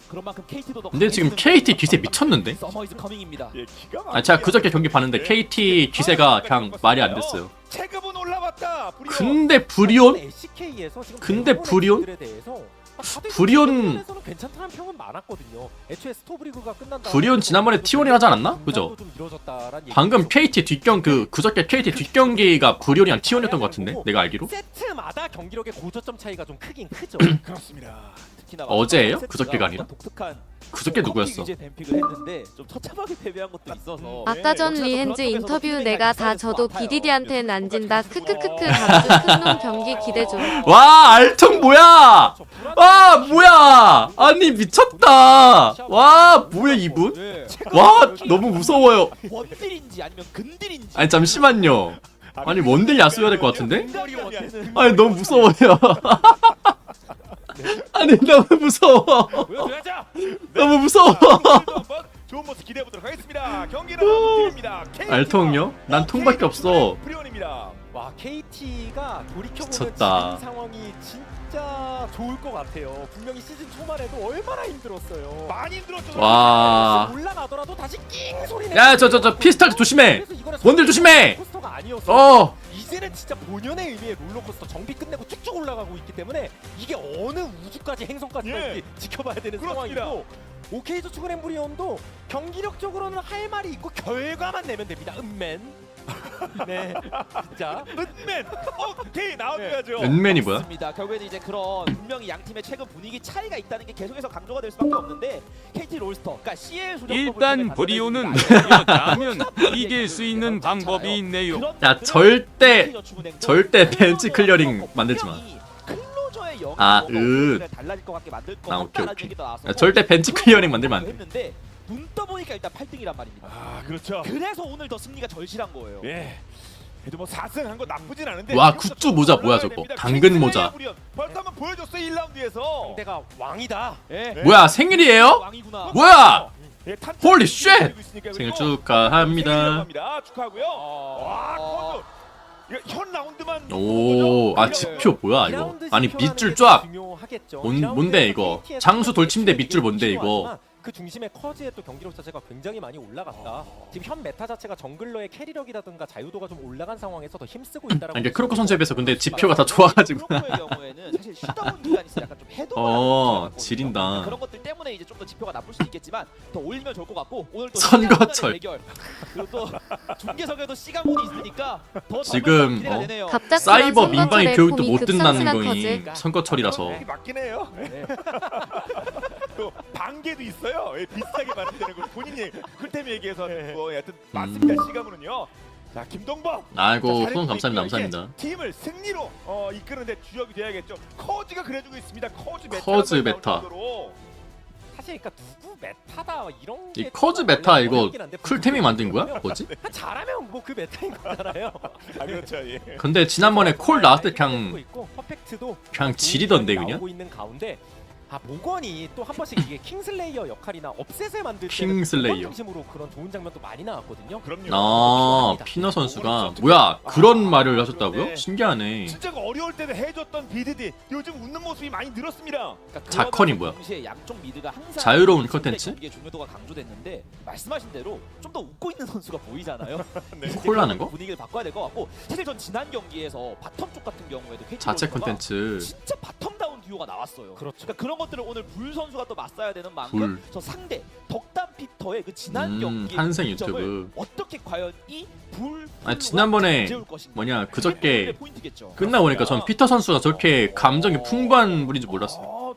그런 만큼 KT도 더 근데 지금 KT 기세 미쳤는데? 서머 이즈 커밍입니다. 예, 기가 아 제가 그저께 경기 막히게 봤는데 KT 기세가 그냥 말이 안 됐어요. 체급은 올라왔다. 브리온. 근데 브리온? SK에서 지금 근데 브리온? 브리온- 에서는 괜찮다는 평은 많았거든요. 애초에 스토브리그가 끝난 다음에 브리온 지난번에 T1이 하지 않았나? 그죠? 좀 이뤄졌다라는 방금 얘기죠. KT 뒷경 그저께 KT 뒷경기가 브리온이랑 T1이었던 것 같은데 내가 알기로? 세트마다 경기력의 고저점 차이가 좀 크긴 크죠. 그렇습니다. 특히나 어제예요? 세트가 그저께가 아니라? 독특한 그저께 누구였어? 이제 뱀픽을 했는데 좀 처참하게 패배한 것도 있어서 아까 전 네, 리헨즈 그런 인터뷰 점에서 내가 다 저도 BDD한텐 안 진다 크크크크 감주 큰놈 경기 기대 좀. 와 알통 뭐야? 와 뭐야? 아니 미쳤다. 와 뭐야 이분? 네. 와 너무 무서워요. 원딜인지 아니면 근딜인지 아니 잠시만요. 아니 원딜 야수여야 될 것 같은데? 원딜은 아니 너무 무서워요. 아니 너무 무서워. 보여줘야죠. 너무 무서워. 한번 좋은 모습 기대해 보도록 하겠습니다. 경기는 드립니다. 알통요? 난 통밖에 없어. 브리온입니다. 와 KT가 돌이켜보면 미쳤다. 지금 상황이 진짜 좋을 것 같아요. 분명히 시즌 초만 해도 얼마나 힘들었어요. 많이 힘들었죠. 와. 올라가더라도 다시 낑 소리 야 저 피스탈 조심해. 원딜 조심해. 롤러코스터가 아니었어. 어. 이제는 진짜 본연의 의미의 롤러코스터 정비 끝내고 쭉쭉 올라가고 있기 때문에 이게 어느 우주까지 행성까지 예. 갈지 지켜봐야 되는 그렇습니다. 상황이고 오케이 저축은 엠브리온도 경기력적으로는 할 말이 있고 결과만 내면 됩니다. 은맨. 네. 자, 은맨. 오케이 나와줘야죠. 은맨이 뭐야? 맞습니다. 결국에는 이제 그런 분명히 양 팀의 최근 분위기 차이가 있다는 게 계속해서 강조가 될 수밖에 없는데 KT 롤스터, 그러니까 CL 소속법을 일단 통해 브리오는 단단해지지 이겨나면 이길 수 있는 방법이 있네요. 그런 야, 것들은 절대, KT저축은행도 절대 벤치 클리어링 만들지 마. 클로저의 영역이 아, 달라질 것 같게 만들 아, 오케이, 거다라는 오케이. 얘기도 나와서 야, 절대 벤치 클리어링 만들면 안 돼. 했는데 눈 떠보니까 일단 8등이란 말입니다. 아 그렇죠. 그래서 오늘 더 승리가 절실한 거예요. 예. 그래도 뭐 4승 한 거 나쁘진 않은데. 와, 굿즈 모자 뭐야, 저거? 당근 모자. 벌써 한번 보여줬어 1라운드에서. 상대가 왕이다. 예. 뭐야 생일이에요? 왕이구나. 뭐야? 예, Holy shit! 생일 생일 축하합니다. 축하하고요. 와, 코드. 이거 현 라운드만. 오, 아 지표 뭐야 이거? 아니 밑줄 쫙. 뭔데 이거? 장수 돌침대 밑줄 뭔데 이거? 그 중심의 커즈의 또 경기력 자체가 굉장히 많이 올라갔다. 지금 현 메타 자체가 정글러의 캐리력이라든가 자유도가 좀 올라간 상황에서 더 힘쓰고 있다라고. 아니, 크로커 선수에 비해서 근데 지표가 다 좋아가지고. 크로커의 경우에는 사실 쉬다운 기간이 있어 약간 좀 해도 지린다. 그런 것들 때문에 이제 좀 더 지표가 나쁠 수도 있겠지만 더 올리면 좋을 것 같고 오늘 또 선거철. 대결 그리고 또 중계석에도 시간문이 있으니까 더 지금, 기대가 되네요. 갑작스런 사이버 선거철에 민방위 교육도 봄이 못 듣는다는 급상승한 거니 터즈. 선거철이라서. 이게 맞긴 해요. 또 반개도 있어요. 예, 비슷하게 말하는 거 본인이 쿨템 얘기해서 뭐 여튼 맞습니다. 시가문은요. 자 김동범. 아이고 자, 후원 잘해주고 감사합니다. 있고요. 이게 감사합니다. 팀을 승리로 이끄는데 주역이 돼야겠죠. 커즈가 그래주고 있습니다. 커즈 메타. 사실 그러니까 누구 메타다 이런 이 게 커즈 좀 메타 원래 이거 어렵긴 한데 쿨템이 만든 거야? 뭐지? 잘하면 뭐 그 메타인 거잖아요. 아 그렇죠. 예. 근데 지난번에 콜 나왔을 때 그냥 있고, 퍼펙트도 그냥 지리던데 그냥. 나오고 있는 가운데 모건이 또 한 번씩 이게 킹슬레이어 역할이나 업셋을 만들 때는 킹슬레이어. 모건 중심으로 그런 좋은 장면도 많이 나왔거든요. 그럼요. 아 피너 선수가 뭐야 그런 말을 하셨다고요? 네. 신기하네. 진짜 어려울 때도 해줬던 비드디 요즘 웃는 모습이 많이 늘었습니다. 그러니까 자컨이 그러면서 뭐야? 동시에 양쪽 미드가 항상 자유로운 팀의 컨텐츠? 경기의 중요도가 강조됐는데 말씀하신 대로 좀 더 웃고 있는 선수가 보이잖아요. 네. 이제 콜라는 그런 거? 분위기를 바꿔야 될 것 같고 사실 전 지난 경기에서 바텀 쪽 같은 경우에도 KT 자체 롤스터가 컨텐츠. 진짜 바텀다운 듀오가 나왔어요. 그렇죠. 그러니까 그런 것들을 오늘 불 선수가 또 맞서야 되는 만큼 불. 저 상대 덕담 피터의 그 지난 경기의 한생 점을 유튜브. 어떻게 과연 이불 아니, 지난번에 뭐냐, 그저께 끝나고 보니까 전 피터 선수가 저렇게 감정이 풍부한 분인 줄 몰랐어요.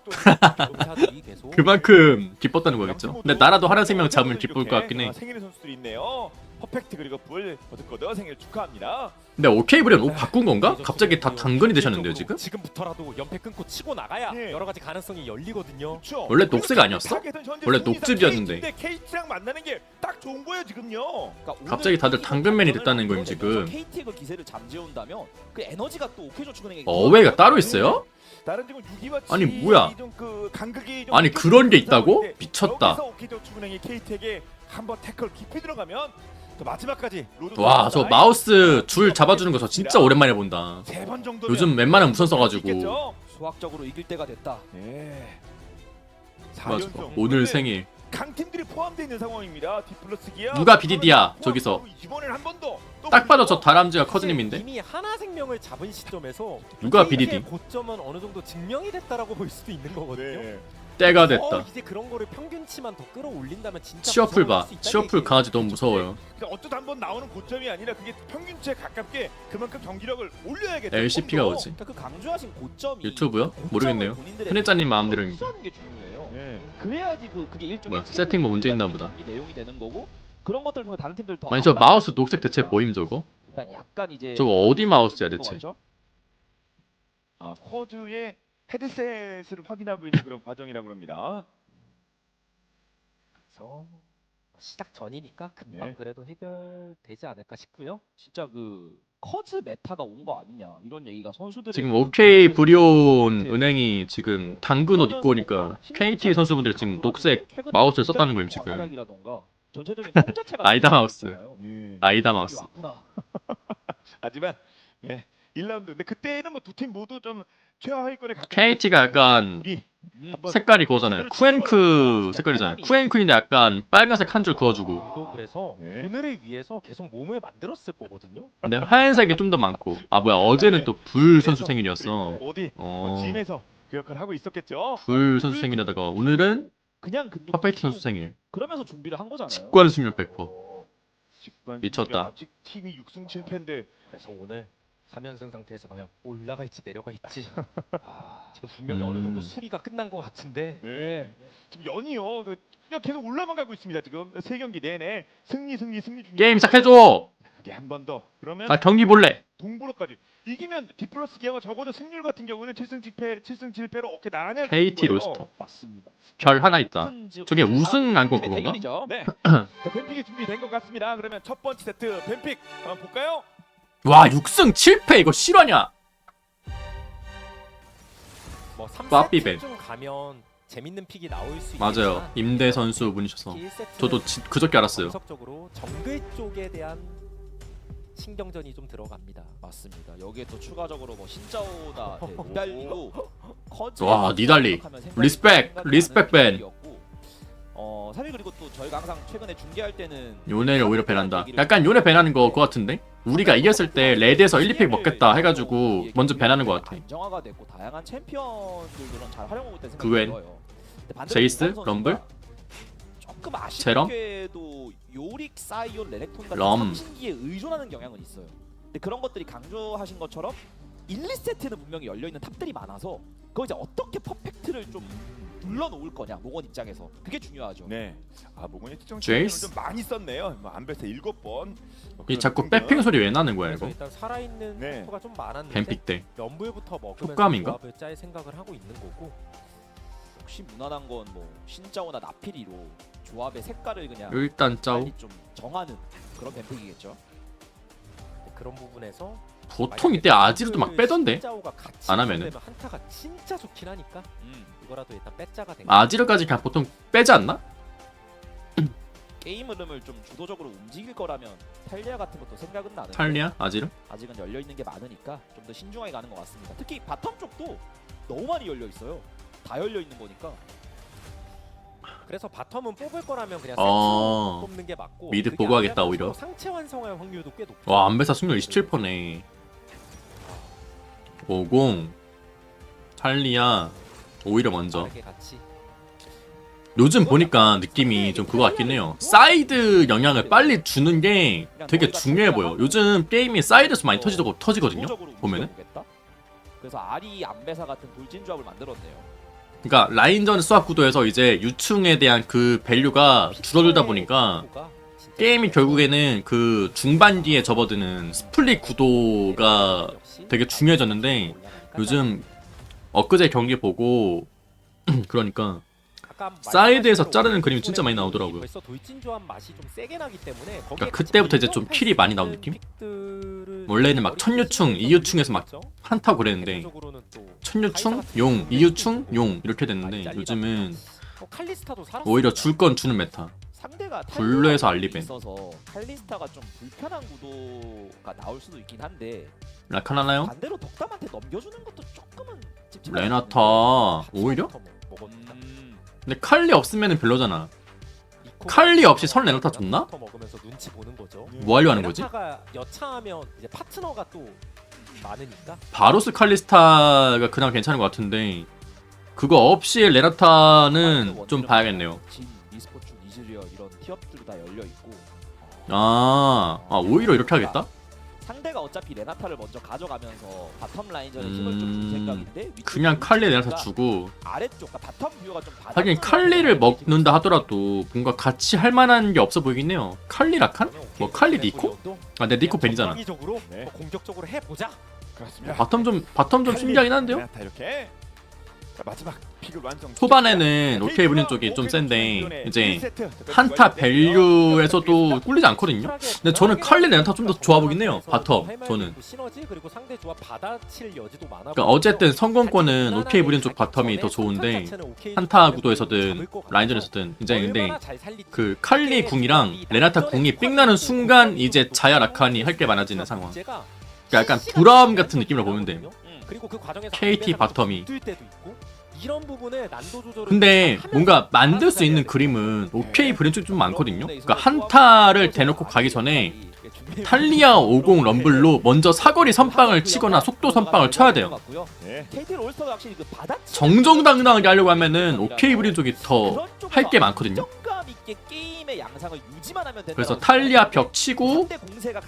용사들이 계속 그만큼 기뻤다는 거겠죠. 근데 나라도 하나 생명 잡으면 기쁠 것 같긴 해. 생일의 선수들이 있네요. 퍼펙트 그리고 불 거듭거듭 생일 축하합니다. 근데 오케이 브리온 옷 바꾼 건가? 갑자기 다 당근이 되셨는데요 지금? 지금부터라도 연패 끊고 치고 나가야 예. 여러 가지 가능성이 열리거든요. 그렇죠. 원래 녹색 아니었어? 원래 녹즙이었는데. 근데 KT랑 만나는 게 딱 좋은 거예요 지금요. 갑자기 다들 당근맨이 됐다는 거임, 지금. KT의 그 기세를 잠재운다면 그 에너지가 또 오케이저축은행에 어웨이가 따로 있어요? 다른 지금 유기와 아니, 뭐야? 그 간극이 좀 아니, 있을 그런 게 수 있다고? 있는데 미쳤다. 여기서 오케이저축은행이 KT에게 한번 태클 깊이 들어가면 또 마지막까지 로드 와 저 마우스 줄 잡아주는 거 저 진짜 오랜만에 본다. 3번 정도 요즘 웬만하면 무선 써가지고. 수학적으로 이길 때가 됐다. 예. 맞아. 4연승. 오늘 생일. 강팀들이 포함되어 있는 상황입니다. 디플러스 기아. 누가 BDD야 저기서. 이번엔 한 번 더. 딱 봐도 저 다람쥐가 커즈님인데. 이미 하나생명을 잡은 시점에서 누가 KT의 BDD? 고점은 어느 정도 증명이 됐다라고 볼 수도 있는 거거든요. 네. 때가 됐다. 이제 그런 거를 평균치만 더 끌어올린다면 진짜 치어풀 봐. 무서워질 수 있다는 치어풀 얘기예요. 강아지 너무 무서워요. 그러니까 어쩌다 한번 나오는 고점이 아니라 그게 평균치에 가깝게 그만큼 경기력을 올려야겠죠. LCP가 좀 더. 뭐지? 그러니까 그 강조하신 고점이 유튜브요? 모르겠네요. 편의자님 마음대로입니다. 하는 게 중요해요. 네. 그래야지 그게 일종의 뭐야, 세팅 뭐 문제 있나 보다. 내용이 되는 거고 그런 것들 보면 다른 팀들 더 아니 저 마우스 녹색 대체 보임 저거? 약간 이제 저거 어디 마우스야 대체? 아, 쿼드의 헤드셋을 확인하고 있는 그런 과정이라고 합니다. 그래서 시작 전이니까 금방 네. 그래도 해결되지 않을까 싶고요. 진짜 그 커즈 메타가 온 거 아니냐 이런 얘기가 선수들이 지금 OK 브리온 은행이 지금 당근 옷 입고 오니까 KT 선수분들 지금 녹색 마우스를 썼다는 거예요 지금. 전체적인 톤 자체가 아이다 마우스. 네. 아이다 마우스. 왔구나. 하지만 네. 1라운드. 근데 그때는 뭐 두 팀 모두 좀 최하위권에 가까운 KT가 약간 우리 한번 색깔이 그거잖아요. 쿠앤크 색깔이잖아요. 쿠앤크인데 약간 빨간색 한 줄 그어주고. 또 그래서 네. 오늘을 위해서 계속 몸을 만들었을 거거든요. 근데 하얀색이 좀 더 많고. 아 뭐야 어제는 또 불 선수 생일이었어. 어디 어. 짐에서 그 역할을 하고 있었겠죠. 불 선수 생일에다가 오늘은 그냥 근데 파페이트 선수 생일. 그러면서 준비를 한 거잖아요. 직관 승률 100%. 직관 미쳤다. 아직 팀이 6승 7패인데 그래서 오늘 3연승 상태에서 그냥 올라갈지 내려갈지 지금 분명히 어느 정도 수리가 끝난 것 같은데 네. 지금 연이요. 그냥 계속 올라만 가고 있습니다. 지금 세 경기 내내 승리 중에 게임 시작해줘. 한 번 더. 그러면 나 경기 볼래. 동부로까지 이기면 디플러스 기아가 적어도 승률 같은 경우는 7승 7패로 어깨 나란히 KT 로스터. 맞습니다. 별 하나 있다. 저게 우승한 거 그건가? 대결이죠. 네. 자, 뱀픽이 준비된 것 같습니다. 그러면 첫 번째 세트 뱀픽 한번 볼까요? 와 6승 7패 이거 실화냐? 뭐 빠삐벤. 3세트쯤 가면 재밌는 픽이 나올 수 맞아요. 있겠지만 임대 선수 분이셔서 1세트는 저도 그저께 알았어요. 정석적으로 정글 쪽에 대한 신경전이 좀 들어갑니다. 맞습니다. 여기에 또 추가적으로 뭐 신짜오나 니달리도 커즈 와, 니달리. 리스펙 밴. 사실 그리고 또 저희가 항상 최근에 중계할 때는 요네를 오히려 밴한다. 약간 요네 밴하는 거 그거 같은데? 우리가 이겼을 때 레드에서 1, 2팩 먹겠다 해가지고 먼저 밴하는 거 같아. 안정화가 됐고 다양한 챔피언들도 잘 활용하고 있다는 생각이 그웬, 들어요. 근데 반대로 제이스, 이번 선수가 럼블? 조금 제럼? 아쉽게도 요릭, 사이온, 레넥톤 같은 럼. 삼신기에 의존하는 경향은 있어요. 근데 그런 것들이 강조하신 것처럼 1, 2세트는 분명히 열려있는 탑들이 많아서 그거 이제 어떻게 퍼펙트를 좀 눌러놓을 거냐 모건 입장에서 그게 중요하죠. 네. 아 모건이 특정 제이스? 좀 많이 썼네요. 뭐 안베스 7번. 이 자꾸 빼핑 소리 왜 나는 거야 그래서 이거? 일단 살아있는 네. 템포가 좀 많았는데 뱀픽 때. 럼블부터 먹으면서 효과음인가? 조합을 짤 생각을 하고 있는 거고 혹시 무난한 건 뭐 신짜오나 나피리로 조합의 색깔을 그냥 일단 짜오. 빨리 좀 정하는 그런 뱀픽이겠죠. 그런 부분에서 보통 이때 아지르도 막 빼던데? 신짜오가 같이 안 하면은? 되면 한타가 진짜 좋긴 하니까 이거라도 일단 빼짜가 된 아지르까지 그냥 보통 빼지 않나? 게임 흐름을 좀 주도적으로 움직일 거라면 탈리아 같은 것도 생각은 나는데 탈리아? 아지르? 아직은 열려 있는 게 많으니까 좀 더 신중하게 가는 것 같습니다. 특히 바텀 쪽도 너무 많이 열려 있어요. 다 열려 있는 거니까. 그래서 바텀은 뽑을 거라면 그냥 어. 세트로 뽑는 게 맞고 미드 그게 보고 하겠다, 아니라 오히려. 상체 완성할 확률도 꽤 높죠. 와 안배사 승률 27%네. 50 탈리아 오히려 먼저. 빠르게 같이 요즘 보니까 느낌이 좀 그거 같긴 해요. 사이드 영향을 빨리 주는 게 되게 중요해 보여. 요즘 게임이 사이드에서 많이 터지거든요. 주도적으로 보면은. 움직여보겠다. 그래서 아리 안배사 같은 돌진 조합을 만들었네요. 그러니까 라인전 수학 구도에서 이제 유충에 대한 그 밸류가 줄어들다 보니까 진짜 게임이 결국에는 그 중반기에 접어드는 스플릿 구도가 되게 중요해졌는데 요즘 엊그제 경기 보고 그러니까 사이드에서 자르는 그림이 진짜 많이 나오더라고요. 벌써 돌진 조합 맛이 좀 세게 나기 때문에 그러니까 그때부터 이제 좀 킬이 많이 나온 느낌? 원래는 막 천유충, 이유충에서 막 한타고 그랬는데 천유충, 용, 이유충, 용 이렇게 됐는데 요즘은 오히려 줄 건 주는 메타. 상대가 블루에서 탈리아가 알리벤. 있어서 칼리스타가 좀 불편한 구도가 나올 수도 있긴 한데 라칸 하나요? 반대로 덕담한테 넘겨주는 것도 조금은 찝찝하지 레나타 않나요? 오히려? 근데 칼리 없으면 별로잖아. 칼리 없이 선 레나타 줬나? 먹으면서 눈치 보는 거죠. 뭐 하려 하는 거지? 레나타가 여차하면 이제 파트너가 또 많으니까. 바로스 칼리스타가 그나마 괜찮은 것 같은데 그거 없이 레나타는 좀 봐야겠네요. 진, 미스포츠, 이즈리얼 이런 티업들도 다 열려 있고 오히려 이렇게 하겠다? 상대가 어차피 레나타를 먼저 가져가면서 바텀 라인전에 힘을 좀 줄 생각인데 위쪽에 그냥 칼리 레나타 보니까 주고 아래쪽 그러니까 바텀 뷰가 좀 하긴 칼리를 먹는다 하더라도 뭔가 같이 할 만한 게 없어 보이긴 해요. 칼리 라칸? 뭐 칼리 니코? 근데 니코 벤이잖아. 전방위적으로 네. 공격적으로 해보자. 그렇습니다. 바텀 좀 신기하긴 한데요? 레나타 이렇게. 자, 마지막 픽을 완성. 초반에는 오케이 브린 쪽이 좀 센데 이제 한타 밸류에서도 꿀리지 않거든요? 근데 저는 칼리 레나타 좀 더 좋아 보긴 해요. 바텀 저는. 시너지 그리고 상대 조합 받아칠 여지도 많아. 그러니까 어쨌든 성공권은 오케이 브린 쪽 바텀이 더 좋은데 한타 구도에서든 라인전에서든 이제 근데 그 칼리 궁이랑 레나타 궁이 삥 나는 순간 이제 자야 라칸이 할 게 많아지는 상황. 그러니까 약간 브라움 같은 느낌으로 보면 돼. 그리고 그 과정에서 KT 바텀이. 붙을 때도 있고 이런 부분에 난도 조절을 근데 잘 뭔가 하면서 만들 수 있는 나가야 그림은 오케이 브린 쪽이 좀 많거든요. 그러니까 한타를 대놓고 가기 전에 탈리아 50 럼블로 먼저 사거리 선빵을 치거나 속도 선빵을 쳐야 돼요. 네. KT 올스터가 확실히 그 바닥 정정당당하게 하려고 하면은 오케이 브린 쪽이 더 할 게 많거든요. 감 있게 게임의 양상을 유지만 하면 된다. 그래서 탈리아 벽 치고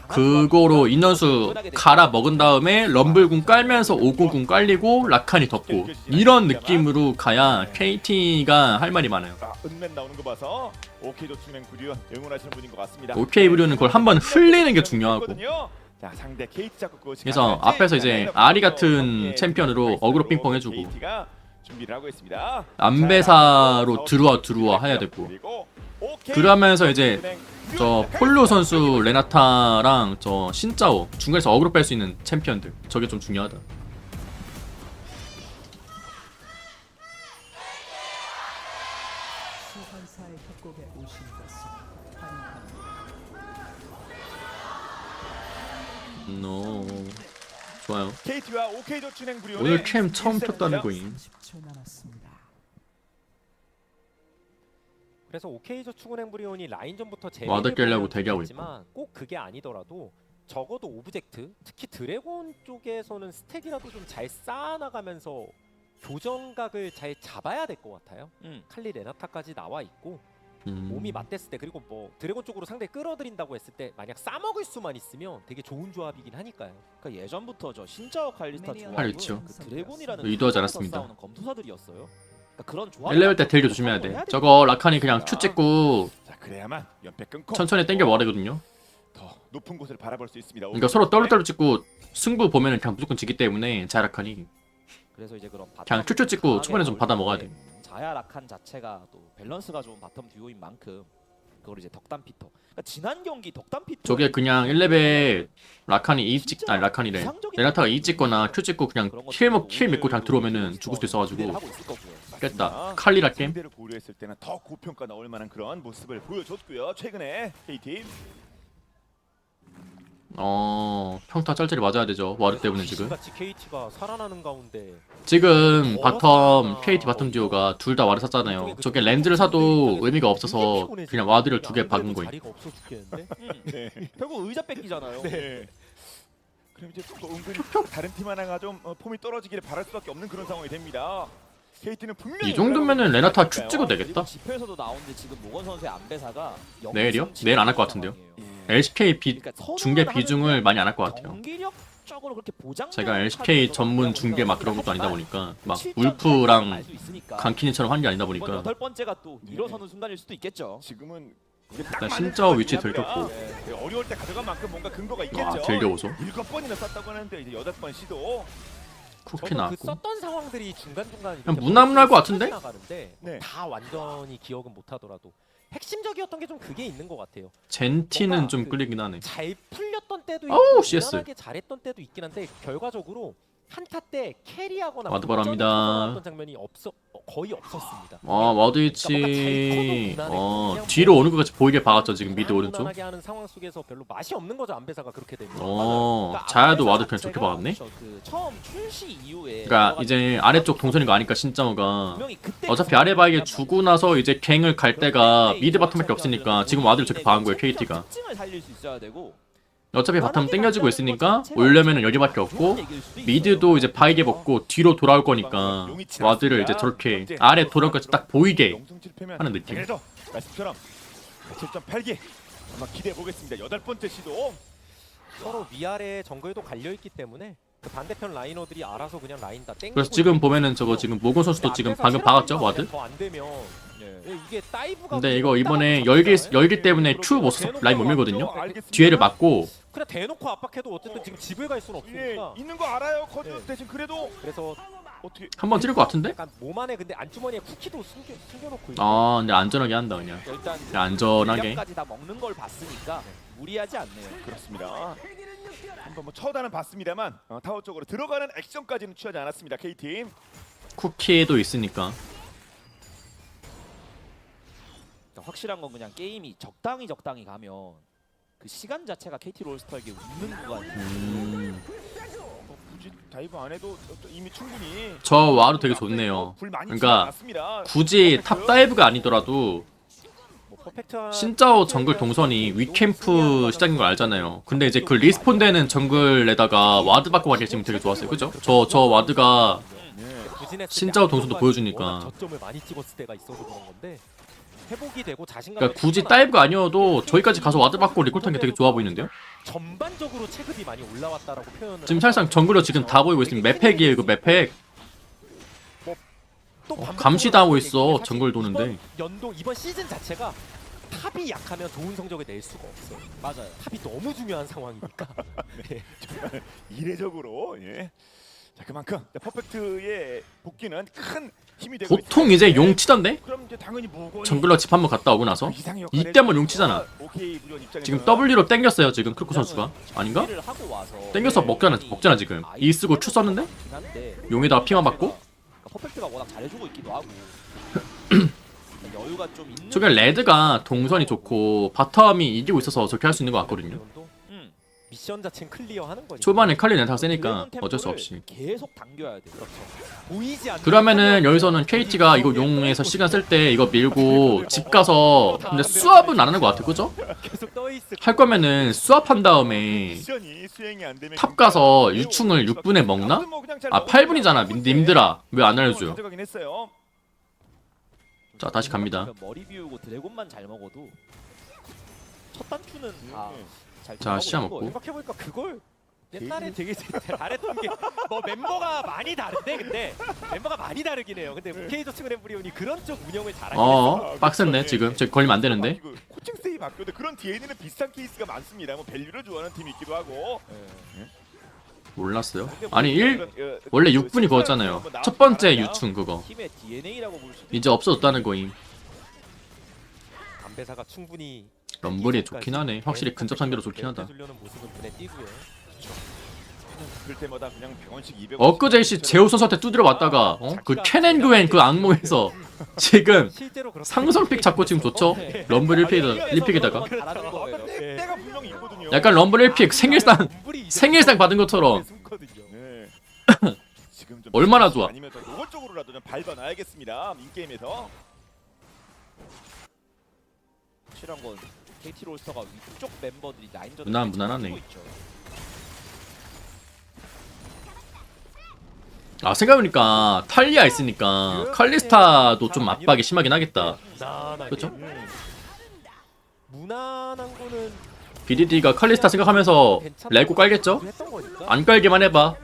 그거로 인원수 갈아 먹은 다음에 럼블궁 깔면서 50궁 깔리고 라칸이 덮고 이런 느낌으로 가야 KT가 할 말이 많아요. 은맨 나오는 거 봐서 오케이 조충맹 구류 응원하시는 분인 것 같습니다. 오케이 브리오는 그걸 한번 흘리는 게 중요하고 자, 상대 KT 자꾸 그것이 그래서 가능할지 앞에서 이제 아리 같은 챔피언으로 어그로 핑퐁 해주고 KT가 준비를 하고 있습니다. 안배사로 들어와 해야 되고 그리고 오케이 그러면서 이제 조충맹 저 폴로 선수 레나타랑 저 신짜오 중간에서 어그로 뺄 수 있는 챔피언들 저게 좀 중요하다. 소환사의 협곡에 오신 것을 환영합니다. 노 좋아요. KT와 오케이 조충맹 구류 오늘 캠 처음 켰다는 거임. 10초 남았습니다. 그래서 OK 저축은행 브리온이 라인전부터 와드 깨려고 대기하고 있지만 꼭 그게 아니더라도 적어도 오브젝트, 특히 드래곤 쪽에서는 스택이라도 좀 잘 쌓아나가면서 교정각을 잘 잡아야 될 것 같아요. 칼리 레나타까지 나와 있고 몸이 맞댔을 때 그리고 뭐 드래곤 쪽으로 상대 끌어들인다고 했을 때 만약 싸먹을 수만 있으면 되게 좋은 조합이긴 하니까요. 그러니까 예전부터 저 신짜오 칼리스타 할 조합은 있죠. 그 드래곤이라는 의도하지 팀에서 않았습니다. 싸우는 검투사들이었어요. 그러니까 그런 조합 1레벨 때 딜교 조심해야 돼. 저거 라칸이 그냥 큐 찍고 자, 그래야만 연패 끊고 천천히 땡겨 먹어야 되거든요. 더 높은 곳을 바라볼 수 있습니다. 그러니까 서로 떨루떨루 찍고 승부 보면은 그냥 무조건 지기 때문에 자야라칸이 그래서 이제 그런 바텀 그냥 큐큐 찍고 강하게 초반에 좀 나올 받아 먹어야 때 돼. 자야 라칸 자체가 또 밸런스가 좋은 바텀 듀오인 만큼 그걸 이제 덕담 피터. 그러니까 지난 경기 덕담 피터 저게 그냥 1레벨 라칸이 라칸이래. 레나타가 E 찍거나 Q 찍고 그냥 킬 믿고 그냥 들어오면은 죽을 수도 있어가지고 하고 있을 거고요. 깼다. 칼리라 게임. 상대를 고려했을 때는 더 고평가 나올 만한 그런 모습을 보여줬고요. 최근에 KT 평타 짤짤이 맞아야 되죠. 와르 때문에 지금. 같이 KT가 살아나는 가운데 지금 바텀 KT 바텀 듀오가 둘 다 와르 샀잖아요. 저게 렌즈를 사도 의미가 없어서 그냥 와드를 2개 박은 거예요. 자리가 없어 죽겠는데? 네. 결국 의자 뺏기잖아요. 네. 그럼 이제 또 은근히 다른 팀 하나가 좀 폼이 떨어지기를 바랄 수밖에 없는 그런 상황이 됩니다. KT는 분명히 이 정도면은 레나타 큐 올라가고 찍어도 그리고 되겠다. 지표에서도 나오는데 지금 모건 선수의 안배사가 내일이요? 내일 안 할 것 같은데요. 상황이에요. LCK 그러니까 선언을 중계 비중을 하는데 많이 안 할 것 같아요. 경기력적으로 그렇게 보장. 제가 LCK 전문 중계 막 그런 것도 아니다 보니까 막 울프랑 강키니처럼 한 게 아니다 보니까 여덟 번째가 또 일어서는 순간일 수도 있겠죠. 지금은 이게 딱 일단 맞는 신짜오 순간이긴 위치에 합니다. 들켰고. 네, 어려울 때 가져간 만큼 뭔가 근거가 있겠죠. 아 들겨오소. 7번이나 썼다고 하는데 이제 8번 시도. 쿠키 저도 그 나왔고. 썼던 상황들이 중간중간 그냥 무난무난할 것 같은데? 나가는데 네. 다 완전히 기억은 못하더라도 핵심적이었던 게 좀 그게 있는 것 같아요. 젠티는 뭔가 좀 그 끌리긴 하네. 잘 풀렸던 때도 어우, 있고 CS. 무난하게 잘했던 때도 있긴 한데 결과적으로 한타 때 캐리하거나 와드 바랍니다. 나왔던 장면이 거의 없었습니다. 와드 위치 뒤로 오는 것 같이 보이게 박았죠 지금 미드 오른쪽. 무난하게 하는 상황 속에서 별로 맛이 없는 거죠 안배사가 그렇게 되면. 자야도 와드 그냥 좋게 박았네. 그 처음 출시 이후에 그러니까 이제 아래쪽 동선인 거 아니까 신짜오가 분명히 그때 어차피 아래 바위에 주고 나서 이제 갱을 갈 때가 미드 바텀밖에 없으니까 지금 와드를 저렇게 박은 거예요 KT가. 특징을 살릴 수 있어야 되고 어차피 바텀 땡겨지고 있으니까 오려면은 여기밖에 없고 미드도 이제 바이게 먹고 뒤로 돌아올 거니까 와드를 이제 저렇게 아래 도력까지 딱 보이게 영승 실패면 하는 느낌. 그래도 말씀처럼 7.8기 한번 기대해 보겠습니다. 8번째 시도. 서로 위아래 정글도 갈려 있기 때문에 그 반대편 라이너들이 알아서 그냥 라인 다 땡기고. 그래서 지금 보면은 저거 지금 모건 선수도 지금 방금 박았죠 와드. 더안 되면 이게 다이브가. 근데 이거 이번에 열기 때문에 Q 못 써서 라인 못 밀거든요. 뒤에를 막고 그냥 대놓고 압박해도 어쨌든 지금 집을 갈 수는 예, 없으니까. 있는 거 알아요. 커즈 네. 대신 그래도 그래서 어떻게 한번 찌를 것 같은데? 약간 몸 안에 근데 안주머니에 쿠키도 숨겨놓고 있어요. 아 근데 안전하게 한다 그냥. 일단 안전하게. 까지 다 먹는 걸 봤으니까 무리하지 않네요. 그렇습니다. 한번 뭐 쳐다는 봤습니다만 타워 쪽으로 들어가는 액션까지는 취하지 않았습니다. K팀. 쿠키도 있으니까. 확실한 건 그냥 게임이 적당히 가면 그 시간 자체가 KT 롤스터에게 웃는 구간이에요. 굳이 다이브 안 해도 이미 충분히 저 와도 되게 좋네요. 불 많이 그러니까 않았습니다. 굳이 탑 다이브가 아니더라도 뭐 퍼펙트한 신짜오 정글 동선이 위캠프 시작인 걸 알잖아요. 근데 이제 그 리스폰되는 정글에다가 와드 받고 가기 지금 되게 좋았어요. 그죠? 저 와드가 부진했을 때 신짜오 동선도 안정감이 보여주니까. 워낙 저점을 많이 찍었을 때가 있어서 그런 건데 회복이 되고 자신감을 그러니까 굳이 찾거나 다이브가 아니어도 저기까지 가서 와드 받고 리콜 탄게 되게 좋아 보이는데요? 전반적으로 체급이 많이 올라왔다라고 표현을. 지금 사실상 정글로 지금 다 보이고 있으면 맵팩이에요. 그 맵팩. 또 반복적으로 감시당하고 있어, 사실 정글 도는데. 이번 시즌 자체가 탑이 약하면 좋은 성적을 낼 수가 없어요. 맞아요. 탑이 너무 중요한 상황이니까. 이례적으로 예. 자 그만큼 퍼펙트의 복귀는 큰 힘이 되고 보통 있습니다. 이제 용 치던데? 그럼 이제 당연히 무건이 정글러 집 한번 갔다 오고 나서 이상의 역할을 이때 한번 용 치잖아. 오케이 무전 입장에서는 지금 W로 땡겼어요 지금 크루코 선수가. 아닌가? 준비를 하고 와서 땡겨서 먹잖아 지금. E 쓰고 Q 썼는데? 용에다가 피만 받고? 그러니까 퍼펙트가 워낙 잘해주고 있기도 하고 여유가 좀 있는. 저게 레드가 동선이 좋고 바텀이 이기고 있어서 저렇게 할 수 있는 것 같거든요. 미션 자체는 클리어하는 거니까. 초반에 칼리 렌타가 세니까 어쩔 수 없이. 계속 당겨야 돼. 그렇죠. 보이지 않는 그러면은 여기서는 KT가 이거 용에서 시간 쓸 때 이거 밀고 집 가서 근데 수압은 안 하는 것 같아 그죠? 계속 떠 있을. 할 거면은 수압한 다음에 미션이 수행이 안 되면 탑 가서 유충을 6분에 먹나? 아 8분이잖아 님들아 왜 안 알려줘요? 가져가긴 했어요. 자 다시 갑니다. 머리 비우고 드래곤만 잘 먹어도 첫 단추는 다잘 자, 시야 먹고. 생각해보니까 그걸 옛날에 되게 잘했던 게 뭐 멤버가 많이 다른데 근데 멤버가 많이 다르긴 해요. 근데 우케이저 스그램브리온이 그런 쪽 운영을 잘하긴 했어. 빡셌네 지금. 저 걸리면 안 되는데. 코칭 세이 바뀌어도 그런 DNA는 비슷한 케이스가 많습니다. 뭐 밸류를 좋아하는 팀이 있기도 하고. 몰랐어요. 아니 원래 6분이 그거잖아요. 첫 번째 유충 그거. 팀의 DNA라고 볼 수도 이제 없어졌다는 거임. 담배사가 충분히 럼블이 좋긴 하네. 확실히 근접 상대로 좋긴 하다. 주려는 모습은 눈에 띄고요. 그럴 때마다 그냥 병원식 200. 엊그제씨 제우 선수한테 두드려 왔다가 그 캐넨그웬 그 악몽에서 지금 실제로 그렇게 상성픽 잡고 지금 좋죠? 럼블 1픽에다가 잘하는 거예요. 때가 분명히 있거든요. 약간 럼블 1픽 생일상 받은 것처럼. 네. 지금 좀 얼마나 좋아. 아니면 더 노골적으로라도 좀 밟아놔야겠습니다. 인게임에서. 확실한 건 KT 롤스터가 위쪽 멤버들이 라인전 무난하네. 아 생각해보니까 탈리아 있으니까 칼리스타도 좀 압박이 심하긴 하겠다. 그렇죠? 무난한 거는 BDD가 칼리스타 생각하면서 레고 깔겠죠? 했던 거니까. 안 깔기만 해봐.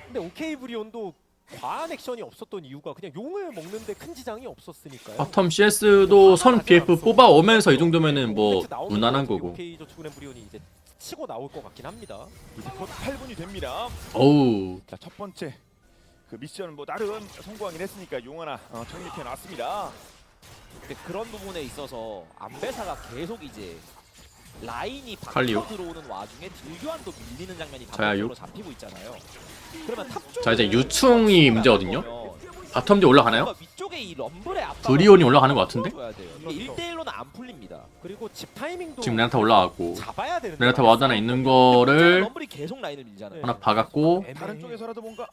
근데 오케이 브리온도 과한 액션이 없었던 이유가 그냥 용을 먹는데 큰 지장이 없었으니까요. 바텀 CS도 선 BF 뽑아오면서 이 정도면은 뭐 무난한 거고. 오케이 저축은행 브리온이 이제 치고 나올 것 같긴 합니다. 이제 곧 8분이 됩니다. 어우 자, 첫 번째 그 미션 뭐 나름 성공하긴 했으니까 용 하나 정립해 놨습니다. 근데 그런 부분에 있어서 안배사가 계속 이제 라인이 칼리오. 바꿔 들어오는 와중에 딜교환도 밀리는 장면이 자야유. 반복적으로 잡히고 있잖아요. 그러면 탑 자, 이제 유충이 문제거든요. 바텀 뒤에 올라가나요? 위쪽에 이 럼블의 압박을 브리온이 올라가는 것 같은데? 줘야 돼요. 이게 1대1로는 안 풀립니다. 그리고 집 타이밍도 지금 레나타 올라가고 잡아야 되는데 레나타 와드 하나 있는 거를 럼블이 계속 라인을 밀잖아요. 하나 박았고. 다른 쪽에서라도 뭔가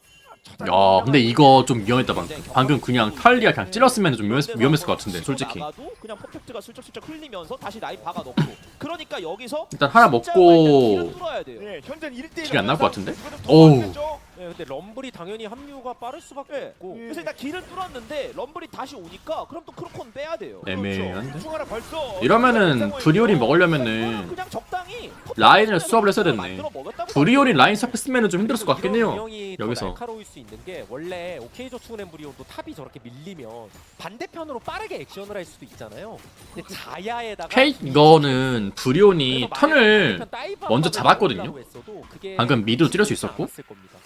야, 근데 이거 좀 위험했다 방금. 방금 그냥 탈리아 그냥 찔렀으면 좀 위험했을 것 같은데 솔직히. 나가도 그냥 퍼펙트가 슬쩍슬쩍 흘리면서 다시 라인 박아놓고 그러니까 여기서 일단 하나 먹고 뚫어야 돼요. 네, 현재 1대1 킬이 안 나올 것 같은데? 오우. 네, 근데 럼블이 당연히 합류가 빠를 수밖에 네. 없고 그래서 일단 길을 뚫었는데 럼블이 다시 오니까 그럼 또 크로콘 빼야 돼요. 애매한데? 하나 벌써 이러면은 브리온이 먹으려면은 그냥 적당히 라인을 수업을 했어야 됐네. 만들어 먹었다고 브리온이 라인 섭했으면은 좀 힘들었을 것 같긴 이런 해요. 운영이 더 여기서. 날카로울 수 있는 게 원래 오케이 저축은 엠브리온도 탑이 저렇게 밀리면 반대편으로 빠르게 액션을 할 수도 있잖아요. 근데 자야에다가 케이 이거는 브리온이 그래서 턴을 만약에 다이브 먼저 압박을 잡았거든요. 넣으려고 했어도 그게 방금 미드로 찌를 수 있었고. 않았을 겁니다.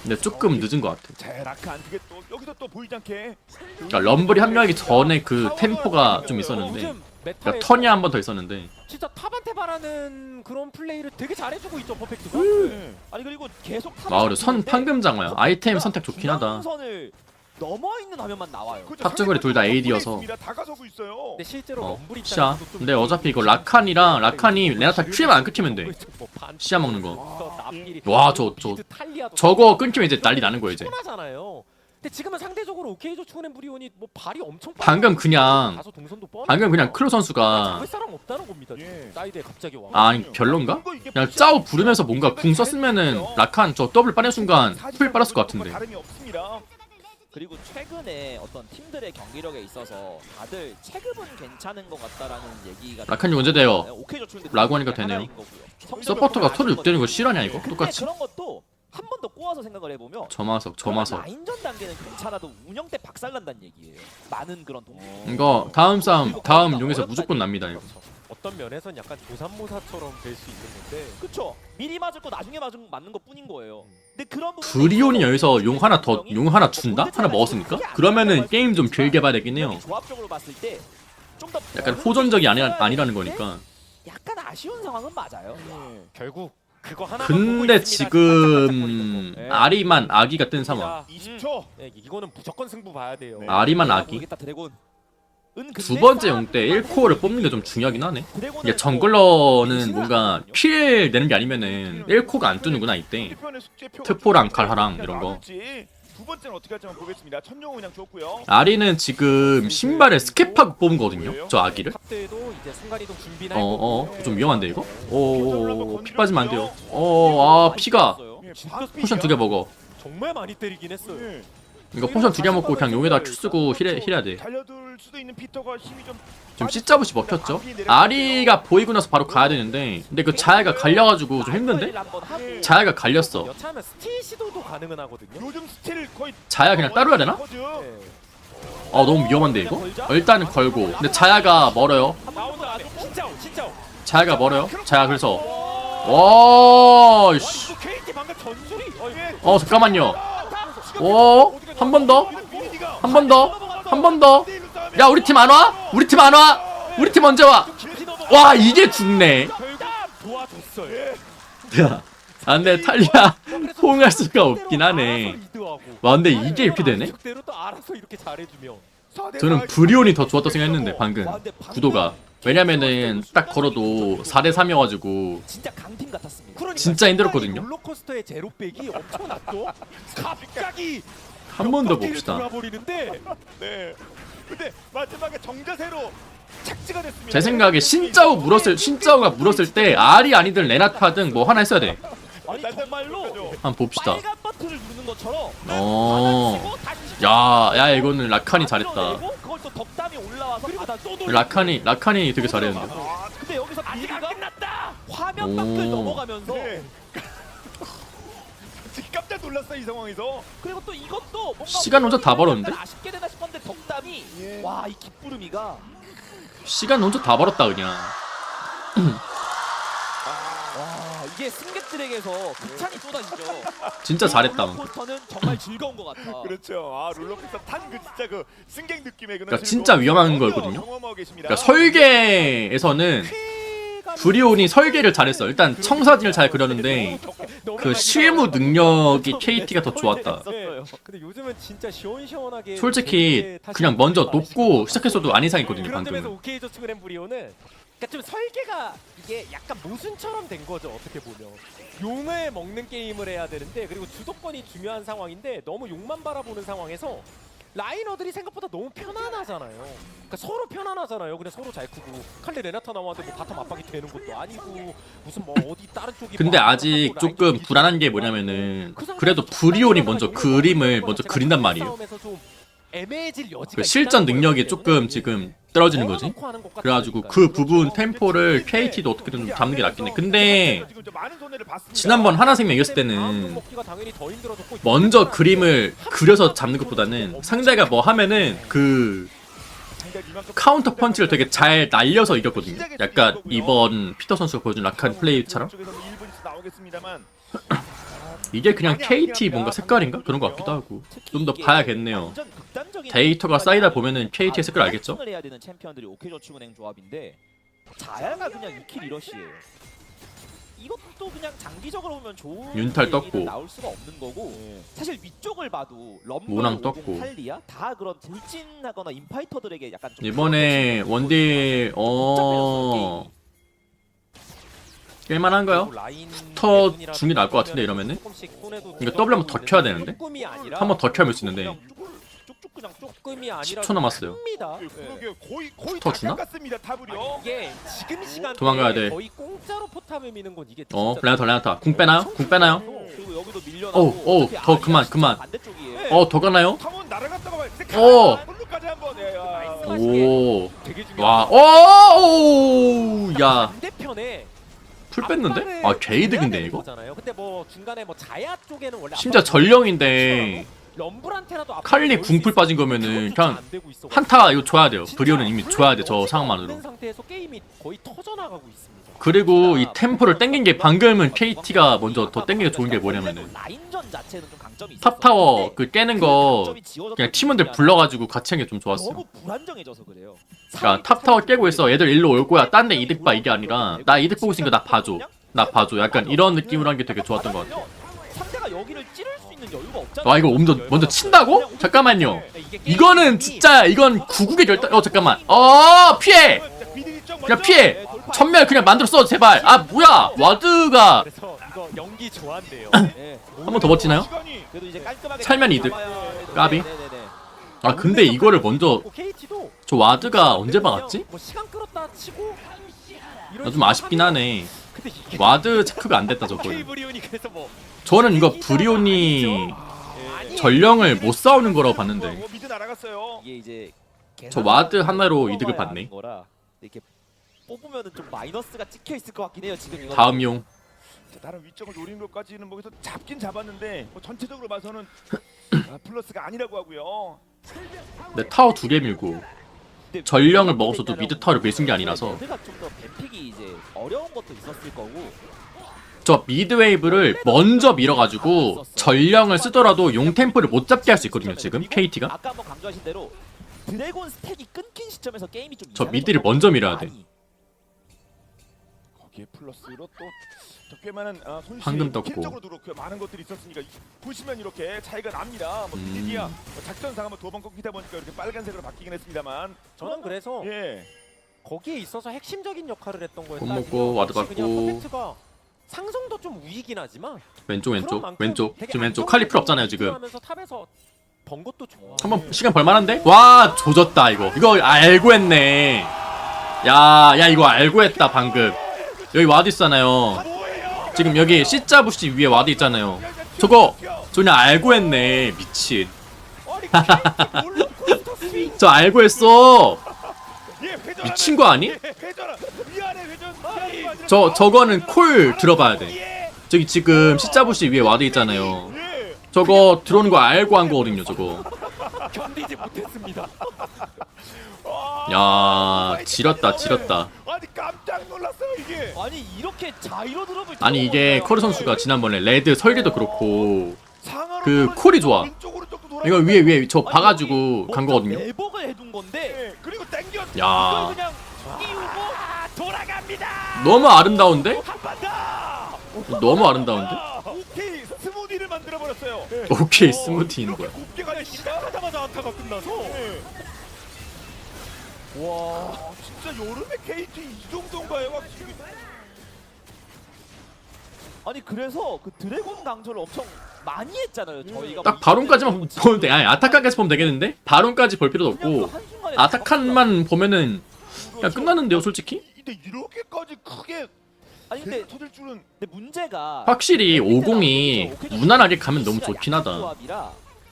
근데 조금 늦은 것 같아. 자, 라크 안 되게 또 여기서 또 보이지 않게 그러니까 럼블이 합류하기 전에 그 템포가 좀 있었는데, 요즘 메타에서 그러니까 턴이 한 번 더 있었는데. 진짜 탑한테 바라는 그런 플레이를 되게 잘해주고 있죠 퍼펙트가. 네. 아니 그리고 계속 아, 그래 선 황금 장어야. 아이템 선택 좋긴 하다. 선을 넘어 있는 화면만 나와요. 그렇죠. 탑 정글이 둘다 AD여서. 다가서고 있어요. 근데 실제로 럼블 시야. 입장에서도 좀 근데 어차피 이거 라칸이랑 라칸이 레나타 큐에만 안 끊기면 돼. 뭐 반- 시야 먹는 거. 나필이, 와, 저 미드 탈리아도 저거 끊기면 이제 난리 나는 거야 이제. 피곤하잖아요. 근데 지금은 상대적으로 오케이 저축은 브리온이 뭐 발이 엄청 방금 그냥 다소 동선도 뻔하고 방금 그냥 클로 선수가 잡을 사람 없다는 겁니다. 예. 사이드에 갑자기 와. 아니 별론가? 그냥 짜오 부르면서 뭔가 궁 썼으면은 라칸 저 더블 빠는 순간 풀 빨았을 것 같은데. 다름이 없습니다. 그리고 최근에 어떤 팀들의 경기력에 있어서 다들 체급은 괜찮은 것 같다라는 얘기가 라칸이 언제 돼요? 오케이 저축인데 라고 하니까 그게 되네요. 하나인 거고요. 서포터가 토를 6대는 거 실화냐 이거? 근데 똑같이. 그런 것도 한 번 더 꼬아서 생각을 해보면 점화석 그러면 점화석. 라인전 단계는 괜찮아도 운영 때 박살난다는 얘기예요. 많은 그런 동. 이거 다음 싸움 다음 용에서 무조건 납니다 이거. 그렇죠. 어떤 면에선 약간 조삼모사처럼 될 수 있는 건데 그쵸. 미리 맞을 거 나중에 맞는 것 뿐인 거예요. 근데 그런 브리온이 여기서 용 하나 더 용 하나 준다? 하나 먹었으니까? 그러면은 게임 좀 길게 봐야 되긴 해요. 조합적으로 봤을 때 좀 더 약간 호전적이 아니라는 거니까. 약간 아쉬운 상황은 맞아요. 결국 그거 하나. 근데 지금 아리만 아기가 뜬 상황. 20초. 네, 이거는 무조건 승부 봐야 돼요. 네. 아리만 아기. 모르겠다, 드래곤. 두 번째 용 때 1코어를 뽑는 게 좀 중요하긴 하네. 이게 정글러는 뭔가 킬 내는 게 아니면은 1코가 안 뜨는구나 이때. 트포랑 칼하랑 이런 거. 두 번째는 어떻게 할지 한번 보겠습니다. 천룡은 그냥 줬고요. 아리는 지금 신발에 스캡하고 뽑은 거거든요. 저 아기를. 탑들도 이제 순간이동 준비나 좀 위험한데 이거? 피 빠지면 안 돼요. 아 피가 포션 2개 먹어. 정말 많이 때리긴 했어요. 네. 이거 포션 2개 먹고 그냥 용에다 큐 쓰고 힐해야 돼. 달려들 수도 있는 피터가 힘이 좀 지금 C자부시 먹혔죠? 아리가 보이고 나서 바로 가야 되는데 근데 그 자야가 갈려가지고 좀 힘든데? 자야가 갈렸어. 여차하면 스틸 시도도 가능은 하거든요. 요즘 스틸 거의 자야 그냥 따로 해야 되나? 커즈. 네. 너무 위험한데 이거? 일단은 걸고 근데 자야가 멀어요. 나온다. 진짜. 자야가 멀어요. 자야 그래서 와 씨. 이거 KT 방금 전술이. 잠깐만요. 한 번 더? 한 번 더? 한 번 더? 야 우리 팀 안 와? 우리 팀 안 와? 우리 팀 언제 와? 와 이게 죽네. 결국 도와줬어요. 야, 근데 탈리아 호응할 수가 없긴 하네. 와 근데 이게 이렇게 되네? 대로 또 알아서 이렇게 잘해주면. 저는 브리온이 더 좋았다 생각했는데 방금 구도가. 왜냐면은 딱 걸어도 4대 3이어가지고 진짜 강팀 같았습니다. 그러니까 진짜 힘들었거든요. 롤러코스터의 제로백이 엄청났죠. 갑자기 한 번 더 봅시다. 돌아버리는데 네. 근데 마지막에 정자세로 착지가 됐습니다. 제 생각에 신짜오가 물었을 때 알이 아니든 레나타든 뭐 하나 했어야 돼. 아니 정말로 한번 봅시다. 빨간 버튼을 누르는 것처럼 야 이거는 라칸이 잘했다. 그걸 또 덕담이 올라와서 라칸이 되게 잘했는데. 근데 여기서 비리가 끝났다. 화면 밖을 넘어가면서 네. 깜짝 놀랐어요 이 상황에서. 그리고 또 이것도 뭔가 시간 혼자 다 벌었는데? 아쉽게 되나 싶었는데 덕담이 와 이 기쁘름이가 시간 혼자 다 벌었다 그냥. 와 이게 승객들에게서 극찬이 쏟아지죠. 진짜 잘했다. 롤러코스터는 정말 즐거운 것 같아. 그렇죠. 아 롤러코스터 탄 그 진짜 그 승객 느낌의 그러니까 진짜 위험한 거거든요. 경험하고 계십니다. 그러니까 설계에서는 브리온이 설계를 잘했어. 일단 청사진을 잘 그렸는데 그 실무 능력이 KT가 더 좋았다. 네. 근데 요즘은 진짜 시원시원하게 솔직히 재밌게 다시 그냥 먼저 많이 놓고 하시더라고요. 시작했어도 안 이상했거든요 그런 점에서 방금. 오케이 저축 그랜브리오는 그러니까 좀 설계가 이게 약간 모순처럼 된 거죠 어떻게 보면. 용을 먹는 게임을 해야 되는데 그리고 주도권이 중요한 상황인데 너무 용만 바라보는 상황에서 라이너들이 생각보다 너무 편안하잖아요. 그러니까 서로 편안하잖아요. 그냥 서로 잘 크고 칼리 레나타 나왔는데 뭐 바텀 압박이 되는 것도 아니고 무슨 뭐 어디 다른 쪽이 근데 뭐 아직 라인 조금 쪽이 불안한 게 있고 뭐냐면은 그 상황에서 그래도 브리온이 먼저 그림을 먼저 그린단 말이에요. 싸움에서 좀 애매해질 여지가 그 실전 있다는 능력이 거예요. 조금 지금 떨어지는 거지. 넣어놓고 하는 것 그래가지고 같으니까요. 그 부분 템포를 KT도 어떻게든 좀 잡는 게 낫겠네. 근데 지난번 하나생명 이겼을 때는 먼저 그림을 그려서 잡는 것보다는 상대가 뭐 하면은 그 카운터 펀치를 되게 잘 날려서 이겼거든요. 약간 이번 피터 선수가 보여준 락한 플레이처럼. 이게 그냥 KT 뭔가 색깔인가? 그런 것 같기도 하고. 좀 더 봐야겠네요. 데이터가 쌓이다 보면은 KT의 색깔 알겠죠? 을 해야 되는 챔피언들이 오케이저축은행 조합인데 자야가 그냥 2킬 1러시예요. 이것도 그냥 장기적으로 보면 좋은 윤탈 얘기는 떴고. 나올 수가 없는 거고 사실 위쪽을 봐도 럼블, 모낭 50, 떴고. 탈리아 다 그런 돌진하거나 인파이터들에게 약간 좀 이번에 원딜 깰만한가요? 스터 중이 나을 것 같은데 이러면은? 이거 더블 한번 더 켜야 되는데? 한 번 더 켜면 수 있는데 쭉쭉 그냥 쭉 조금이 아니라 10초 남았어요. 큽니다. 거의 더 주나? 같습니다. 타브리오. 이게 지금 시간 도망가야 돼. 거의 공짜로 포탑을 미는 건 이게 레나타 궁 빼나요? 궁 빼나요? 그리고 여기도 밀려 더 그만. 반대쪽이에요. 더 가나요? 타면 날아갔다가 까지 한번. 오. 되게 와. 중요한 오. 야. 반대편에 풀 뺐는데? 아 개이득인데 이거? 거잖아요. 근데 뭐 중간에 뭐 자야 쪽에는 원래 심지어 압박이 전령인데 럼블한테라도 압박이 칼리 넣을 수 궁풀 빠진 있었는데 거면은 그것조차 그냥 안 되고 있어가지고 한타 이거 줘야 돼요. 진짜 브리오는 이미 줘야 돼 저 상황만으로. 없는 상태에서 게임이 거의 터져나가고 있습니다. 그리고 이 템포를 땡긴 게 방금은 KT가 먼저 더 땡기기 좋은 게 뭐냐면은 라인전 자체는 좀 강점이 있었어. 탑 타워 그 깨는 거 그냥 팀원들 불러가지고 같이 한 게 좀 좋았어요. 너무 불안정해져서 그래요. 그러니까 탑 타워 깨고 있어. 얘들 일로 올 거야. 딴 데 이득 봐 이게 아니라 나 이득 보고 있으니까 나 봐줘. 나 봐줘. 약간 이런 느낌으로 한 게 되게 좋았던 것 같아. 상대가 여기를 찌를 수 있는 여유가 없잖아. 와 이거 먼저 친다고? 잠깐만요. 이거는 진짜 이건 구국의 결단. 잠깐만. 피해. 그냥 피해. 천멸 그냥 만들었어 제발. 아 뭐야 와드가 그래서 이거 연기 좋았네요. 한 번 더 버티나요? 그래도 이제 깔끔하게 살면 이득. 까비. 네네네. 아 근데 이거를 먼저 KT도 저 와드가 언제 박았지? 뭐 시간 끌었다 치고 나 좀 아쉽긴 하네. 근데 이게 와드 체크가 안 됐다 저거. 케이브리온이 그래서 뭐 저는 이거 브리온이 전령을 못 싸우는 거라고 봤는데 미드 날아갔어요. 이게 이제 저 와드 하나로 이득을 봤네. 거라 이렇게 뽑으면은 좀 마이너스가 찍혀 있을 것 같긴 해요 지금 이거. 다음 용. 자, 다른 위쪽을 노린 것까지는 거기서 잡긴 잡았는데 뭐 전체적으로 봐서는 플러스가 아니라고 하고요. 내 타워 2개 밀고 전령을 먹었어도 미드 타워를 밀 수 있는 게 아니라서 가 좀 더 뱀픽이 이제 어려운 것도 있었을 거고. 저 미드웨이브를 먼저 밀어가지고 전령을 쓰더라도 용 템포를 못 잡게 할 수 있거든요 지금 KT가. 아까 한번 강조하신 대로 드래곤 스택이 끊긴 시점에서 게임이 좀 저 이상해졌던 미드를 것 먼저 같아요. 밀어야 돼. 많이. 거기에 플러스로 또 꽤 많은 손실이 황금 떴고. 킬적으로도 그렇고 많은 것들이 있었으니까 보시면 이렇게 차이가 납니다. 뭐 비디디아 작전상 한번 2번 꺾이다 보니까 이렇게 빨간색으로 바뀌긴 했습니다만 저는 그래서 예. 거기에 있어서 핵심적인 역할을 했던 거예요. 못 먹고 와드 그냥 받고. 퍼펙트가 상성도 좀 우위긴 하지만 왼쪽 그런 만큼 왼쪽 되게 지금 왼쪽 안정적으로 칼리 풀 없잖아요 지금. 하면서 탑에서 번 것도 좋아. 한번 시간 벌만한데? 와 조졌다 이거 알고 했네. 야 이거 알고 했다 방금. 여기 와드 있잖아요. 지금 여기 C자 부시 위에 와드 있잖아요. 저거 그냥 알고 했네 미친. 저 알고 했어. 미친 거 아니? 저거는 콜 들어봐야 돼. 저기 지금 C자 부시 위에 와드 있잖아요. 저거 들어오는 거 알고 한 거거든요 저거. 견디지 못했습니다. 야 지렸다. 아니 깜짝 놀랐어요 이게. 아니 이렇게 자이로 드롭을 아니 이게 커르 선수가 지난번에 레드 설계도 그렇고 상하로 그 떨어지고 콜이 좋아. 왼쪽 오른쪽도 돌아. 이거 위에 저 봐가지고 간 거거든요. 매복을 해둔 건데 예, 그리고 땡겨. 야 이걸 그냥 띄우고 돌아갑니다. 너무 아름다운데? 한판 더. 너무 아름다운데? 오케이 스무디를 만들어 버렸어요. 오케이 스무티인 거야. 곱게 가니까 하자마자 안타가 끝나서 와 진짜 여름에 KT 이 정도인가요? 확실히. 아니 그래서 그 드래곤 강조를 엄청 많이 했잖아요. 저희가 딱 바론까지만 보면 돼. 아니 아타칸까지 보면 되겠는데? 바론까지 볼 필요도 없고 아타칸만 보면은 그냥 끝나는데요 솔직히? 근데 이렇게까지 크게 아니 근데 터질 줄은. 근데 문제가 확실히 50이 무난하게 가면 너무 좋긴 하다. 조합이라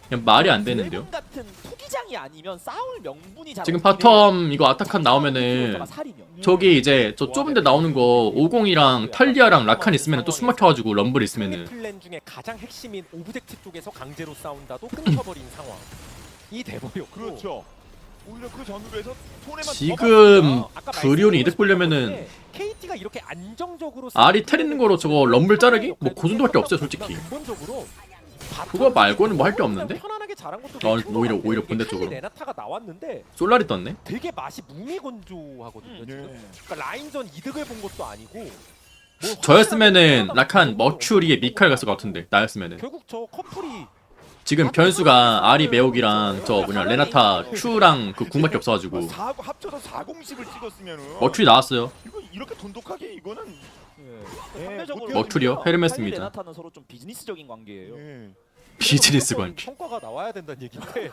그냥 말이 안 되는데요. 드래곤 같은 투기장이 아니면 싸울 명분이 잘 지금 없긴 해요. 바텀 이거 아타칸 나오면은 살이면. 저기 이제 저 좁은 데 나오는 거 50이랑 탈리아랑 라칸 있으면 또 숨 막혀가지고 럼블 있으면은 플랜 중에 가장 핵심인 오브젝트 쪽에서 강제로 싸운다도 끊겨버린 상황이 돼버렸고 그렇죠. 오히려 그 전으로 해서 손해만 더 지금 아까 그리온이 이득 말씀드린 보려면은 것처럼 KT가 이렇게 안정적으로 알이 테리는 거로 저거 럼블 자르기? 뭐 그 정도밖에 없어요 솔직히. 근본적으로 그거 말고는 뭐 할 게 없는데? 편안하게 잘한 것도 어, 되게 오히려 좋았고, 본대 이게 쪽으로. 칼리 레나타가 나왔는데 솔라리 떴네? 되게 맛이 무미건조하거든요 지금. 네. 그러니까 라인전 이득을 본 것도 아니고 뭐 저였으면은 확실하게 라칸 머큐리에 미칼 갔을 것 같은데 나였으면은. 결국 저 커플이 지금 변수가 아리 매혹이랑 저 뭐냐 레나타 Q랑 그 궁밖에 없어가지고 합쳐서 4공씩을 찍었으면은 머큐리 나왔어요. 이거 이렇게 돈독하게 이거는 상대적으로 머큐리요? 헤르메스입니다. 레나타는 서로 좀 비즈니스적인 관계예요. 예. 비즈니스 관계. 성과가 나와야 된다는 얘기인데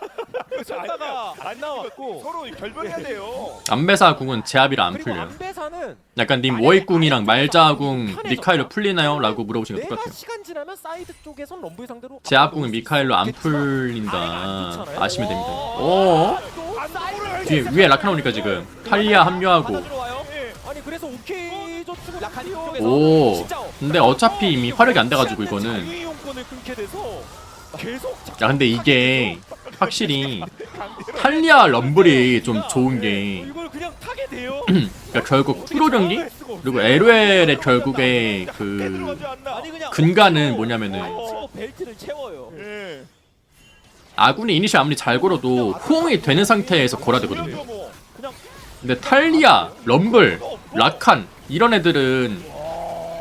성과가 안 나왔고 서로 결별해야 돼요. 안배사 궁은 제압이라 안 그리고 풀려요. 안배사는 약간 님 워익궁이랑 말자궁 미카엘로 풀리나요? 라고 물어보신 거 내가 똑같아요. 시간 지나면 사이드 쪽에선 럼블 상대로 제압궁은 미카엘로 안 풀린다 아시면 됩니다. 오 뒤에 위에 라칸 오니까 지금 탈리아 합류하고 들어와요. 아니 그래서 오케이 저축을 라칸이 라칸이요 쪽에서 오 진짜 근데 어차피 이미 화력이 안 돼가지고 이거는 자유이용권을 끊게 돼서 계속 야 근데 이게 확실히 탈리아 럼블이 좀 좋은 게 이걸 그냥 타게 돼요. 그러니까 결국 프로 경기 그리고 LOL의 결국에 그 들어가지 않나? 아니 그냥 근간은 뭐냐면은 치고 벨트를 채워요. 예. 아군이 이니셜 아무리 잘 걸어도 호응이 되는 상태에서 걸어야 되거든요. 그냥 뭐 근데 탈리아, 럼블, 라칸 이런 애들은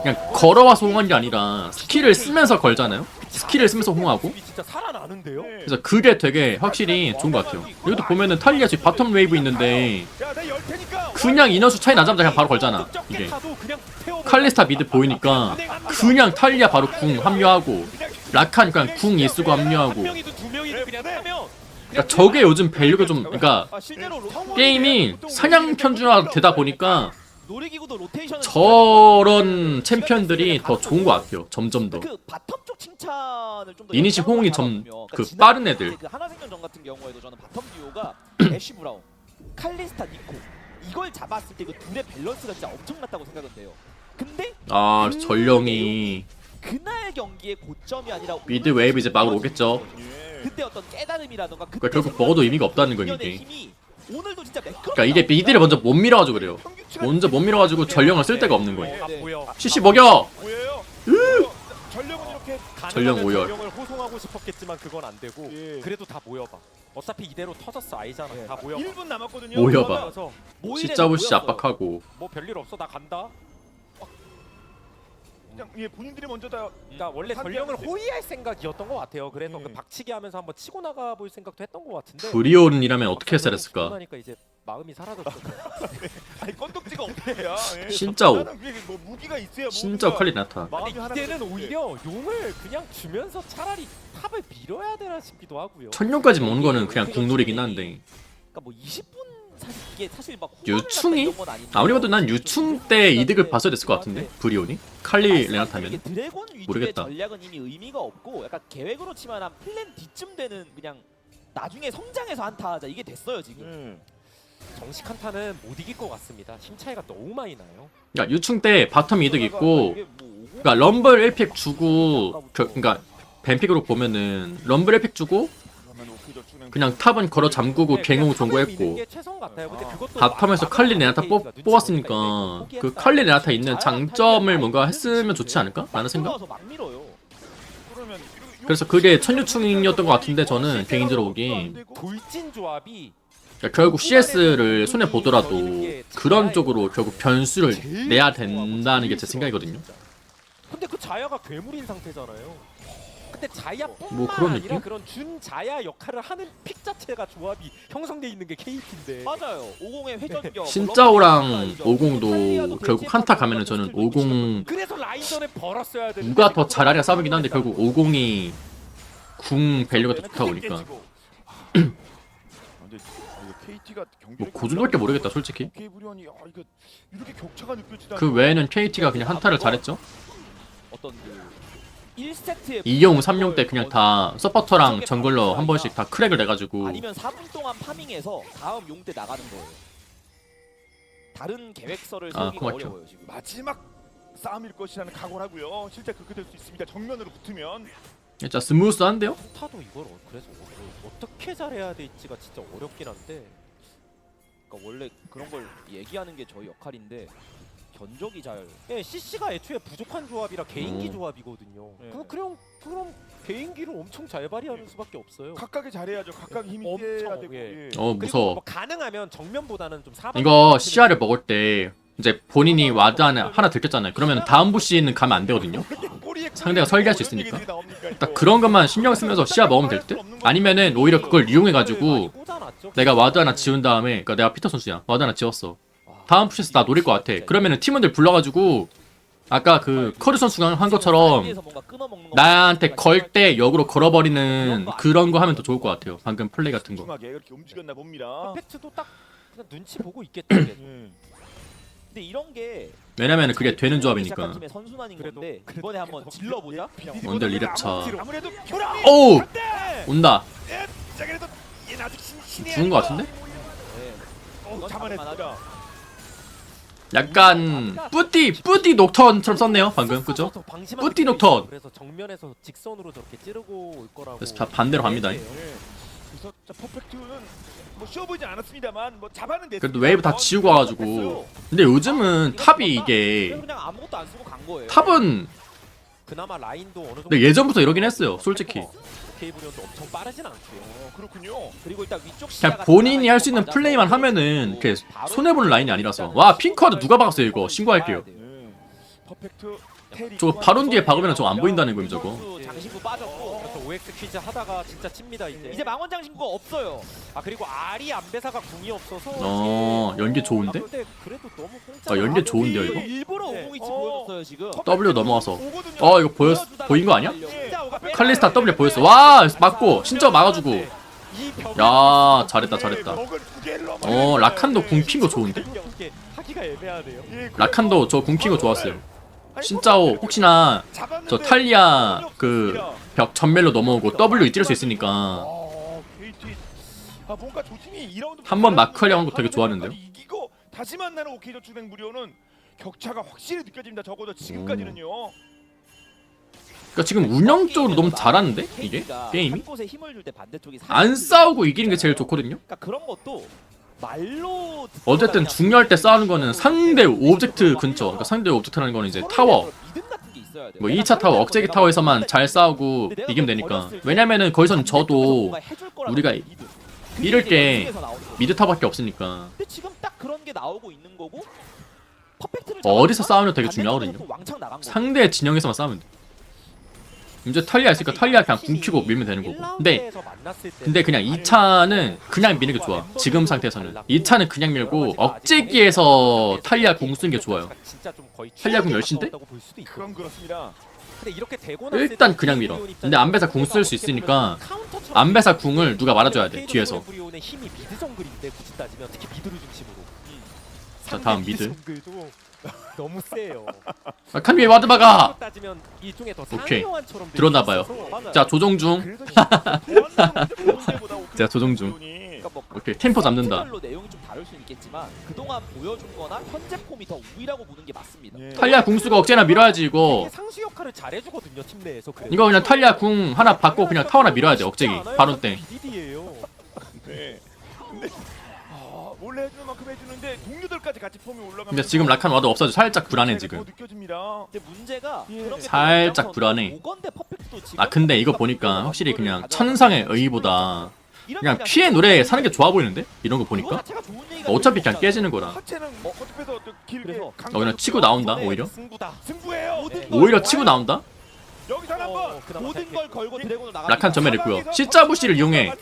그냥 걸어와서 호응한 게 아니라 스킬을 쓰면서 걸잖아요. 스킬을 쓰면서 호응하고. 이 진짜 살아나는데요. 그래서 그게 되게 확실히 좋은 것 같아요. 여기도 보면은 탈리아 지금 바텀 웨이브 있는데 야, 내가 열 테니까. 그냥 인원수 차이 나자마자 그냥 바로 걸잖아. 이게 칼리스타 미드 보이니까 그냥 탈리아 바로 궁 합류하고 라칸 그냥 궁 예쓰고 합류하고. 명이든 두 명이든 그냥 타면 그러니까 저게 요즘 밸류가 좀 그러니까 아 실제로 게임이 사냥 편준화 되다 보니까 놀이기구도 로테이션을 저런 챔피언들이 더 좋은 것 같아요. 점점 더. 그 바텀 쪽 칭찬을 좀더 이니시 호응이 좀 그 빠른 애들. 그 하나생명전 같은 경우에도 저는 바텀 듀오가 애쉬 브라운, 칼리스타 니코 이걸 잡았을 때 그 둘의 밸런스가 진짜 엄청났다고 생각은 돼요. 근데 아 전령이 그날 경기의 고점이 아니라 미드 웨이브 이제 막 오겠죠. 그때 어떤 깨달음이라던가 그러니까 결국 먹어도 의미가 없다는 거 공연의 이게. 힘이 오늘도 진짜 그러니까 이게 미드를 먼저 못 밀어가지고 그래요. 먼저 못 밀어가지고 전령을 쓸 데가 없는 거예요. 아 보여. CC 먹여. 뭐예요? 전력은 이렇게 전령 오열. 전령을 호송하고 싶었겠지만 그건 안 되고 예. 그래도 다 모여봐. 어차피 이대로 터졌어 아니잖아. 다 모여봐. 1분 남았거든요. 모여봐. 모여서 시짜부시 압박하고. 뭐 별일 없어 나 간다. 그냥 예, 본인들이 먼저 다. 그러니까 원래 전령을 호위할 생각이었던 것 같아요. 그래서 그 박치기 하면서 한번 치고 나가 볼 생각도 했던 것 같은데. 브리온이라면 어떻게 했어야 됐을까? 하니까 이제 마음이 사라졌어. 아니 건덕지가 없대요. 예. 진짜오. 나는 그게 뭐 무기가 있어야 진짜 무기가. 칼리 나타. 마음이 근데 하나 이제는 그렇지. 오히려 용을 그냥 주면서 차라리 탑을 밀어야 되나 싶기도 하고요. 천룡까지 모는 거는 그냥 국룰이긴 한데 그러니까 뭐 20분 이게 사실 막 유충이? 아무리 봐도 난 유충 때 이득을 봤어야 됐을 것 같은데 브리온이? 칼리 레나타면? 드래곤 위주의 모르겠다. 전략은 이미 의미가 없고 약간 계획으로 치면 한 플랜 D쯤 되는 그냥 나중에 성장해서 한타 하자 이게 됐어요 지금. 정식 한타는 못 이길 것 같습니다. 힘 차이가 너무 많이 나요. 그러니까 유충 때 바텀 이득 있고 이게 뭐 그러니까 럼블 1픽 주고 그러니까 뱀픽으로 보면은 럼블 1픽 주고 그러면 오크저축은 그냥 탑은 걸어 잠그고 네, 갱호 그냥 탑을 미는 종고했고 게 최선 같아요. 근데 그것도 바텀에서 칼리 레나타 뽑았으니까 그 칼리 레나타 있는 장점을 뭔가 했으면 좋지 않을까? 라는 생각? 막 밀어요. 그러면 그래서 그게 천유충이었던 것 같은데 저는 개인적으로 보기 돌진 조합이 그러니까 결국 CS를 손해 보더라도 그런 쪽으로 결국 변수를 내야 된다는 게 제 생각이거든요. 근데 그 자야가 괴물인 상태잖아요. 근데 자야뿐만 뭐 그런 아니라 느낌? 그런 준자야 역할을 하는 픽 자체가 조합이 형성돼 있는 게 KT인데. 맞아요. 50의 회전격. 신짜오랑 50도 결국 한타 가면은 저는 50 그래서 라인전에 벌었어야 되는. 누가 더 잘하랴 싸우긴 한데 결국 50이 궁 밸류가 더 좋다 보니까 근데 KT가 경기 뭐 고준밖에 모르겠다 솔직히. 오케이 브리온이 이거 이렇게 격차가 느껴지다. 그 외에는 KT가 그냥 한타를 잘했죠. 어떤 그 1세트에 2용 3용 때 그냥 다 서포터랑 정글러 한 번씩 다 크랙을 내가지고 아니면 4분 동안 파밍해서 다음 용 때 나가는 거예요. 다른 계획서를 세우기가 고맙죠. 어려워요 지금. 마지막 싸움일 것이라는 각오라고요. 실제 그렇게 될 수 있습니다. 정면으로 붙으면. 진짜 스무스한데요? 타도 이걸 그래서 어떻게 잘해야 될지가 진짜 어렵긴 한데. 그러니까 원래 그런 걸 얘기하는 게 저희 역할인데 견적이 잘. 예, CC가 애초에 부족한 조합이라 개인기 음. 조합이거든요. 네. 그럼 개인기를 엄청 잘 발휘하는 수밖에 없어요. 각각이 잘해야죠. 각각 힘이 엄청, 세야 되고. 예. 예. 어 그리고 무서워. 뭐 가능하면 정면보다는 좀 사방. 이거 시야를 먹을 때 이제 본인이 와드 하나 들켰잖아요. 그러면 다음 부시는 가면 안 되거든요. 상대가 설계할 수 있으니까. 딱 그런 것만 신경 쓰면서 시야 먹으면 될 듯? 아니면은 오히려 그걸 이용해가지고 내가 와드 하나 지운 다음에, 그러니까 내가 피터 선수야. 와드 하나 지웠어. 다음 푸시에서 나 노릴 것 같아. 그러면은 팀원들 불러가지고 아까 그 커리 선수가 한 것처럼 나한테 걸 때 역으로 걸어버리는 그런 거 하면 더 좋을 것 같아요. 방금 플레이 같은 거. 중하게 이렇게 움직였나 봅니다. 팩트도 딱 그냥 눈치 보고 있겠죠. 이게. 예. 근데 이런 게 왜냐면은 그게 되는 조합이니까. 시작한 팀의 선순환인 건데 이번에 한번 질러보자. 원딜 리랩차. 아무래도 오우! 온다. 자 그래도 얘는 아직 신이 죽은 것 같은데? 네. 잡아냈습니다. 약간 뿌띠 녹턴처럼 썼네요 방금. 그죠? 방심하게 뿌띠 되어 녹턴. 있어요. 그래서 정면에서 직선으로 저렇게 찌르고 올 거라고. 그래서 다 반대로 갑니다. 예. 그래서 자, 퍼펙트는 뭐 쉬워 보이지 않았습니다만 뭐 잡아는 그래도 웨이브 다 지우고 와가지고. 근데 요즘은 탑이 이게 그냥 아무것도 안 쓰고 간 거예요. 탑은 그나마 라인도 어느 정도. 근데 예전부터 이러긴 했어요 솔직히. 케이블ion도 엄청 빠르진 않고요. 그렇군요. 그리고 일단 위쪽 그냥 본인이 할 수 있는 플레이만 하면은 이렇게 손해보는 라인이 아니라서. 와 핑크와드 누가 박았어요 이거. 신고할게요. 예. 퍼펙트 테리 저거 바론 뒤에 박으면 저거 안 보인다는 거임 저거. 장신구 빠졌고 그래서 OX 퀴즈 하다가 진짜 칩니다 이제. 이제 망원 장신구가 없어요. 아 그리고 알이 안배사가 궁이 없어서. 연계 좋은데? 아, 근데 그래도 너무 공짜. 연계 좋은데요 이거? 일부러 네. 오공이치 보여줬어요 지금. W 넘어가서. 오거든요. 이거 보인 거 아니야? 예. 칼리스타 W 보였어. 와 맞고 진짜 막아주고. 야 잘했다 잘했다. 라칸도 궁 핀 거 좋은데? 하기가 애매하네요. 라칸도 저 궁 핀 거 좋았어요. 신짜오 혹시나 저 탈리아 그 벽 전멸로 넘어오고 W 찌를 수 있으니까 KT 뭔가 조심히 2라운드 한번 마크하려고 한 거 되게 좋았는데요? 이기고 다시 만나는 OK 저축은행 무료는 격차가 확실히 느껴집니다. 적어도 지금까지는요. 그러니까 지금 운영적으로 너무 잘하는데 이게 게임이 한 곳에 힘을 줄 때 반대쪽이 안 싸우고 이기는 게 제일 좋거든요. 그러니까 그런 것도 말로 어쨌든 중요할 때 싸우는 거는 상대 오브젝트 근처. 그러니까 상대 오브젝트라는 거는 이제 타워. 뭐 2차 타워, 억제기 타워에서만 잘 싸우고 이기면 되니까. 왜냐면은 거기서는 저도 우리가 이럴 때 미드 타워밖에 없으니까. 근데 지금 딱 그런 게 나오고 있는 거고 퍼펙트를 어디서 잡았지만 싸우면 되게 반대쪽으로 중요하거든요. 또 왕창 나간 거고. 상대 진영에서만 싸우면 돼. 이제 탈리아 있으니까 탈리아 그냥 궁키고 밀면 되는 거고. 근데 그냥 2차는 그냥 미는 게 좋아. 지금 상태에서는 2차는 그냥 밀고 억제기에서 탈리아 궁 쓰는 게 좋아요. 탈리아 궁 10인데? 그럼 그렇습니다. 근데 이렇게 되고 일단 그냥 밀어. 근데 안배사 궁 쓸 수 있으니까 안배사 궁을 누가 말아줘야 돼 뒤에서. 힘이 미드 정글인데 굳이 따지면 특히 미드를 중심으로. 자 다음 미드. 정글도 너무 세요. 칸위에 와드 박아. 따지면 이 중에 더 오케이. 상위원처럼 들었나봐요. 자 조정 중. 자 조정 중. 그러니까 뭐 오케이 템포 잡는다. 별로 내용이 좀 다를 수는 있겠지만 그동안 보여준거나 현재 폼이 더 우위라고 보는 게 맞습니다. 예. 탈리아 궁수가 억제나 밀어야지 이거. 상수 역할을 잘해주거든요 팀 내에서. 이거 그냥 탈리아 궁 하나 받고 그냥 타워나 밀어야 돼 억제기 바론 때. BDD예요. 네. 근데 원래 해주는 만큼 해주는데 동료들까지 같이 폼이 올라가면. 근데 지금 라칸 와드 없어져 살짝 불안해 지금. 느껴집니다. 근데 문제가 예. 그런 게 살짝 또 불안해. 오건대 퍼펙트도 지금 아 근데 이거 보니까 확실히 그냥 천상의 의보다 그냥 피해 노래 사는 게 좋아 보이는데? 이런 거 그거 보니까? 자체가 좋은 얘기가 어차피 될 그냥 수 깨지는 거라. 하체는 거듭해서 또 길게 그래서 그냥 치고 나온다 오히려. 승부다. 승부예요. 모든 걸 오히려 치고 나온다? 여기서 한번 그나마 모든 잘 걸 걸고 드래곤으로 나가. 라칸 전멸했고요. C자부시를 이용해.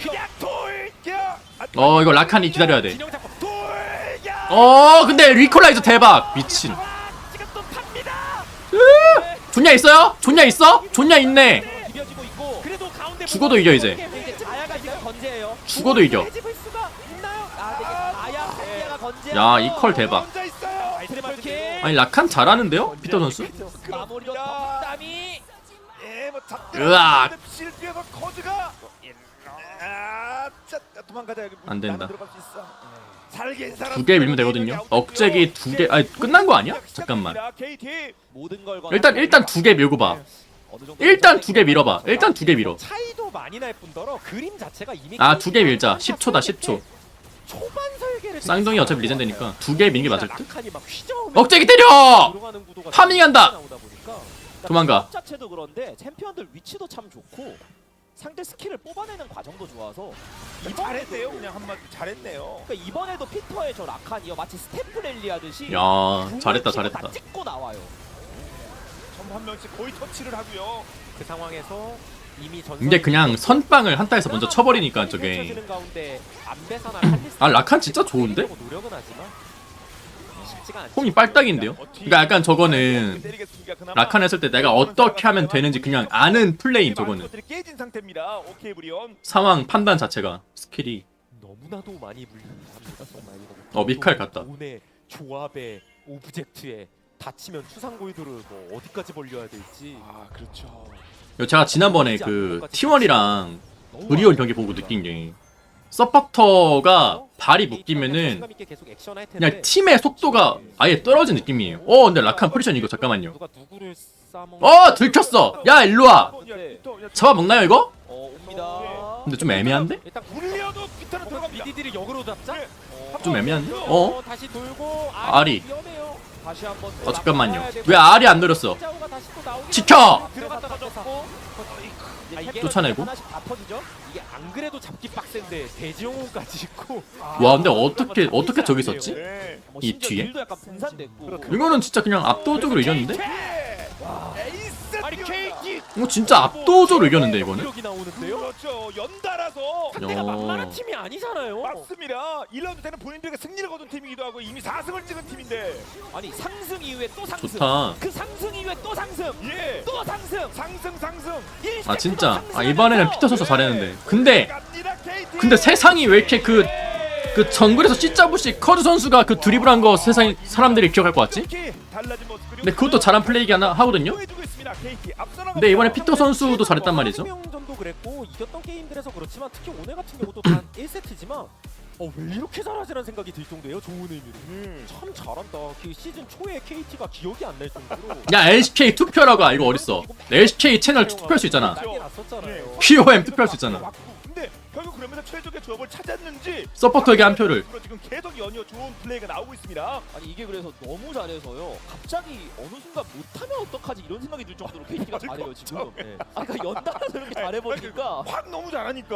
그냥 돌겨. 이거 라칸이 기다려야 돼. 진영 잡고 돌겨. 근데 리콜라이저 대박! 미친. 지금 또 탑니다. 존냐 있어요? 존냐 있어? 존냐 있네. 비벼지고 있고. 그래도 가운데 죽어도 이겨 이제. 이제 자야가 지금 건재예요. 죽어도 이겨. 해집을 수가 있나요? 아, 되게 자야 자야가 건재. 야, 이 컬 대박. 혼자 있어요. 트리플 아니 라칸 잘하는데요? 피터 선수? 마무리로 덤담이. 예, 뭐 으악. 실드에서 커즈가 자, 도망가자 여기. 안 된다. 들어갈 수 있어. 살긴 살았어. 2개 밀면 되거든요. 억제기 2개. 아니 끝난 거 아니야? 잠깐만. KT. 모든 걸 일단 2개 밀고 봐. 일단 2개 밀어봐. 일단 2개 밀어. 차이도 많이 날 뿐더러 그림 자체가 이미 2개 밀자. 10초다 10초. 초반 설계를 쌍둥이 어차피 리젠되니까 2개 미는 게 맞을 듯? 라칸이 막 휘저으면서 억제기 때려! 들어가는 구도가 파밍한다! 나오다 보니까 도망가. 자체도 그런데 챔피언들 위치도 참 좋고 상대 스킬을 뽑아내는 과정도 좋아서 잘했네요. 그냥 한마디 잘했네요. 그러니까 이번에도 피터의 저 라칸이요 마치 스태프 랠리 하듯이 야 잘했다 잘했다. 다 찍고 나와요. 전부 한 명씩 거의 터치를 하고요. 그 상황에서 이미 근데 그냥 선빵을 한타에서 먼저 쳐버리니까 저게. 아 라칸 진짜 좋은데? 노력은 하지만 쉽지가 않죠. 폼이 빨딱인데요? 그러니까 약간 저거는 라칸 했을 때 내가 어떻게 하면 되는지 그냥 아는 플레이임 저거는. 깨진 상태입니다. 오케이 브리온. 상황 판단 자체가 스킬이 너무나도 많이 물린답니다. 정말 미칼 같다. 돈의 조합에 오브젝트에 다치면 추상 골드를 뭐 어디까지 벌려야 될지. 아 그렇죠. 제가 지난번에 그 T1이랑 브리온 경기 보고 느낀 게 서포터가 발이 묶이면은 그냥 팀의 속도가 아예 떨어진 느낌이에요. 근데 라칸 포지션 이거 잠깐만요. 누가 누구를 싸먹 들켰어. 야 일로와. 잡아먹나요 이거? 옵니다. 근데 좀 애매한데? 일단 굴려도 피터는 들어갑니다. 미디디를 역으로 잡자. 좀 애매한데? 다시 돌고 아리. 위험해요. 다시 한번 잠깐만요. 왜 알이 안 늘었어? 짜오가 다시 또 나오긴 지켜! 들어갔다 터졌고. 이게 쫓아내고. 하나씩 다 터지죠? 이게 안 그래도 잡기 빡센데 대지용까지 있고. 와 근데 어떻게 저기 있었지? 네. 뭐 이 심지어 뒤에? 딜도 약간 분산됐고 이거는 진짜 그냥 압도적으로 이겼는데? 에이스 아니 KT 진짜 압도적으로 이겼는데 이거는? 기록이 나오는데요? 그렇죠. 연달아서 상대가 만만한 팀이 아니잖아요. 맞습니다. 1라운드 때는 본인들에게 승리를 거둔 팀이기도 하고 이미 4승을 찍은 팀인데. 아니 상승 이후에 또 상승. 좋다. 그 상승 이후에 또 상승. 예. 또 상승. 상승. 아 진짜 이번에는 피터 선수 잘했는데 근데 세상이 왜 이렇게 그 정글에서 C자부시 커즈 선수가 그 드리블한 거 세상 사람들이 기억할 것 같지? 근데 그것도 잘한 플레이기 하나 하거든요? 근데 이번에 피터 선수도 잘했단 말이죠. 명전도 그랬고 이겼던 게임들에서 그렇지만 특히 오늘 같은 경우도 단 1세트지만 왜 이렇게 잘하지라는 생각이 들 정도예요. 좋은 의미로. 참 잘한다. 그 시즌 초에 KT가 기억이 안 날 정도로. 야 LCK 투표라고 이거 어딨어. LCK 채널 투표할 수 있잖아. 난리 났었잖아요. POM 투표할 수 있잖아. 근데 결국 그러면서 최적의 조합을 찾았는지 서포터에게 한 표를. 지금 계속 연이어 좋은 플레이가 나오고 있습니다. 아니 이게 그래서 너무 잘해서요. 갑자기 어느 순간 못하면 어떡하지 이런 생각이 들 정도로 KT가 잘해요 지금. 네. 그러니까 연달아서 이렇게 잘해버리니까. 확 너무 잘하니까.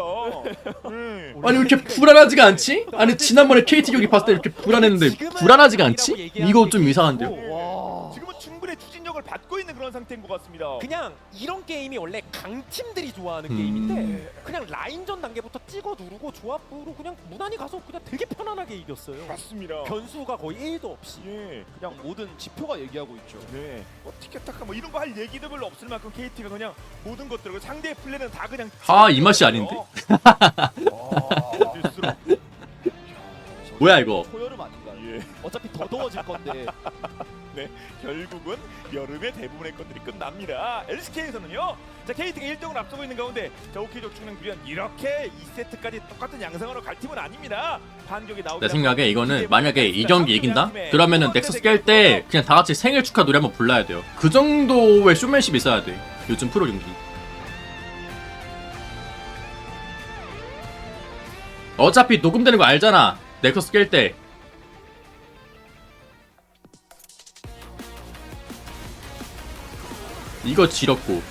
네. 아니 왜 이렇게 불안하지가 않지? 아니 지난번에 KT 경기 봤을 때 이렇게 불안했는데 불안하지가 않지? 이거 좀 이상한데요? 와. 지금은 충분히 추진력을 받고 있는 그런 상태인 것 같습니다. 그냥 이런 게임이 원래 강팀들이 좋아하는 음. 게임인데 그냥 라인전 단계부터 찍어 누르고 조합으로 그냥 무난히 가서 그냥 되게 편안하게 이겼어요. 맞습니다. 변수가 거의 1도 없이. 예. 그냥 모든 지표가 얘기하고 있죠. 네. 뭐 티켓타카 뭐 이런 거 할 얘기도 별로 없을 만큼 KT가 그냥 모든 것들을 상대의 플레이는 다 그냥 이 맛이 아닌데? 뭐야 이거? 초여름 아닌가요? 예. 어차피 더 더워질 건데. 결국은 여름에 대부분의 것들이 끝납니다. LCK에서는요. 자 KT가 1등을 앞서고 있는 가운데 자 오케이족 중량 비련 이렇게 2세트까지 똑같은 양상으로 갈 팀은 아닙니다. 반격이 나오기 내 생각에 이거는 만약에 이 경기 이긴다? 그러면은 넥서스 깰 때 그냥 다 같이 생일 축하 노래 한번 불러야 돼요. 그 정도의 쇼맨십 있어야 돼. 요즘 프로 경기. 어차피 녹음되는 거 알잖아. 넥서스 깰 때. 이거 지렸고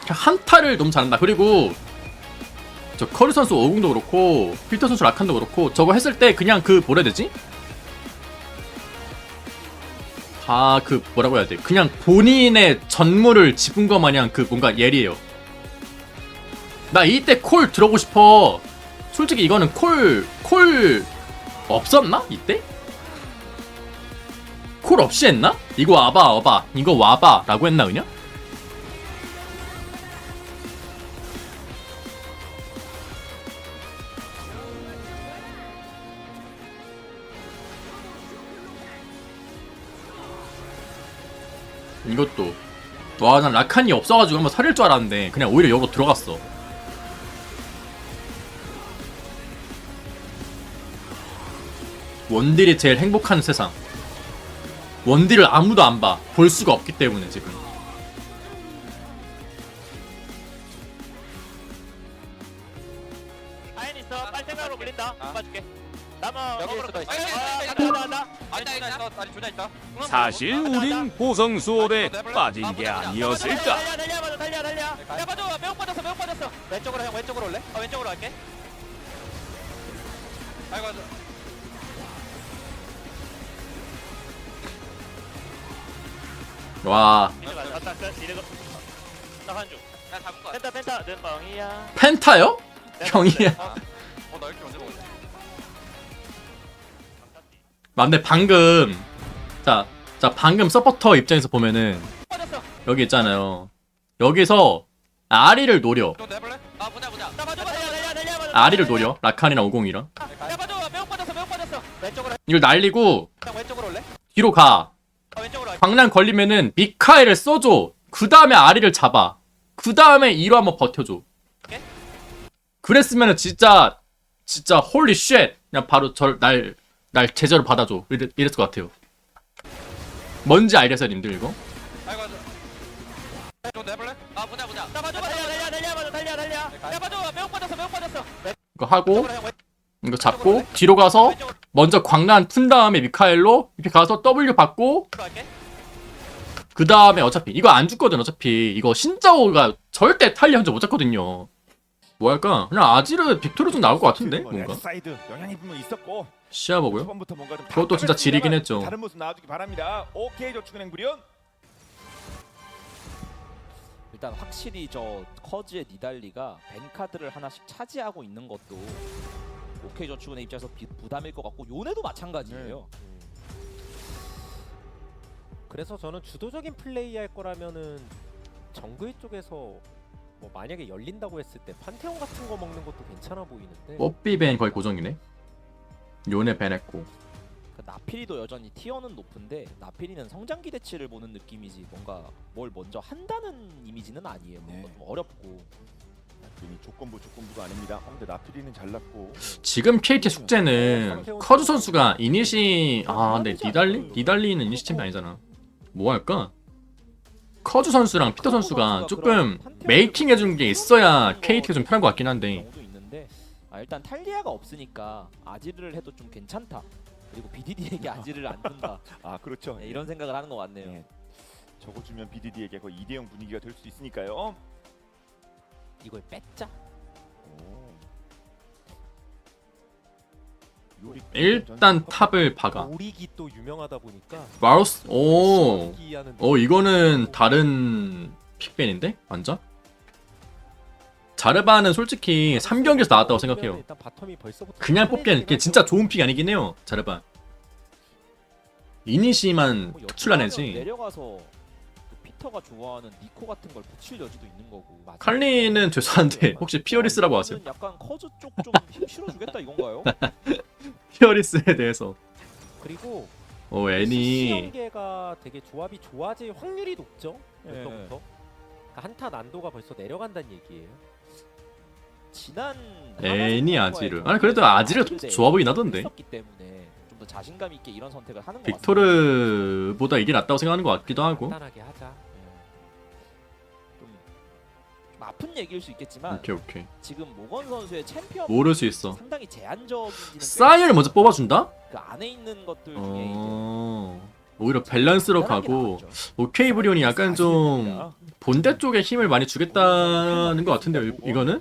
한타를 너무 잘한다. 그리고 저 커리 선수 어궁도 그렇고 피터 선수 라칸도 그렇고 저거 했을 때 그냥 그 뭐라 해야 되지? 다 그 뭐라고 해야 돼? 그냥 본인의 전무를 집은 것 마냥 그 뭔가 예리해요. 나 이때 콜 들어오고 싶어. 솔직히 이거는 콜 없었나? 이때? 콜 없이 했나? 이거 와봐 이거 와봐 라고 했나 그냥? 이것도 와 난 라칸이 없어가지고 한번 살릴 줄 알았는데 그냥 오히려 여기로 들어갔어. 원딜이 제일 행복한 세상. 원딜을 아무도 안 봐. 볼 수가 없기 때문에 지금. 아인 있어. 빨리 생각으로 물린다. 봐줄게. 남아. 여기 있어, 너 있어. 사실 우린 보성 수월에 빠진 게 아니었을까. 달려. 야 봐줘. 매혹 빠졌어. 왼쪽으로 형 왼쪽으로 올래? 왼쪽으로 할게. 아이고. 와 나한 줄. 나 잡은 거. 펜타 눈뻥이야. 펜타요? 형이야. 근데 방금 자 방금 서포터 입장에서 보면은 빠졌어. 여기 있잖아요. 여기서 아리를 노려. 보자. 나 봐줘. 달려. 아리를 노려. 라칸이랑 오공이랑. 야 봐줘. 매혹 빠졌어. 왼쪽으로. 이걸 날리고 형 왼쪽으로 올래? 뒤로 가. 왼쪽으로 할게. 광란 걸리면은 미카엘을 써줘. 그 다음에 아리를 잡아. 그 다음에 2로 한번 버텨줘. 그랬으면은 진짜 홀리 쉣. 그냥 바로 날 제자로 받아줘. 이랬을 것 같아요. 뭔지 알겠어요, 님들 이거? 아이고. 좀 내볼래? 보자. 나 봐줘. 달려. 야 봐줘. 매혹 빠졌어. 이거 하고 왼쪽으로 형 이거 잡고 뒤로 가서 왼쪽으로 먼저 광란 푼 다음에 미카엘로 이렇게 가서 W 받고 할게. 그 다음에 어차피 이거 안 죽거든. 어차피 이거 신짜오가 절대 탈리 혼자 못 잡거든요. 뭐 할까? 그냥 아지르 빅토르 좀 나올 것 같은데 뭔가 사이드 영향이 분명 있었고 시야 보고요. 초반부터 뭔가 좀 그것도 진짜 지리긴 했죠. 다른 모습 나와주기 바랍니다. 오케이 저축은행 구리온. 일단 확실히 저 커즈의 니달리가 벤카드를 하나씩 차지하고 있는 것도 오케이 저축은의 입장에서 부담일 것 같고 요네도 마찬가지예요. 그래서 저는 주도적인 플레이 할 거라면은 정글 쪽에서 뭐 만약에 열린다고 했을 때 판테온 같은 거 먹는 것도 괜찮아 보이는데. 뽀삐벤 거의 고정이네. 요네 벤했고 그 나필이도 여전히 티어는 높은데 나필이는 성장 기대치를 보는 느낌이지 뭔가 뭘 먼저 한다는 이미지는 아니에요. 뭔가 좀 어렵고. 괜히 조건부가 아닙니다. 근데 나필이는 잘났고 지금 KT 숙제는 커즈 선수가 이니시 근데 니달리는 이니시 챔피 아니잖아. 뭐 할까? 커즈 선수랑 피터 선수가 조금 메이킹 해준 게 있어야 KT가 좀 편한 것 같긴 한데 경우도 있는데 일단 탈리아가 없으니까 아지르를 해도 좀 괜찮다. 그리고 BDD에게 아지르를 안 준다. 그렇죠. 네, 이런 생각을 하는 것 같네요. 네. 적어주면 BDD에게 거의 2대0 분위기가 될 수도 있으니까요. 이걸 뺐자. 일단 탑을 박아. 오리기 또 유명하다 보니까. 마우스 수학기 하는 이거는 다른 픽벤인데 완전? 자르바는 솔직히 3경기에서 나왔다고 생각해요. 일단 바텀이 벌써부터 그냥 뽑기엔 그게 진짜 좋은 픽이 아니긴 해요. 자르바 이니시만 뭐 특출나네지. 내려가서 그 피터가 좋아하는 니코 같은 걸 붙일 여지도 있는 거고. 칼리는 죄송한데 혹시 피어리스라고 아세요? 약간 커즈 쪽 좀 힘 실어주겠다 이건가요? 피어리스에 대해서 그리고 애니 연계가 되게 조합이 좋아질 확률이 높죠. 예. 벌써부터. 그러니까 한타 난도가 벌써 내려간다는 얘기예요. 지난 애니 아지르 그래도 아지르가 좀 좋아 보이긴 하던데. 했었기 때문에 좀 더 자신감 있게 이런 선택을 하는 것 빅토르보다 이게 낫다고 생각하는 것 같기도 하고. 간단하게 하자. 좀 아픈 얘기일 수 있겠지만 오케이 지금 모건 선수의 챔피언 모를 수 있어. 상당히 제한적이지는 사이언을 먼저 뽑아준다? 그 안에 있는 것들 중에 오히려 밸런스로 이제 가고 나왔죠. 오케이 브리온이 약간 좀 본대 쪽에 힘을 많이 주겠다는 것 같은데요. 이거는?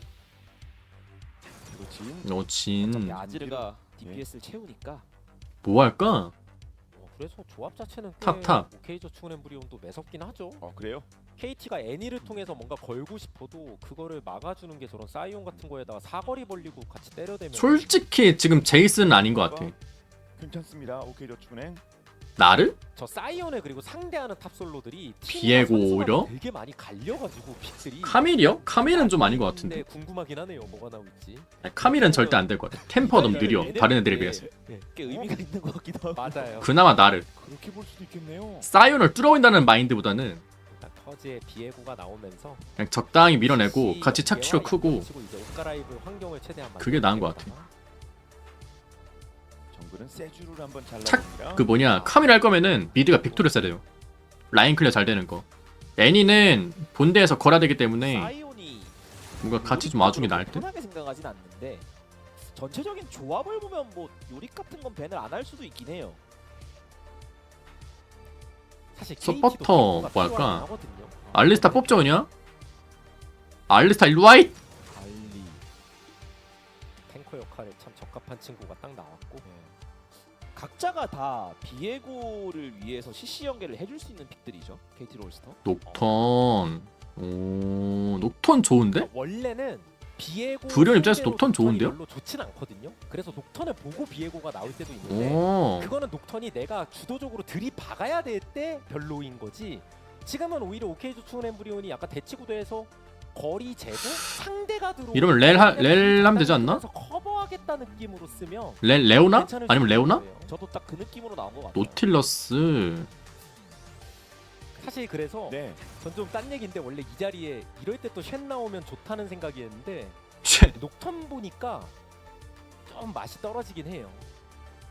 그렇지. 진 아지르가 DPS를 채우니까 뭐 할까? 그래서 조합 자체는 꽤 탑. 오케이저 충원 엠브리온도 매섭긴 하죠. 그래요? KT가 애니를 통해서 뭔가 걸고 싶어도 그거를 막아주는 게 저런 사이온 같은 거에다가 사거리 벌리고 같이 때려대면 솔직히 지금 제이슨은 아닌 것 같아. 괜찮습니다. 오케이 저축은행. 나를? 저 사이온에 그리고 상대하는 탑솔로들이 비에고 오히려? 되게 많이 갈려가지고 픽들이 카밀이요? 카밀은 좀 아닌 것 같은데. 근데 궁금하긴 하네요. 뭐가 나올지. 카밀은 절대 안 될 것 같아. 템퍼 너무 느려. 다른 애들에 비해서. 꽤 의미가 있는 것 같기도 하고. 맞아요. 그나마 나를. 그렇게 볼 수도 있겠네요. 사이온을 뚫어온다는 마인드보다는 일단 터지의 비에고가 나오면서 그냥 적당히 밀어내고 같이 착취로 크고 이제 옷 갈아입을 환경을 최대한 그게 나은 것 같아. 정글은 세주를 한번 착- 잘라봅니다. 그 뭐냐 카밀 할 거면은 미드가 빅토르 써야 돼요. 라인 클리어 잘 되는 거. 애니는 본대에서 걸어야 되기 때문에 사이온이 뭔가 같이 좀 와주는 게 나을 듯? 편하게 생각하진 않는데 전체적인 조합을 보면 뭐 요리 같은 건 밴을 안 할 수도 있긴 해요. 사실 서포터 KT 도 뭐 할까? 필요하긴 하거든요. 알리스타 뽑죠 그냥? 알리스타 일로와잇! 알리. 탱커 역할에 참 적합한 친구가 딱 나왔고 각자가 다 비에고를 위해서 CC 연계를 해줄 수 있는 픽들이죠. KT 롤스터. 녹턴. 오 녹턴 좋은데? 원래는 비에고 브리온 입장에서 상대로 녹턴 좋은데요? 별로 좋진 않거든요. 그래서 녹턴을 보고 비에고가 나올 때도 있는데 오 그거는 녹턴이 내가 주도적으로 들이박아야 될 때 별로인 거지. 지금은 오히려 오케이조 투 엠브리온이 약간 대치 구도에서 거리 재고 상대가 들어오면 이러면 렐 하면 되지 않나? 그래서 커버하겠다 느낌으로 쓰면 레오나? 괜찮을 아니면 수 레오나? 있는 거예요. 저도 딱 그 느낌으로 나온 것 같아요. 노틸러스 사실 그래서 네. 전 좀 딴 얘기인데 원래 이 자리에 이럴 때 또 쉔 나오면 좋다는 생각이었는데 녹턴 보니까 좀 맛이 떨어지긴 해요.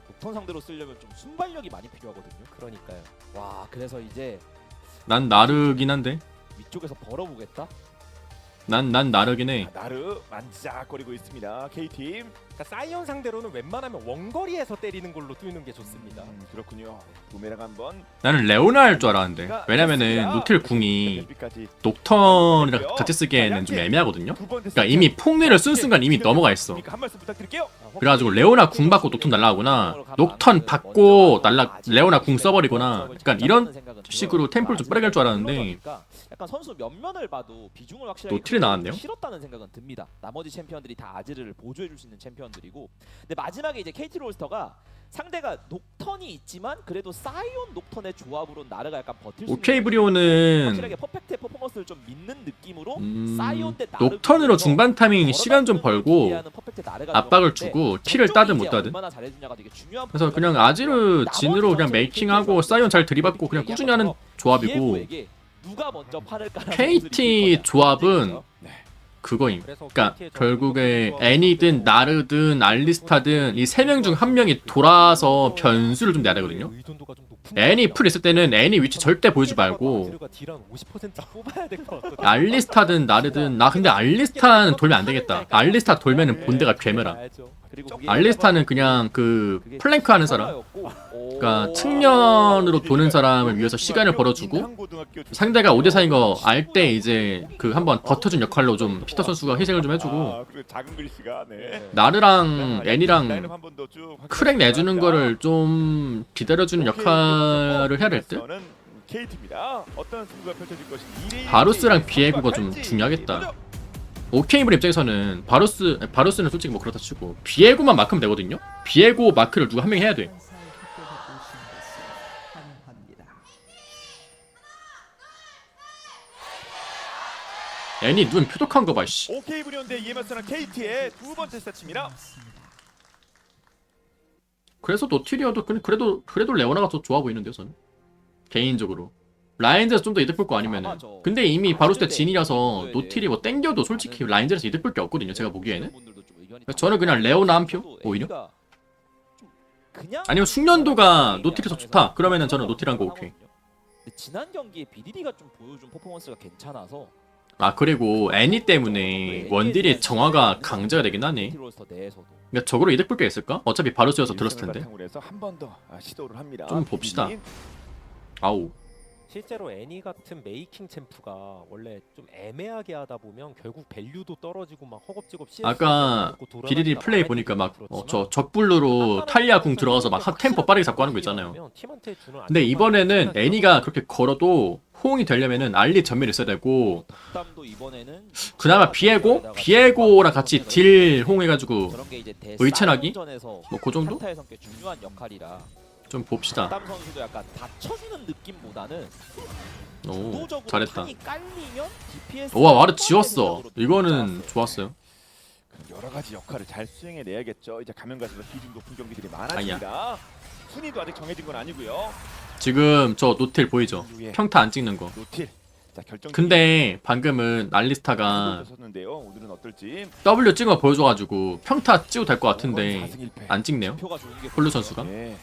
녹턴 상대로 쓰려면 좀 순발력이 많이 필요하거든요. 그러니까요. 와, 그래서 이제 난 나르긴 한데 위쪽에서 벌어보겠다. 난 나르긴 해. 나르 만지작거리고 있습니다. K팀. 그러니까 사이언 상대로는 웬만하면 원거리에서 때리는 걸로 뚫는 게 좋습니다. 그렇군요. 부메랑 한번. 나는 레오나 할 줄 알았는데 왜냐면은 노틸 궁이 녹턴이랑 같이 쓰기에는 좀 애매하거든요. 그러니까 이미 폭리를 쓴 순간 이미 넘어가 있어. 한 말씀 부탁드릴게요. 그래가지고 레오나 궁 받고 녹턴 날라오거나 녹턴 받고 레오나 궁 써버리거나 그러니까 이런 식으로 템포를 좀 빠르게 할 줄 알았는데 약간 선수 면면을 봐도 비중을 확실하게 노틸이 나왔네요. 싫었다는 생각은 듭니다. 나머지 챔피언들이 다 아지르를 보조해줄 수 있는 챔피언들이고, 근데 마지막에 이제 KT 롤스터가 상대가 녹턴이 있지만 그래도 사이온 녹턴의 조합으로 나르가 약간 버틸 수 오케이 있는 브리오는 확실하게 퍼펙트의 퍼포먼스를 좀 믿는 느낌으로 사이온 대 나르 녹턴으로 구도에서 중반 타이밍 시간 좀 벌고 기대하는 퍼펙트 나르가 압박을 들어갔는데 주고 킬을 저쪽이 따든 이제 못 따든 얼마나 잘해주냐가 되게 중요한 그래서 그냥 부분이거든요. 아지르 진으로 그냥 메이킹하고 사이온 잘 들이받고 그냥 꾸준히 하는 조합이고 비에고에게 누가 먼저 판을 깔아 KT 조합은 그거임. 그러니까 결국에 애니든 나르든 알리스타든 이 세 명 중 한 명이 돌아서 변수를 좀 내야 되거든요. 애니 풀 있을 때는 애니 위치 절대 보이지 말고 알리스타든 나르든 나 근데 알리스타는 돌면 안 되겠다. 알리스타 돌면은 본대가 괴멸함. 알리스타는 그냥 그 플랭크 하는 사람. 그러니까 측면으로 도는 사람을 위해서 시간을 벌어주고 상대가 5대4인 거 알 때 이제 그 한번 버텨준 역할로 좀 피터 선수가 희생을 좀 해주고 작은 글씨가 나르랑 애니랑 크랙 내주는 거를 좀 기다려주는 역할을 해야 될 듯? KT입니다. 어떤 승부가 펼쳐질 것인지 바루스랑 비에고가 좀 중요하겠다. 오케이블 입장에서는 바루스는 솔직히 뭐 그렇다 치고 비에고만 마크면 되거든요? 비에고 마크를 누가 한 명이 해야 돼. 전사의 협곡에 오신 것을 환영합니다. 애니 눈 표독한 거 봐, 씨. 오케이 브리온대 이에마스랑 KT의 두 번째 세트입니다. 그래서 노틸이어도 그래도 레오나가 더 좋아 보이는데요, 저는. 개인적으로. 라인즈에서 좀 더 이득 볼 거 아니면은. 근데 이미 바루스 때 진이라서 노틸이 뭐 땡겨도 솔직히 라인즈에서 이득 볼 게 없거든요, 제가 보기에는. 그래서 저는 그냥 레오나 한 표, 오히려. 아니면 숙련도가 노틸에서 좋다. 그러면은 저는 노틸한 거 오케이. 지난 경기에 BDD가 좀 보여준 퍼포먼스가 괜찮아서 아 그리고 애니 때문에 원딜이 정화가 강제가 되긴 하네. 그러니까 저거로 이득 볼 게 있을까? 어차피 바루스여서 들었을 텐데. 한번 더 시도를 합니다. 좀 봅시다. 아우. 실제로 애니 같은 메이킹 챔프가 원래 좀 애매하게 하다 보면 결국 밸류도 떨어지고 막 허겁지겁 CS 아까 비리디 플레이 보니까 막 저 적블루로 탈리아 궁 들어가서 막 템포 빠르게 잡고 하는 거 있잖아요. 근데 이번에는 애니가 그렇게 걸어도 호응이 되려면은 알리 전멸이 있어야 되고 덕담도 이번에는 그나마 비에고랑 같이 딜 호응해가지고 저런 게 이제 의첸하기? 대싸움전에서 뭐 그 정도? 한타에서 꽤 중요한 역할이라 좀 봅시다. 덕담 선수도 약간 받쳐주는 느낌보다는 오, 주도적으로 잘했다. 판이 깔리면 DPS 와 와르 지웠어. 이거는 좋았어요. 여러 가지 역할을 잘 수행해 내야겠죠. 이제 가면 갈수록 비중 높은 경기들이 많아집니다. 순위도 아직 정해진 건 아니고요. 지금 저 노틸 보이죠? 블루의 평타 안 찍는 거. 노틸. 자 결정. 근데 방금은 알리스타가 섰는데요. 오늘은 어떨지. W 찍은 거 보여줘가지고 평타 찍어도 될 것 같은데 4승 1패. 안 찍네요. 표가 좋은 게 콜루 선수가. 예.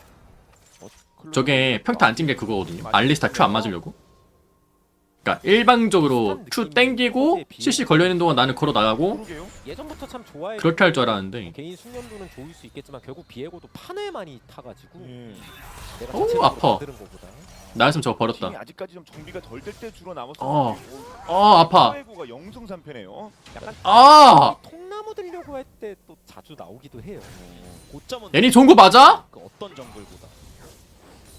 저게 평타 안 찍는 게 그거거든요. 알리스타 Q 안 맞으려고. 그러니까 일방적으로 Q 땡기고 CC 걸려있는 동안 나는 걸어 나가고 그러게요. 예전부터 참 좋아해. 그렇게 할 줄 알았는데. 개인 숙련도는 좋을 수 있겠지만 결국 비에고도 판을 많이 타가지고 예. 내가 오, 자체적으로 아파. 만드는 거보다. 나였으면 저거 버렸다. 팀이 아직까지 좀 정비가 덜 될 때 주로 남았어. 아파. 가 영승 3패네요. 약간 아! 통나무 들려고 할 때 또 자주 나오기도 해요. 고점은 애니 좋은 거 맞아? 그 어떤 정글보다.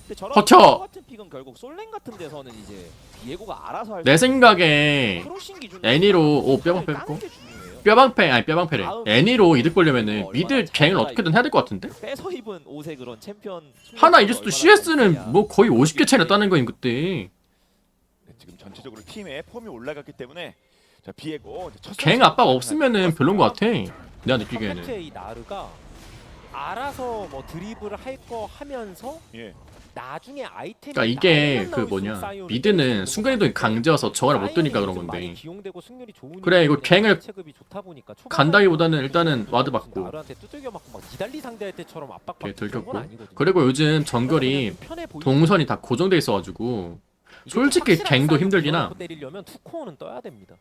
근데 저런 버텨! 같은 픽은 결국 솔랭 같은 데서는 이제 비에고가 알아서 할 내 생각에 크로싱 기준 애니로 오 뼈방패 뺐고 뼈방패 아니 뼈방패래. 애니로 이득 보려면은 미드 갱을 어떻게든 해야 될 것 같은데? 빼서 입은 옷에 그런 챔피언 하나 이랬어도 CS는 뭐 거의 50개 차이 났다는 거임 그때. 네, 지금 전체적으로 팀의 폼이 올라갔기 때문에 자 비에고 갱 압박 없으면은 별론 것 같아. 내가 느끼기에는. 컴퓨터의 이 나르가 알아서 뭐 드리블을 할 거 하면서 예. 나중에 아이템이 그러니까 이게 나오면 그 나올수록 뭐냐 사이온을 미드는 때리는 순간이동이 거거든요. 강제여서 저거를 못 뜨니까 그런 사이온이 좀 많이 건데 기용되고 승률이 좋은 그래, 이거 이유는 갱을 체급이 좋다 보니까 초반에 간다기보다는 일단은 와드 받고 나르한테 두들겨 맞고 막 니달리 상대할 때처럼 압박받고 이렇게 그런 건 들켰고 아니거든요. 그리고 요즘 정글이 좀 편해 보이죠. 동선이 다 고정돼 있어가지고 이게 솔직히 확실하게 갱도 사이온 힘들긴 함. 넣어놓고 때리려면 투코어는 떠야 됩니다.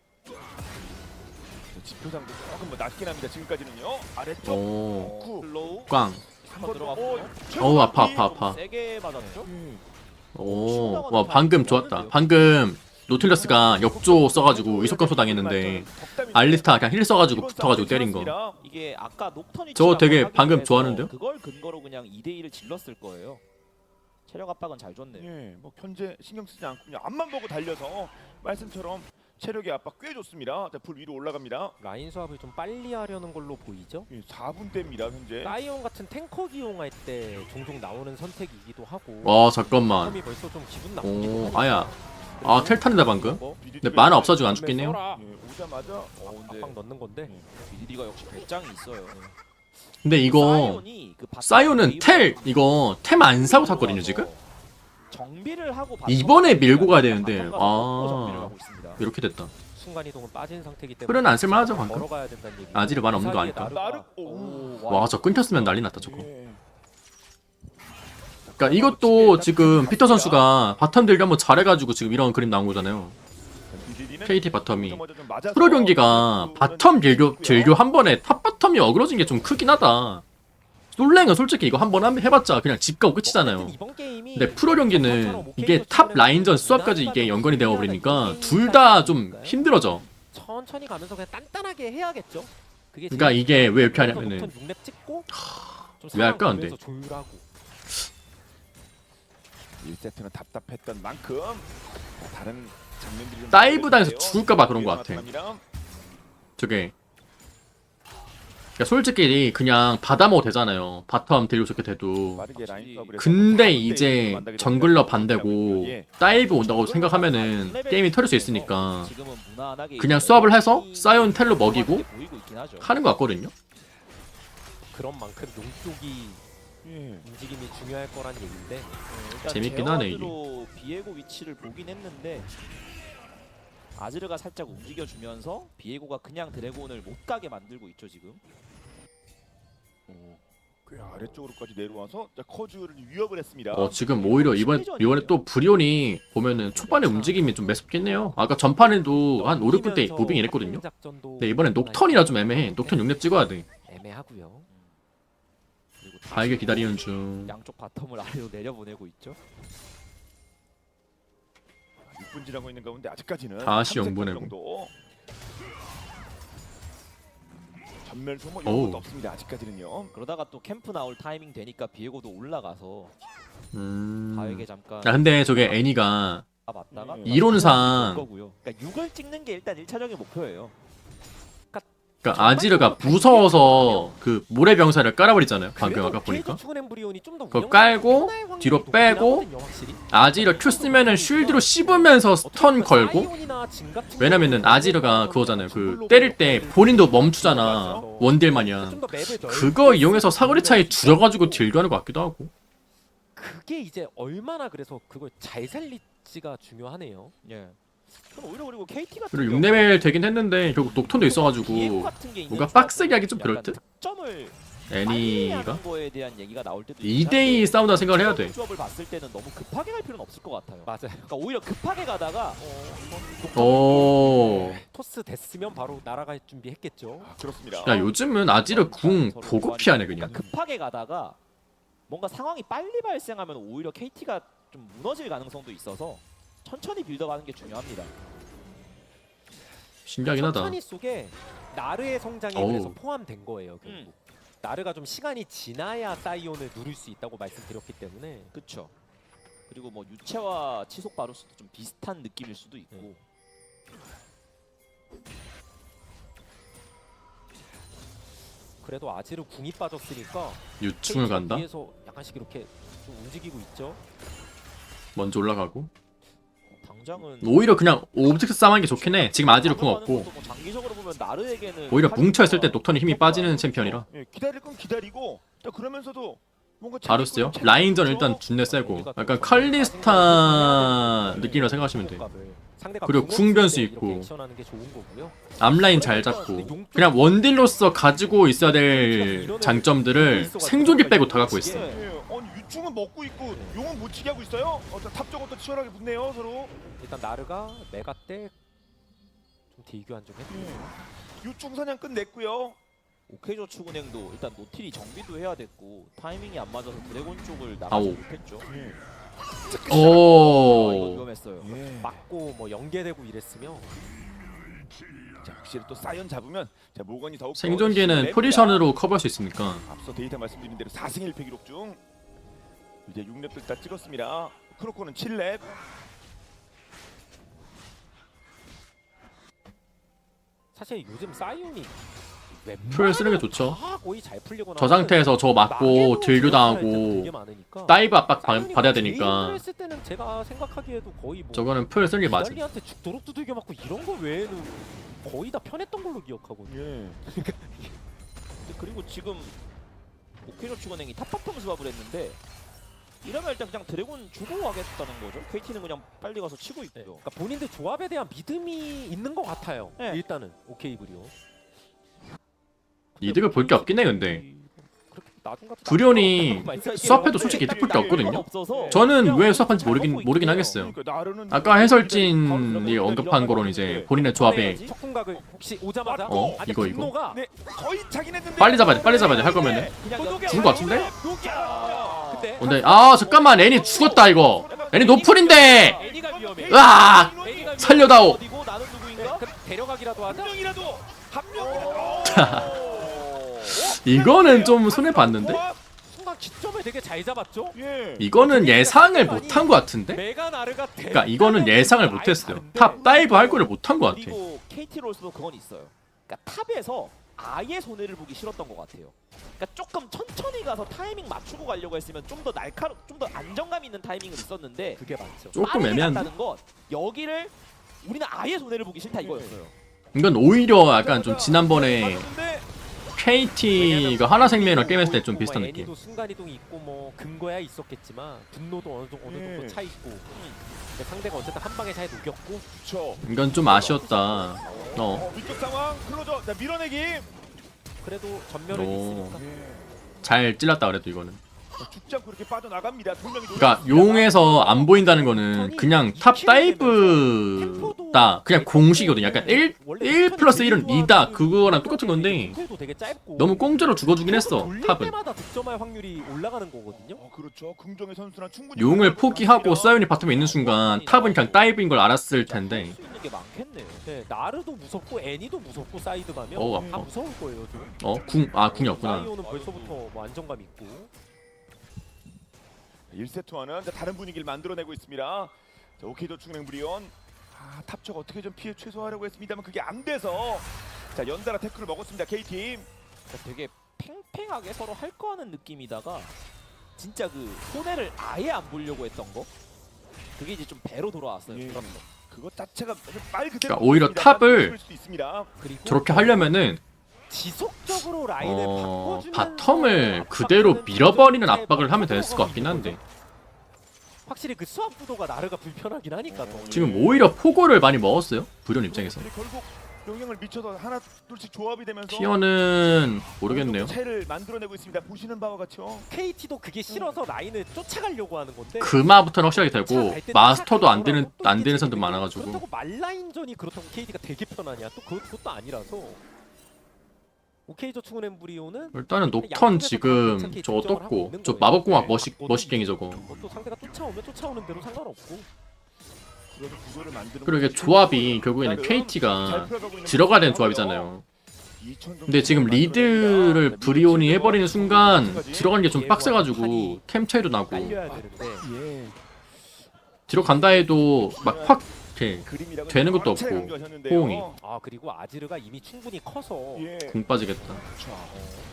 지표상도 조금 뭐 낮긴 합니다. 지금까지는요. 아래쪽 오 슬로우 꽝. 한번 들어갔고 어우 아파. 세게 맞았죠? 오, 와 방금 좋았다. 방금 노틸러스가 역조 써가지고 이속감소 당했는데 알리스타 그냥 힐 써가지고 붙어가지고 때린 거. 이게 아까 녹턴 위치 저거 되게 방금 좋았는데요? 그걸 근거로 그냥 2대1을 질렀을 거예요. 체력 압박은 잘 줬네요. 예, 뭐 현재 신경 쓰지 않고 그냥 앞만 보고 달려서 말씀처럼 체력의 압박 꽤 좋습니다. 자, 불 위로 올라갑니다. 라인 수합을 좀 빨리 하려는 걸로 보이죠. 예, 4분대입니다 현재. 사이온 같은 탱커 기용할 때 종종 나오는 선택이기도 하고. 와 잠깐만. 이 벌써 좀 기분 나쁘기도 오 아야. 아 텔 타는데 방금. 근데 만화 없어지고 안 죽겠네요. 예, 오자마자 근데 압박 넣는 건데. BDD가 역시 배짱이 있어요. 근데 이거 사이온은 텔 이거 템 안 사고 탔거든요 지금. 정비를 하고 이번에 밀고 가야 되는데 정비를 아 하고 있습니다. 이렇게 됐다. 순간 이동은 빠진 상태이기 때문에. 풀은 안 쓸만하죠 방금. 걸어가야 된다는 얘기. 아지를 만 없는 거 아니까. 나르 와 저 끊겼으면 난리 났다 저거. 예. 그러니까 이것도 지금 피터 선수가 바텀 딜교 한번 잘해가지고 지금 이런 그림 나온 거잖아요. KT 바텀이 프로 경기가 바텀 딜교 한 번에 탑 바텀이 어그러진 게 좀 크긴 하다. 솔랭은 솔직히 이거 한 번 해봤자 그냥 집 가고 끝이잖아요. 근데 프로 경기는 이게 탑 라인전 수업까지 이게 연관이 되어버리니까 둘 다 좀 힘들어져. 천천히 가면서 그냥 단단하게 해야겠죠. 그게 그러니까 제일 이게 왜 이렇게 중요해요. 하냐면은 6렙 찍고 좀 왜 할까, 상황 근데? 보면서 조율하고. 1세트는 답답했던 만큼 다른 장면들이 좀 다이브 당해서 나타나는데요. 죽을까봐 그런 것 같아. 나타납니다. 저게 그러니까 솔직히 그냥 받아먹어도 되잖아요. 바텀 딜교 좋게 돼도. 빠르게 라인 수업을 해서 근데 한 이제 대일로 만나게 정글러 됩니다. 반대고 예. 다이브 온다고 생각하면은 게임이 털릴 수 있으니까 지금은 무난하게 그냥 수업을 해서 사이온 텔로 먹이고 보이고 있긴 하죠. 하는 것 같거든요. 그런 만큼 용 쪽이 예. 움직임이 중요할 거란 얘기인데. 일단 재밌긴 하네, 제어와드로 비에고 위치를 보긴 했는데 아즈르가 살짝 움직여주면서 비에고가 그냥 드래곤을 못 가게 만들고 있죠 지금. 그 아래쪽으로까지 내려와서 자, 커즈를 위협을 했습니다. 지금 오히려 이번에 또 브리온이 보면은 초반에 움직임이 좀 매섭겠네요. 아까 전판에도 한 5, 6분 때 무빙 이랬거든요. 근데 이번엔 녹턴이라 좀 애매해. 녹턴 6렙 찍어야 돼. 애매하고요. 그리고 바에게 기다리는 중. 양쪽 바텀을 아래로 내려보내고 있죠. 6분 지나고 있는 가운데 아직까지는 다시 3세트 영분해고. 정도. 전멸 소모 이런 어우. 것도 없습니다. 아직까지는요. 그러다가 또 캠프 나올 타이밍 되니까 비에고도 올라가서 음. 바에게 잠깐 야, 근데 저게 애니가 맞다가 이론상 거고요. 그러니까 6을 찍는 게 일단 1차적인 목표예요. 그러니까 아지르가 무서워서 그 모래병사를 깔아버리잖아요. 방금 아까 보니까. 그거 깔고 뒤로 빼고 아지르 Q 쓰면은 쉴드로 씹으면서 스턴 걸고. 왜냐면은 아지르가 그거잖아요. 그 때릴 때 본인도 멈추잖아. 원딜 마냥. 그거 이용해서 사거리 차이 줄여가지고 딜교하는 것 같기도 하고. 그게 이제 얼마나 그래서 그걸 잘 살릴지가 중요하네요. 예. 저는 오히려 그리고 KT 같은 그리고 6레벨 되긴 했는데 결국 녹턴도 있어가지고 뭔가 빡세게 하기 좀 그럴 듯? 득점을 애니가 하는 거에 대한 얘기가 나올 때도 2대2 싸운다 생각을 해야 돼. 조합을 봤을 때는 너무 급하게 갈 필요는 없을 것 같아요. 맞아요. 그러니까 오히려 급하게 가다가 오. 토스 됐으면 바로 날아갈 준비했겠죠. 그렇습니다. 야 요즘은 아지르 궁 보고 피하네 그냥. 그러니까 급하게 가다가 뭔가 상황이 빨리 발생하면 오히려 KT가 좀 무너질 가능성도 있어서 천천히 빌더가는 게 중요합니다. 신기하긴 하다. 천천히 속에 나르의 성장이 어우. 그래서 포함된 거예요. 결국 나르가 좀 시간이 지나야 사이온을 누릴 수 있다고 말씀드렸기 때문에 그렇죠. 그리고 뭐 유채와 치속 바루스도 좀 비슷한 느낌일 수도 있고. 그래도 아지르 궁이 빠졌으니까 유충을 간다. 위에서 약간씩 이렇게 좀 움직이고 있죠. 먼저 올라가고. 당장은 오히려 그냥 오브젝트 싸움하는 게 좋긴 해. 지금 아지르 궁 없고. 뭐 장기적으로 보면 나르에게는 오히려 뭉쳐있을 때 녹턴이 힘이 빠지는 챔피언이라. 예, 기다릴 건 기다리고 또 그러면서도 뭔가 바루스요? 재밌고 라인전 재밌죠? 일단 준내 세고. 약간 칼리스타 느낌이라 생각하시면 돼. 그리고 궁 변수 있고. 앞라인 잘 잡고. 그냥 원딜로서 가지고 있어야 될 장점들을 생존기 빼고 다 갖고 있어. 예, 아니 유충은 먹고 있고 용은 못 치게 하고 있어요. 탑 쪽은 치열하게 붙네요 서로. 일단 나르가 메가 때 좀 딜교환 좀 했고 유충 사냥 끝냈고요. 오케이저축은행도 일단 노틸이 정비도 해야 됐고 타이밍이 안 맞아서 드래곤 쪽을 아오. 나가지 못했죠. 이거 오. 위험했어요. 예. 맞고 뭐 연계되고 이랬으면 자 확실히 또 사이언 잡으면 자 모건이 더욱 생존기는 포지션으로 커버할 수 있으니까. 앞서 데이터 말씀드린 대로 4승 1패 기록 중 이제 6렙도 다 찍었습니다. 크로코는 7렙. 사실 요즘 사이온이 풀 쓰는 게 좋죠. 다 거의 잘 풀리거나 저 상태에서 저 맞고 딜교 당하고 다이브 압박 받아야 되니까. 했을 때는 제가 생각하기에도 거의 뭐 저거는 풀 쓰는 게 맞아. 이달리한테 죽도록 두들겨 맞고 이런 거 외에는 거의 다 편했던 걸로 기억하거든요. 예. 그리고 지금 오케이저축은행이 탑바텀 수합을 했는데 이러면 일단 그냥 드래곤 주고 가겠다는 거죠. KT는 그냥 빨리 가서 치고 있고요. 그러니까 본인들 조합에 대한 믿음이 있는 것 같아요. 네. 일단은 오케이 그리오. 이득을 볼 게 없긴 해 근데. 그렇게 나중 같은 불ion이 그러니까 수합해도 솔직히 이득 볼 게 없거든요. 없어서 저는 왜 수합한지 모르긴 하겠어요. 그러니까 나르는 아까 해설진이 언급한 거론 이제 본인의 조합에 적군각을 혹시 오자마자 어? 아니, 이거. 분노가 네 거의 차긴 했는데 빨리 잡아야 돼 할 거면은. 그냥 죽은 거 같은데? 근데 근데 아 잠깐만 애니 죽었다 이거. 애니 노플인데. 애니가 위험해. 으아! 애니가 살려다오. 어디고 나는 누구인가? 그 데려가기라도 하자. 한 명이라도 이거는 좀 손해 봤는데. 순간 기점을 되게 잘 잡았죠. 예. 이거는 예상을 못한 것 같은데. 메가 나르가 그러니까 이거는 예상을 못했어요. 탑 다이브 할 거를 못한 것 같아. 그리고 KT로서도 그건 있어요. 그러니까 탑에서 아예 손해를 보기 싫었던 것 같아요. 그러니까 조금 천천히 가서 타이밍 맞추고 가려고 했으면 좀 더 좀 더 안정감 있는 타이밍은 있었는데 그게 맞죠. 조금 빠르게 애매한데. 갔다는 건 여기를 우리는 아예 손해를 보기 싫다 이거였어요. 이건 오히려 약간 좀 지난번에 근데 KT가 하나생명이랑 게임했을 때 좀 비슷한 느낌. 애니도 순간 이동이 있고 뭐 근거야 있었겠지만 분노도 어느 정도 차 있고. 근데 상대가 어쨌든 한 방에 잘 녹였고. 그렇죠. 이건 좀 아쉬웠다. 위쪽 상황 클로저 자 밀어내기. 그래도 전멸은 오. 있으니까. 잘 찔렀다 그래도 이거는. 죽지 않고 이렇게 빠져나갑니다. 두 명이 그러니까 용에서 안 보인다는 거는 그냥 탑 다이브 없다. 그냥 공식이거든요. 약간 1 플러스 1은 2다. 그거랑 똑같은 건데 도 되게 짧고 너무 공짜로 죽어주긴 했어. 돌릴 탑은. 때마다 득점할 확률이 올라가는 거거든요. 그렇죠. 긍정의 선수랑 충분히 용을 포기하고 사이온이 바텀에 있는 순간 탑은 그냥 다이브인 걸 알았을 텐데. 할수 있는 게 많겠네요. 네, 나르도 무섭고 애니도 무섭고 사이드 가면 어우, 다 아파. 무서울 거예요. 좀. 궁이 없구나. 사이오는 벌써부터 뭐 안정감 있고. 1세트와는 다른 분위기를 만들어내고 있습니다. 자, 오케이도 충행 브리온. 탑쪽 어떻게 좀 피해 최소화하려고 했습니다만 그게 안 돼서 자 연달아 태클을 먹었습니다. K팀. 되게 팽팽하게 서로 할 거 하는 느낌이다가 진짜 그 손해를 아예 안 보려고 했던 거 그게 이제 좀 배로 돌아왔어요. 예. 그런 거. 그거 자체가 말 그대로 그러니까 오히려 탑을 수도 있습니다. 그리고 저렇게 하려면은 지속적으로 라인을 바꿔주면서 바텀을 그대로 압박하는 밀어버리는 전술에 압박을 하면 뭐 됐을 것 같긴 한데 확실히 그 수압 구도가 나르가 불편하긴 하니까 더. 지금 오히려 포고를 많이 먹었어요. 브리온 입장에서. 결국 영향을 미쳐서 하나 둘씩 조합이 되면서 티어는 모르겠네요. 차이를 만들어내고 있습니다. 보시는 바와 같죠. KT도 그게 싫어서 라인을 쫓아가려고 하는 건데 금화부터는 확실하게 되고 마스터도 안 되는 사람들 많아가지고. 그렇다고 말라인전이 그렇다고 KT가 되게 편하냐 또 그것도 아니라서. 오케이저축은 엠브리오는 일단은 녹턴 지금 저거 떴고 저 마법공학 머시갱이 저거. 또 상대가 쫓아오면 쫓아오는 대로 상관없고. 그래서 구도를 만드는 그리고 이게 조합이 결국에는 KT가 들어가야 되는 조합이잖아요. 근데 지금 리드를 브리온이 해버리는 순간 들어가는 게 좀 빡세가지고 템 차이도 나고 날려야 되는데 들어간다 해도 막 확 이렇게 그림이라고 되는 것도 없고, 차례 강조하셨는데요. 호응이. 아 그리고 아지르가 이미 충분히 커서 예. 공 빠지겠다.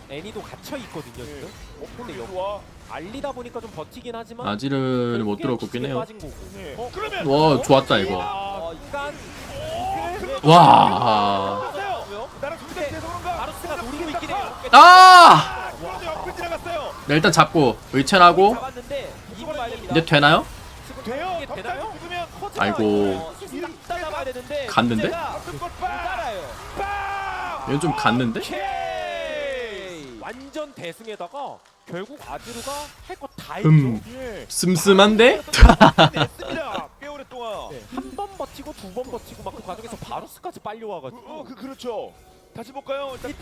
애니도 갇혀 있거든요 지금. 근데 여기 와. 알리다 보니까 좀 버티긴 하지만 아지르는 못 들어올 거긴 해요. 빠진 거고. 네. 어? 그러면 와 좋았다 이거. 약간 와. 나랑 손대서 그런가? 마루스가 노리고 있긴 해요. 아! 그런데 옆을 지나갔어요. 네, 일단 잡고 의첸하고 잡았는데 이걸 봐야 됩니다. 이제 되나요? 돼요. 이게 되나요? 덕담이 죽으면 아이고. 딱 잡아야 되는데 갔는데? 못 못 따라요. 얘는 좀 갔는데? 오케이. 완전 대승에다가 결국 아지르가 할 거 다 음. 했죠. 예. 슴슴한데? 냈습니다. 꽤 오랫동안. 한 번 버티고 두 번 버티고 막 그 과정에서 바루스까지 빨려 와가지고 그렇죠. 다시 볼까요? 일단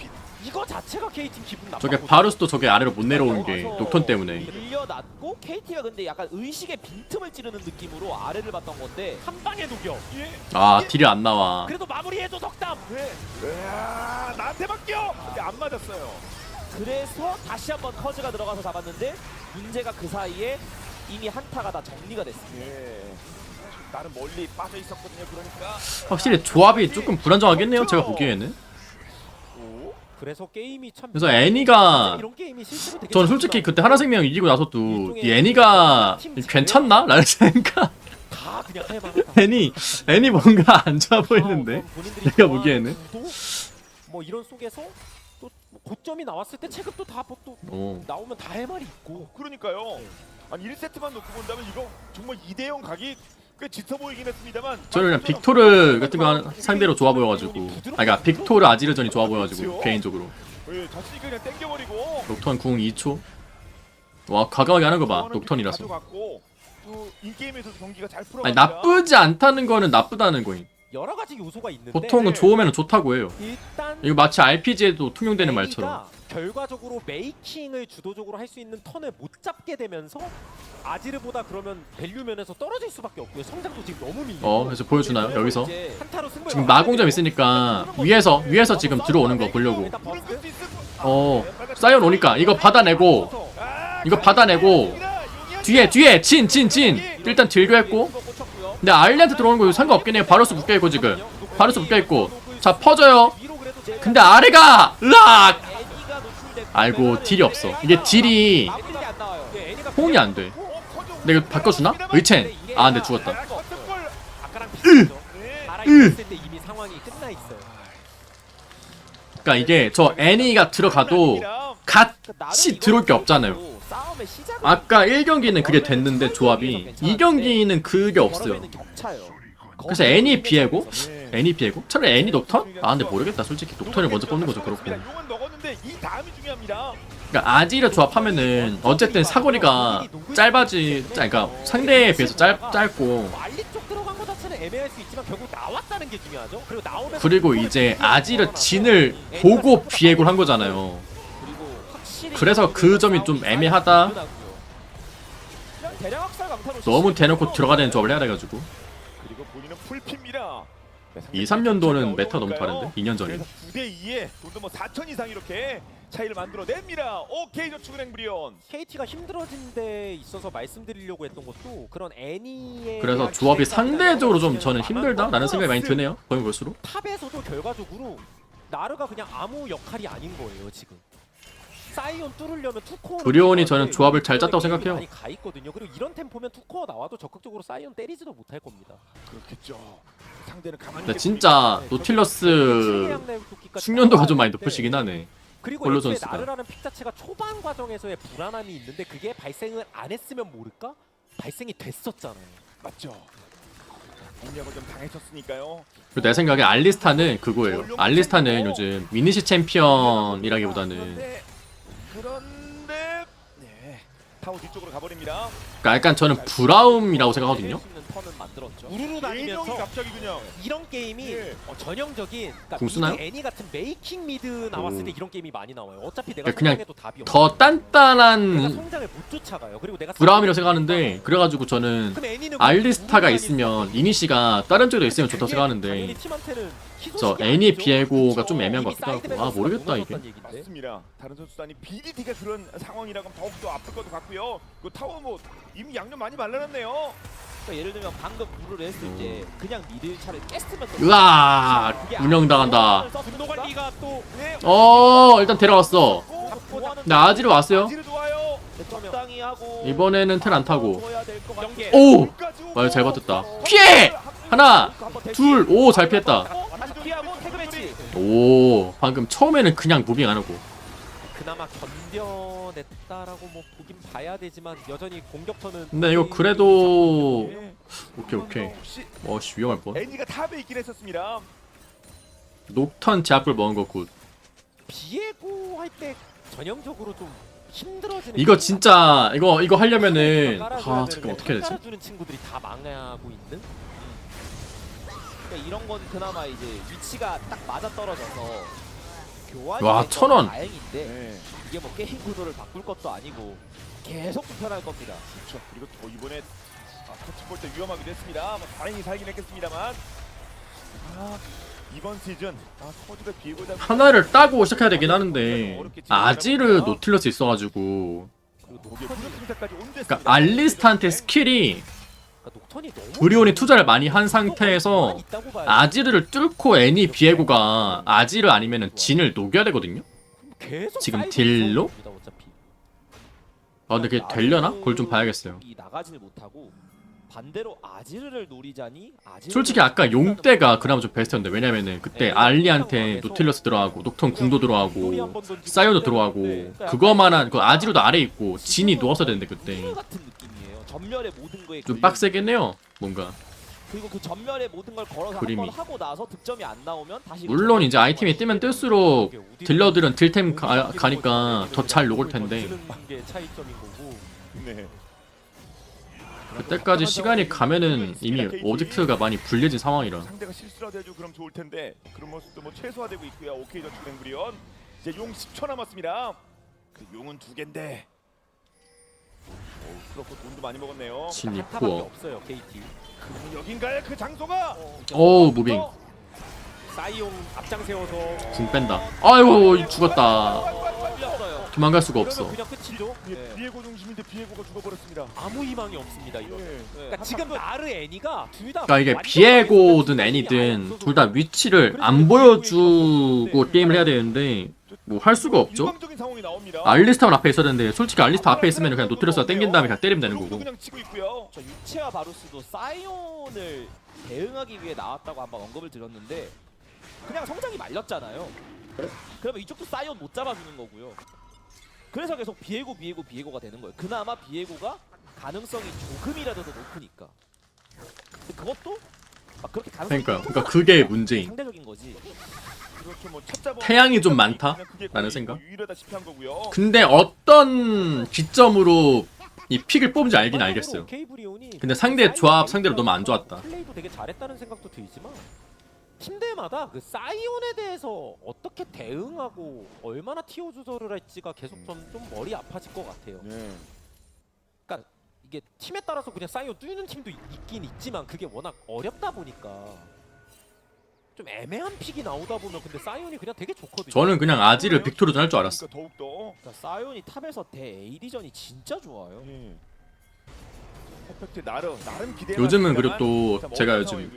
이거 자체가 K팀 기분 나빠. 저게 바루스도 저게 아래로 못 내려오는 게 녹턴 때문에. 밀려났고 KT가 근데 약간 의식의 빈틈을 찌르는 느낌으로 아래를 봤던 건데 한 방에 녹여. 예. 아 딜이 안 나와. 그래도 마무리해줘 덕담. 네. 야, 나한테 맡겨. 근데 안 맞았어요. 그래서 다시 한번 커즈가 들어가서 잡았는데 문제가 그 사이에 이미 한타가 다 정리가 됐습니다. 예. 나는 멀리 빠져 있었거든요. 그러니까. 확실히 조합이 조금 불안정하겠네요. 제가 보기에는. 오. 그래서 게임이 참. 그래서 애니가 이런 게임이 실제로 되게 전 솔직히 그때 하나생명 이기고 나서도 이 일종의 애니가 괜찮나? 라는 생각. 다 그냥 할 만하다. 애니 뭔가 안 좋아 보이는데. 내가 보기에는. 뭐 이런 속에서 또뭐 고점이 나왔을 때 체급도 다 또 오. 나오면 다 할 말이 있고. 그러니까요. 아니 1세트만 놓고 본다면 이거 정말 2대0 각이 꽤 짙어 보이긴 했습니다만 저는 그냥 빅토르 같은 거 상대로 좋아 보여가지고 그러니까 빅토르 아지르전이 좋아 보여가지고 개인적으로. 예, 자신이 그냥 땡겨버리고 녹턴 궁 2초. 와 과감하게 하는 거 봐. 녹턴이라서. 가져갔고 또 인게임에서도 경기가 잘 풀어. 아니 나쁘지 않다는 거는 나쁘다는 거임. 여러 가지 요소가 있는데 보통은 좋으면 좋다고 해요. 일단 이거 마치 RPG에도 통용되는 애니가 말처럼. 결과적으로 메이킹을 주도적으로 할 수 있는 턴을 못 잡게 되면서 아지르보다 그러면 밸류 면에서 떨어질 수밖에 없고요. 성장도 지금 너무 밀리고. 그래서 보여주나요? 여기서? 이제 한타로 승부를 지금 걸어야 마공점 돼요. 있으니까 위에서 지금 들어오는 거 보려고. 일단 버스. 사이온 오니까 이거 받아내고 이거 받아내고 뒤에 진 일단 딜교 했고 근데 알리한테 들어오는 거 상관없긴 해요. 바루스 묶여있고 지금 바루스 묶여있고 자 퍼져요. 근데 아래가 으악 아이고 딜이 없어. 이게 딜이 마무리가 안 나와요. 호응이 안돼. 근데 이거 바꿔주나? 의첸 아 근데 죽었다. 아까랑 비슷하죠. 살아있을 때 이미 상황이 끝나 있어요. 그러니까 이게 저 애니가 들어가도 같이 들어올 게 없잖아요. 싸움의 시작은 아까 1경기는 그게 됐는데 조합이 2경기는 그게 없어요. 여러 배는 격차예요. 그래서 애니 비에고? 애니 비에고? 차라리 애니 녹턴? 아 근데 모르겠다. 솔직히 녹턴을 먼저 뽑는 거죠. 그렇고 용은 먹었는데 이 다음이 중요합니다. 그러니까 아지르 조합하면은 어쨌든 사거리가 그러니까 상대에 비해서 짧고 알리 쪽 들어간 거 자체는 애매할 수 있지만 결국 나왔다는 게 중요하죠. 그리고 나오면 그리고 이제 아지르 진을 보고 비액을 한 거잖아요. 그리고 확실히 그래서 그 점이 좀 애매하다. 그냥 대량 학살 강타로 너무 대놓고 들어가는 조합을 해야 돼가지고. 그리고 본인은 풀피입니다. 2, 3년도는 메타 너무 다른데? 2년 전에. 그래서 9대2에 돈도 뭐 4천 이상 이렇게 차이를 만들어냅니다. OK저축은행 브리온. KT가 힘들어진 데 있어서 말씀드리려고 했던 것도 그런 애니의 그래서 조합이 상대적으로 좀 저는 힘들다라는 생각이 많이 드네요. 보면 볼수록. 탑에서도 결과적으로 나르가 그냥 아무 역할이 아닌 거예요 지금. 사이온 뚫으려면 투코어 브리온이 저는 조합을 잘 짰다고 생각해요. 많이 가 있거든요. 그리고 이런 템포면 투코어 나와도 적극적으로 사이온 때리지도 못할 겁니다. 그렇겠죠. 상대는 가만히 근데 진짜 노틸러스 숙련도가 좀 많이 높으시긴 하네. 그리고 홀로 애초에 선수가. 나르라는 픽 자체가 초반 과정에서의 불안함이 있는데 그게 발생을 안 했으면 모를까? 발생이 됐었잖아요. 맞죠. 공략을 좀 당했었으니까요. 그리고 내 생각에 알리스타는 그거예요. 알리스타는 요즘 미니시 챔피언이라기보다는 그런데 네. 타워 뒤쪽으로 가버립니다. 그러니까 약간 저는 브라움이라고 생각하거든요. 수 있는 턴은 만들었죠. 우르르 네 명이 다니면서 갑자기 그냥 이런 게임이 예. 전형적인 그러니까 궁 쓰나요? 미드 애니 같은 메이킹 미드 나왔을 오. 때 이런 게임이 많이 나와요. 어차피 내가 그냥 성장해도 답이 없어. 더 내가 단단한 성장을 못 쫓아가요. 그리고 내가 브라움이라고 생각하는데 그래가지고 저는 그럼 애니는 알리스타가 우르르 있으면 이니시가 다른 쪽에 있으면 좋다고 당연히 생각하는데 팀한테는 저 희소식이 애니 아니죠. 비에고가 그쵸. 좀 애매한 것 이미 같기도 사이드 하고. 아 밸런스가 모르겠다 이게. 무너졌다는 얘긴데. 맞습니다. 다른 선수단이 BDT가 그런 상황이라면 더욱더 아플 것도 같고요. 그 타워 뭐 이미 양념 많이 말라놨네요. 그러니까 예를 들면 방금 무를 했을 때 그냥 미드 차를 깼으면 또 으아 운영당한다. 분노관리가 또 일단 데려왔어. 근데 아지르 왔어요. 아지르도 와요. 적당히 하고 이번에는 텔 안 타고. 줘야 될것 같아. 연계. 오! 끝까지 오고. 잘 버텼다. 피해! 하나, 둘, 오 잘 피했다. 다시 피하고 태그 매치. 오 방금 처음에는 그냥 무빙 안 하고. 그나마 견뎌냈다라고 뭐 보긴 봐야 되지만 여전히 공격터는 근데 이거 그래도 네. 오케이. 혹시 어씨 위험할 뻔. 애니가 탑에 있긴 했었습니다. 녹턴 제압불 먹은 거 굿. 비에고 할 때 전형적으로 좀 힘들어지는 이거 게임 진짜 이거 하려면은 깔아줘야 잠깐 되는데 어떻게 해야 되지? 깔아주는 친구들이 다 망하고 있는. 그러니까 이런 건 그나마 이제 위치가 딱 맞아 떨어져서 교환이 와, 된 1,000원. 건 다행인데 네. 이게 뭐 게임 구도를 바꿀 것도 아니고 계속 불편할 겁니다. 그렇죠. 그리고 또 이번에 터치 볼 때 위험하기도 했습니다. 뭐 다행히 살긴 했겠습니다만 이번 시즌 터지가 비고 하나를 따고 시작해야 되긴 하는데 아지르 노틸러스 있어가지고 거기에 무슨 승자까지 온댔습니다. 그러니까 알리스타한테 스킬이 그러니까 녹턴이 너무 브리온이 투자를 많이 한 상태에서 있다고 봐요. 아지르를 뚫고 애니 비에고가 아지르 아니면은 진을 녹여야 되거든요. 계속 지금 사이드 딜로? 무서워집니다, 어차피. 아 근데 그게 되려나? 그걸 좀 봐야겠어요. 이 나가지를 못하고 반대로 아지르를 노리자니 아지르를 솔직히 아까 용때가 그나마 좀 베스트였는데 왜냐면은 그때 알리한테 노틸러스 들어가고 녹턴 궁도 들어가고 사이온도 들어가고 그거만한 그 아지르도 아래 있고 진이 누웠어야 되는데 그때 힐 같은 느낌이에요. 전멸의 모든 거에 좀 걸리는. 빡세긴 해요 뭔가. 그리고 그 전멸의 모든 걸 걸어서 그림이. 한번 하고 나서 득점이 안 나오면 다시 물론 이제 아이템이 뜨면 뜰수록 딜러들은 딜템 가니까 더 잘 녹을 텐데 주는 게 차이점인 거고. 네. 그때까지 시간이 가면은 이미 오젝트가 많이 불리해진 상황이라. 상대가 실수라도 해주고 그럼 좋을 텐데 그런 모습도 뭐 최소화되고 있고요. 오케이 저축은행 브리온 이제 용 10초 남았습니다. 그 용은 2개인데 그렇고 돈도 많이 먹었네요. 진이 한타밖에 코어. 없어요 KT. 여긴가요 그 장소가? 오우 무빙 사이온 앞장 세워서 궁 뺀다. 아이고 죽었다. 풀렸어요. 도망갈 수가 그러면 없어. 그냥 끝이죠. 예, 비에고 중심인데 비에고가 죽어버렸습니다. 아무 희망이 없습니다 이거. 예. 그러니까 지금 나르 애니가 둘 다 그러니까 이게 비에고든 애니든 둘 다 위치를 안 보여주고 게임을 해야 되는데 뭐 할 수가 없죠. 일방적인 상황이 나옵니다. 알리스타만 앞에 있어야 되는데 솔직히 알리스타 앞에 있으면 그냥 노트레스가 땡긴 다음에 그냥 때리면 되는 용도 거고. 그냥 치고 있고요. 저 유채와 바루스도 사이온을 대응하기 위해 나왔다고 한번 언급을 드렸는데 그냥 성장이 말렸잖아요. 그러면 이쪽도 사이온 못 잡아주는 거고요. 그래서 계속 비에고가 되는 거예요. 그나마 비에고가 가능성이 조금이라도 더 높으니까. 근데 그것도 막 그렇게 가능성이 그러니까 그게 문제임. 상대적인 거지. 그렇죠. 뭐 찾자고 태양이 좀 많다? 그냥 그게 라는 거의 생각? 뭐 유일하다시피 한 거고요. 근데 어떤 기점으로 이 픽을 뽑은지 알긴 알겠어요. 오케이 브리온이 근데 상대 조합 상대로 너무 안 좋았다. 플레이도 되게 잘했다는 생각도 들지만 팀들마다 그 사이온에 대해서 어떻게 대응하고 얼마나 티오 조절을 할지가 계속 좀 머리 아파질 것 같아요. 네. 그러니까 이게 팀에 따라서 그냥 사이온 뚫는 팀도 있긴 있지만 그게 워낙 어렵다 보니까 좀 애매한 픽이 나오다 보면 근데 사이온이 그냥 되게 좋거든요. 저는 그냥 아지를 빅토르전 할 줄 알았어. 그러니까 더욱더 그러니까 사이온이 탑에서 대 AD전이 진짜 좋아요. 예. 퍼펙트 나름 기대. 요즘은 그리고 또 제가 요즘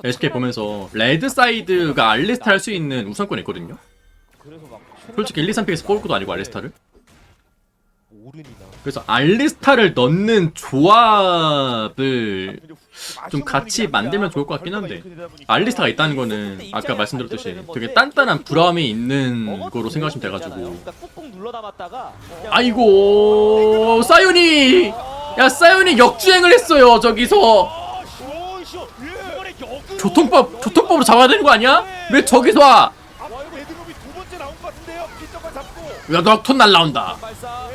SK 보면서 레드 사이드가 알리스타 할 수 있는 우선권이 있거든요. 그래서 막 솔직히 1, 2, 3픽에서 뽑을 것도 아니고 알리스타를. 오른이나 그래서 알리스타를 넣는 조합을 좀 같이 만들면 좋을 것 같긴 한데 알리스타가 있다는 거는 아까 말씀드렸듯이 되게 단단한 브라움이 있는 거로 생각하시면 돼가지고. 그러니까 꾹꾹 눌러 담았다가 아이고 사이온이 야 사이온이 역주행을 했어요 저기서. 교통법으로 잡아야 되는 거 아니야? 왜 저기서 와? 레드롭이 두 번째 나온 것 같은데요. 피터가 잡고. 야 넉톤 날라온다. 발사.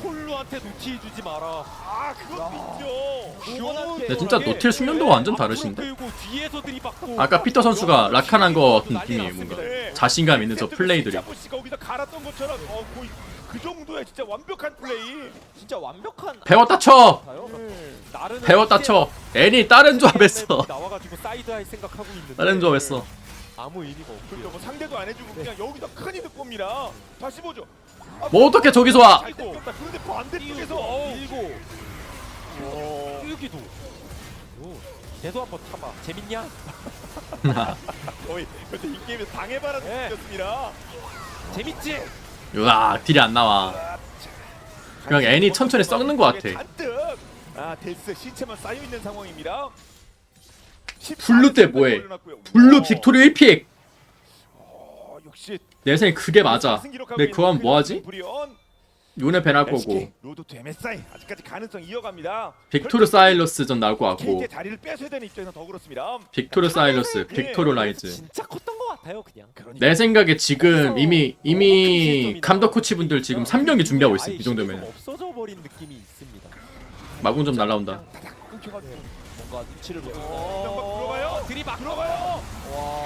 폴루한테 노티 주지 마라. 아 그건 있죠. 근데 진짜 노틸 숙련도가 완전 다르신데? 들고 뒤에서 들이받고 아까 피터 선수가 라칸한 거 같은 느낌이에요. 뭔가 자신감 있는 저 플레이들이. 거기서 갈았던 것처럼 거의 그 정도의 진짜 완벽한 플레이. 진짜 완벽한 배웠다 쳐! 같아요. 나르는 배웠다 쳐! 애니 다른 조합했어. 나와가지고 사이드 할 생각하고 있는데 다른 조합했어. 아무 의미가 그러니까 없고요. 뭐 상대도 안 해주고 그냥 여기서 큰 이득 봅니다. 다시 보죠. 뭐 어떻게 저기서 와? 잘 땡겼다. 그런데 반대쪽에서 밀고 여기도 걔도 한번 타봐. 재밌냐? 거의 근데 이 게임에서 당해봐라 네. 느꼈습니다. 재밌지? 으악 딜이 안 나와. 그냥 애니 천천히 썩는 것 같아. 잔뜩 데스 시체만 쌓여 있는 상황입니다. 블루 때 뭐해? 블루 빅토리 1픽! 역시 내 생에 그게 맞아. 근데 그거 하면 뭐하지? 요네 벤할 거고 로드 투 MSI 아직까지 가능성 이어갑니다. 빅토르 사일러스전 나올 것 같고 KT의 자리를 뺏어야 되는 입장에서 더 그렇습니다. 빅토르 사일러스, 빅토르 라이즈. 진짜 컸던 것 같아요 그냥. 내 생각에 지금 이미 감독 코치분들 지금 3경기 준비하고 있어. 이 정도면 없어져 버린 느낌이 있습니다. 마군 좀 날라온다. 끊겨가지고 뭔가 눈치를 보고 들어가요. 들이박 들어가요.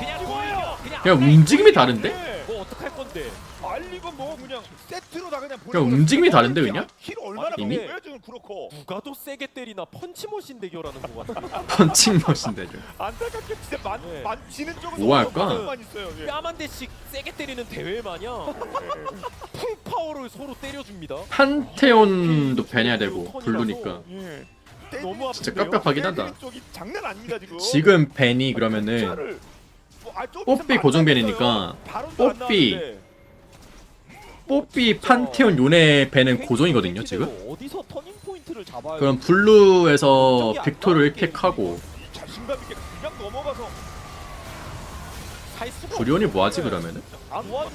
그냥 이거예요. 그냥 움직임이 다른데? 네. 뭐 어떡할 건데? 알리고 뭐 그냥 세트로 다 그냥 그냥 움직임이 다른데 그냥? 힐 얼마나 이미? 먹어요 지금 그렇고. 누가 더 세게 때리나 펀치머신 대결하는 것 같아요. 펀칭머신데 좀. 안타깝게 진짜 네. 지는 쪽은 뭐 할까? 만 있어요. 예. 뺨 한 대씩 세게 때리는 대회 마냥 풀 파워를 서로 때려줍니다. 판테온도 벤해야 되고 블루니까. 예. 너무 진짜 아픈데요? 깝깝하긴 하다. 때리는 쪽이 장난 아닙니다 지금. 지금 벤이 그러면은 숫자를 좀 뽀삐 있으면 고정벤이니까 안 나왔어요. 바론도 안 뽀삐. 나왔는데. 뽀삐 판테온 요네 벤은 고정이거든요 지금. 어디서 터닝 포인트를 잡아야 그럼 블루에서 빅토르 1픽하고 이 자신감 있게 그냥 넘어가서 살 수가 브리온이 뭐하지 그러면은?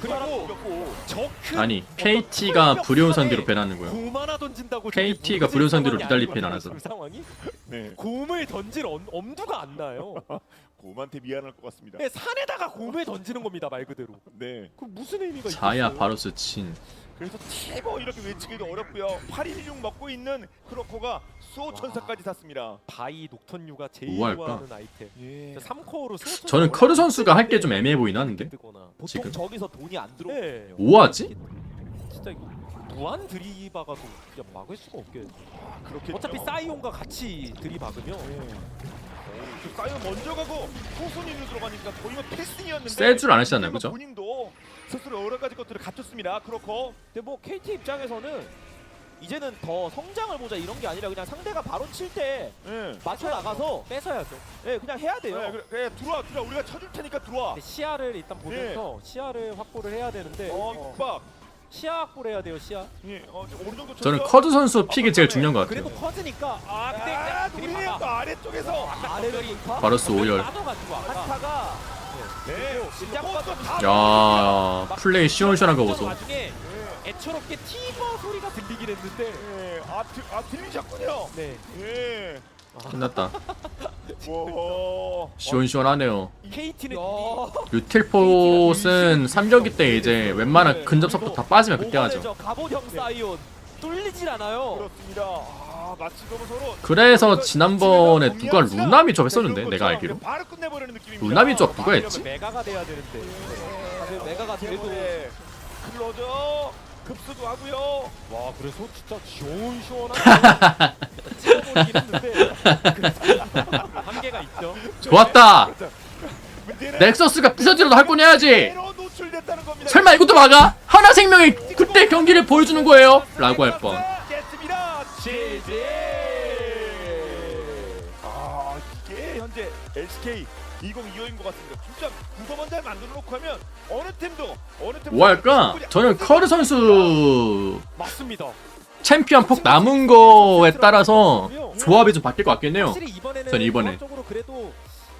그리고 저크 아니 KT가 브리온 상대로 벤하는 거야. 곰 하나 던진다고 KT가 브리온 상대로 니달리 벤 안 하잖아. 그 상황이 네. 곰을 던질 엄두가 안 나요. 곰한테 미안할 것 같습니다. 네, 산에다가 곰을 던지는 겁니다 말 그대로. 네. 그 무슨 의미가 자야 있겠어요? 바로스 친. 그래서 티버 이렇게 외치기도 어렵고요. 816 먹고 있는 크로코가 수호천사까지 탔습니다. 바이 녹턴유가 제일 뭐 할까? 좋아하는 아이템. 예. 3코어로 저는 커르 선수가 할 게 좀 애매해 보이긴 하는데. 보통 지금. 저기서 돈이 안 들어오거든요. 네. 뭐하지? 진짜 이거 무한 들이박아도 그냥 막을 수가 없게. 그렇게 어차피 사이온과 같이 들이박으면 사이언 먼저 가고 후순위로 들어가니까 거의 뭐 필승이었는데 셀 줄 아시잖아요, 그죠? 본인도 스스로 여러 가지 것들을 갖췄습니다. 그렇고 근데 뭐 KT 입장에서는 이제는 더 성장을 보자 이런 게 아니라 그냥 상대가 바로 칠 때 예. 맞춰 나가서 뺏어야죠. 예, 그냥 해야 돼요. 네, 그래, 들어와 우리가 쳐줄 테니까 들어와. 근데 시야를 일단 보면서 시야를 확보를 해야 되는데 육박. 시야 확보를 해야 돼요 시야. 예, 어느 정도 저는 쳤죠? 커드 선수 픽이 제일 중요한 것 그래도 같아요. 커즈니까 근데 우리는 또 들이박아. 아래쪽에서 아래로 인파 바로스 5열. 빠져가지고 아까 한타가 네. 야 플레이 시원시원한 거 보소. 나중에 애처롭게 티버 소리가 들리긴 했는데 예. 들리셨군요. 네 예. 끝났다. 와. 시원시원하네요. KT는 유틸폿은 3경기 때 이제 웬만한 근접 서포트 다 빠지면 그때 하죠. 갑옷형 사이온 뚫리질 않아요. 그렇습니다. 마치 너무 서로 그래서 지난번에 누가 루나미 조합 했었는데 내가 알기로 바로 끝내버리는 느낌입니다. 루나미 조합 누가 했지? 메가가 돼야 되는데. 사실 메가가 돼도 클로저 급수도 하고요. 와 그래서 진짜 시원시원한 찍어버리긴 했는데 한계가 있죠. 좋았다. 문제는 넥서스가 부셔지라도 할 건 해야지. 새로 노출됐다는 겁니다. 설마 이것도 막아? 하나생명이 그때 경기를 보여주는 거예요? 라고 할 뻔. 겠습니다. 지지. 아 이게 현재 LCK 2025인 것 같습니다. 진짜 구도만 잘 만들어 놓고 하면 어느 팀도 뭐 할까? 저는 커르 선수 맞습니다. 챔피언 폭 남은 거에 따라서 조합이 좀 바뀔 것 같긴 해요. 확실히 이번에는 전 이번에. 조합적으로 그래도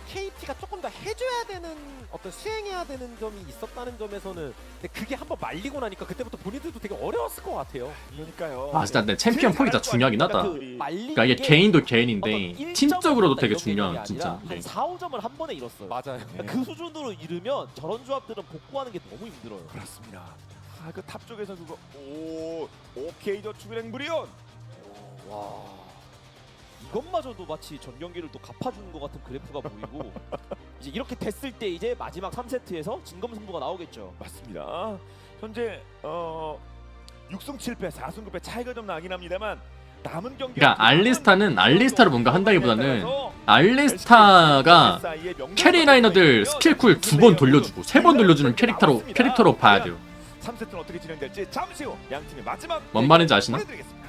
KT가 조금 더 해줘야 되는 어떤 수행해야 되는 점이 있었다는 점에서는 근데 그게 한번 말리고 나니까 그때부터 본인들도 되게 어려웠을 것 같아요. 그러니까요. 아 진짜 근데 챔피언 폭이 진짜 중요하긴 하다. 말리는 그러니까 이게 게 개인도 어떤 개인인데 1점을 팀적으로도 얻었다 되게 이런 중요한 개념이 진짜. 아니라 한 4, 5점을 한 번에 잃었어요. 맞아요. 그 수준으로 잃으면 저런 조합들은 복구하는 게 너무 힘들어요. 그렇습니다. 그 탑 쪽에서 그거 오케이 저축은행 브리온. 와 이것마저도 마치 전 경기를 또 갚아주는 것 같은 그래프가 보이고 이제 이렇게 됐을 때 이제 마지막 3세트에서 진검승부가 나오겠죠. 맞습니다. 현재 6승 7패 4승 9패 차이가 좀 나긴 합니다만 남은 경기 그러니까 알리스타를 뭔가 한다기보다는 알리스타가 캐리 라이너들 스킬 쿨 2번 돌려주고 3번 돌려주는 캐릭터로 봐야 돼요. 3세트는 어떻게 진행될지 잠시 후 양 팀의 마지막 뭔 말인지 아시나? 보내드리겠습니다.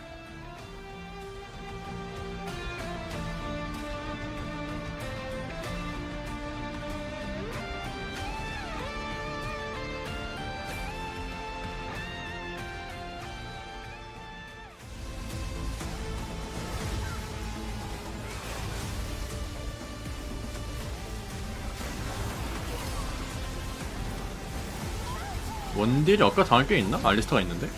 원딜이 아까 당할 게 있나? 알리스타가 있는데?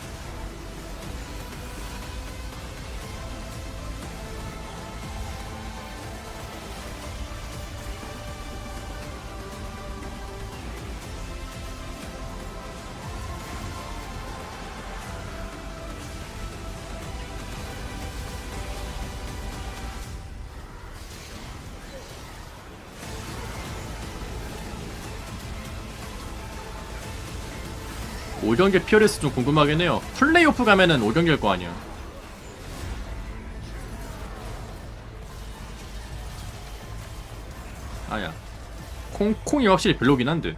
오경기 피어레스 좀 궁금하긴 해요. 플레이오프 가면은 오경기일 거 아니야. 아야. 콩콩이 확실히 별로긴 한데.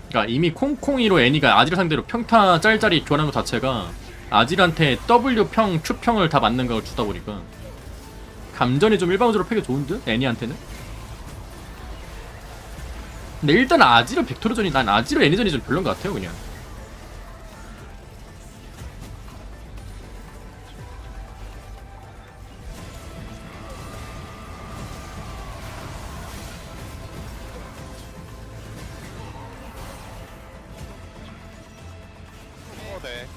그러니까 이미 콩콩이로 애니가 아질 상대로 평타 짤짤이 교환하는 것 자체가 아질한테 W 평, Q 평을 다 맞는 걸 주다 보니까 감전이 좀 일방적으로 패기 좋은 듯? 애니한테는? 근데 일단 아지로 빅토르전이 난 아지로 애니전이 좀 별론 것 같아요 그냥. 네.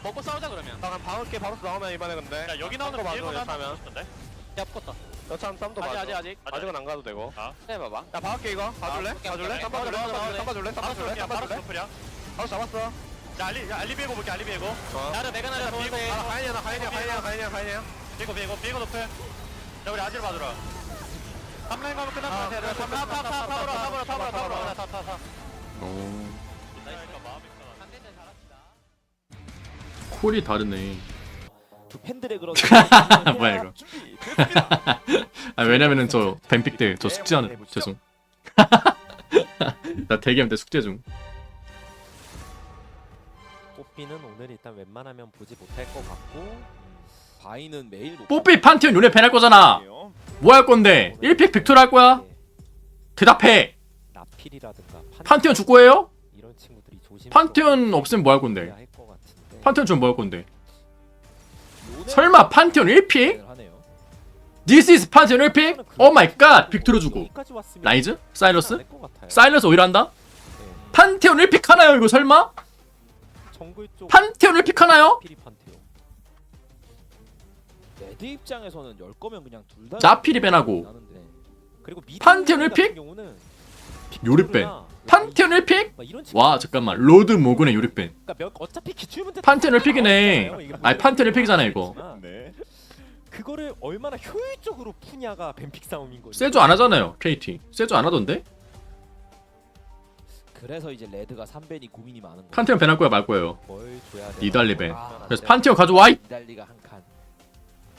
먹고 싸우자 그러면. 나 그럼 방울게 바로 나오면 이번에 근데. 야 여기 나오는 거 봐줘 여차하면. 야 붙었다. 여차하면 쌈도 봐줘. 아직은 안 가도 되고. 해봐봐. 야 방울게 이거 봐줄래? 봐줄래? 쌈 봐줄래? 바로 잡았어. 야 알리 비에고 볼게 알리 비에고. 나를 메가나를 보는데. 가인이야. 비에고 높여. 야 우리 아지를 봐주라. 3라인 가면 끝날 것 같아. 타. 콜이 다르네. 두 팬들의 그런 뭐야 이거. 아 왜냐면은 저 뱀픽 때 저 숙제하는 죄송. 나 대기하면 때 숙제 중. 뽀삐는 오늘 일단 웬만하면 보지 못할 것 같고 바이는 매일 못 뽀삐 판티온 요네 팬할 거잖아. 뭐 할 건데? 1픽 빅토르 할 거야? 대답해. 나필이라든가 판티온 축구예요? 이런 친구들이 조심. 판티온 없으면 뭐 할 건데? 할것 같은데. 판티온 좀 뭐 할 건데? 요네 설마 판티온 1픽? 하네요. This is 판티온 1픽? 오 마이 갓 빅토르 주고. 여기까지 왔으면 라이즈? 사일러스? 않을 것 같아요. 사일러스 오히려 한다? 네. 판티온 1픽 하나요 이거 설마? 정글 쪽 판티온 1픽 하나요? 필이 판테온. 레드 입장에서는 열 거면 그냥 둘 다. 자필이 밴하고 그리고 미드 판테온 같은 1픽? 경우는 요리 밴. 빅토르나 판테온 1픽? 막 이런 식으로 와 잠깐만 로드 모군의 요리밴 그러니까 어차피 기출 문제 판테온 1픽이네. 아니 판테온 1픽이잖아 이거. 네. 그거를 얼마나 효율적으로 푸냐가 뱀픽 싸움인 거죠. 세조 안 하잖아요 KT. 세조 안 하던데? 그래서 이제 레드가 3벤이 고민이 많은 거예요. 판테온 밴할 거야 말 거예요. 뭘 줘야 돼? 니달리 밴. 아, 그래서 판테온 가져와. 이- 니달리가 한 칸.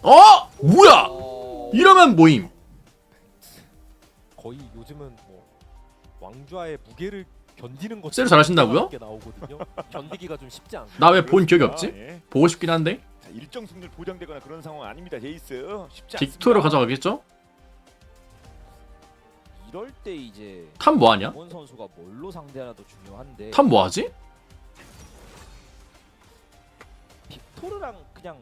어? 뭐야? 이러면 모임. 거의 요즘은 뭐 왕좌의 무게를 견디는 것 세로 잘하신다고요? 나오거든요. 견디기가 좀 쉽지 않고. 나 왜 본 기억이 없지? 예. 보고 싶긴 한데. 자, 일정 승률 보장되거나 그런 상황 아닙니다. 제이스 쉽지 빅토르 않습니다. 가져가겠죠? 이럴 때 이제 탑 뭐하냐? 원 선수가 뭘로 상대하나도 중요한데 탑 뭐하지? 빅토르랑 그냥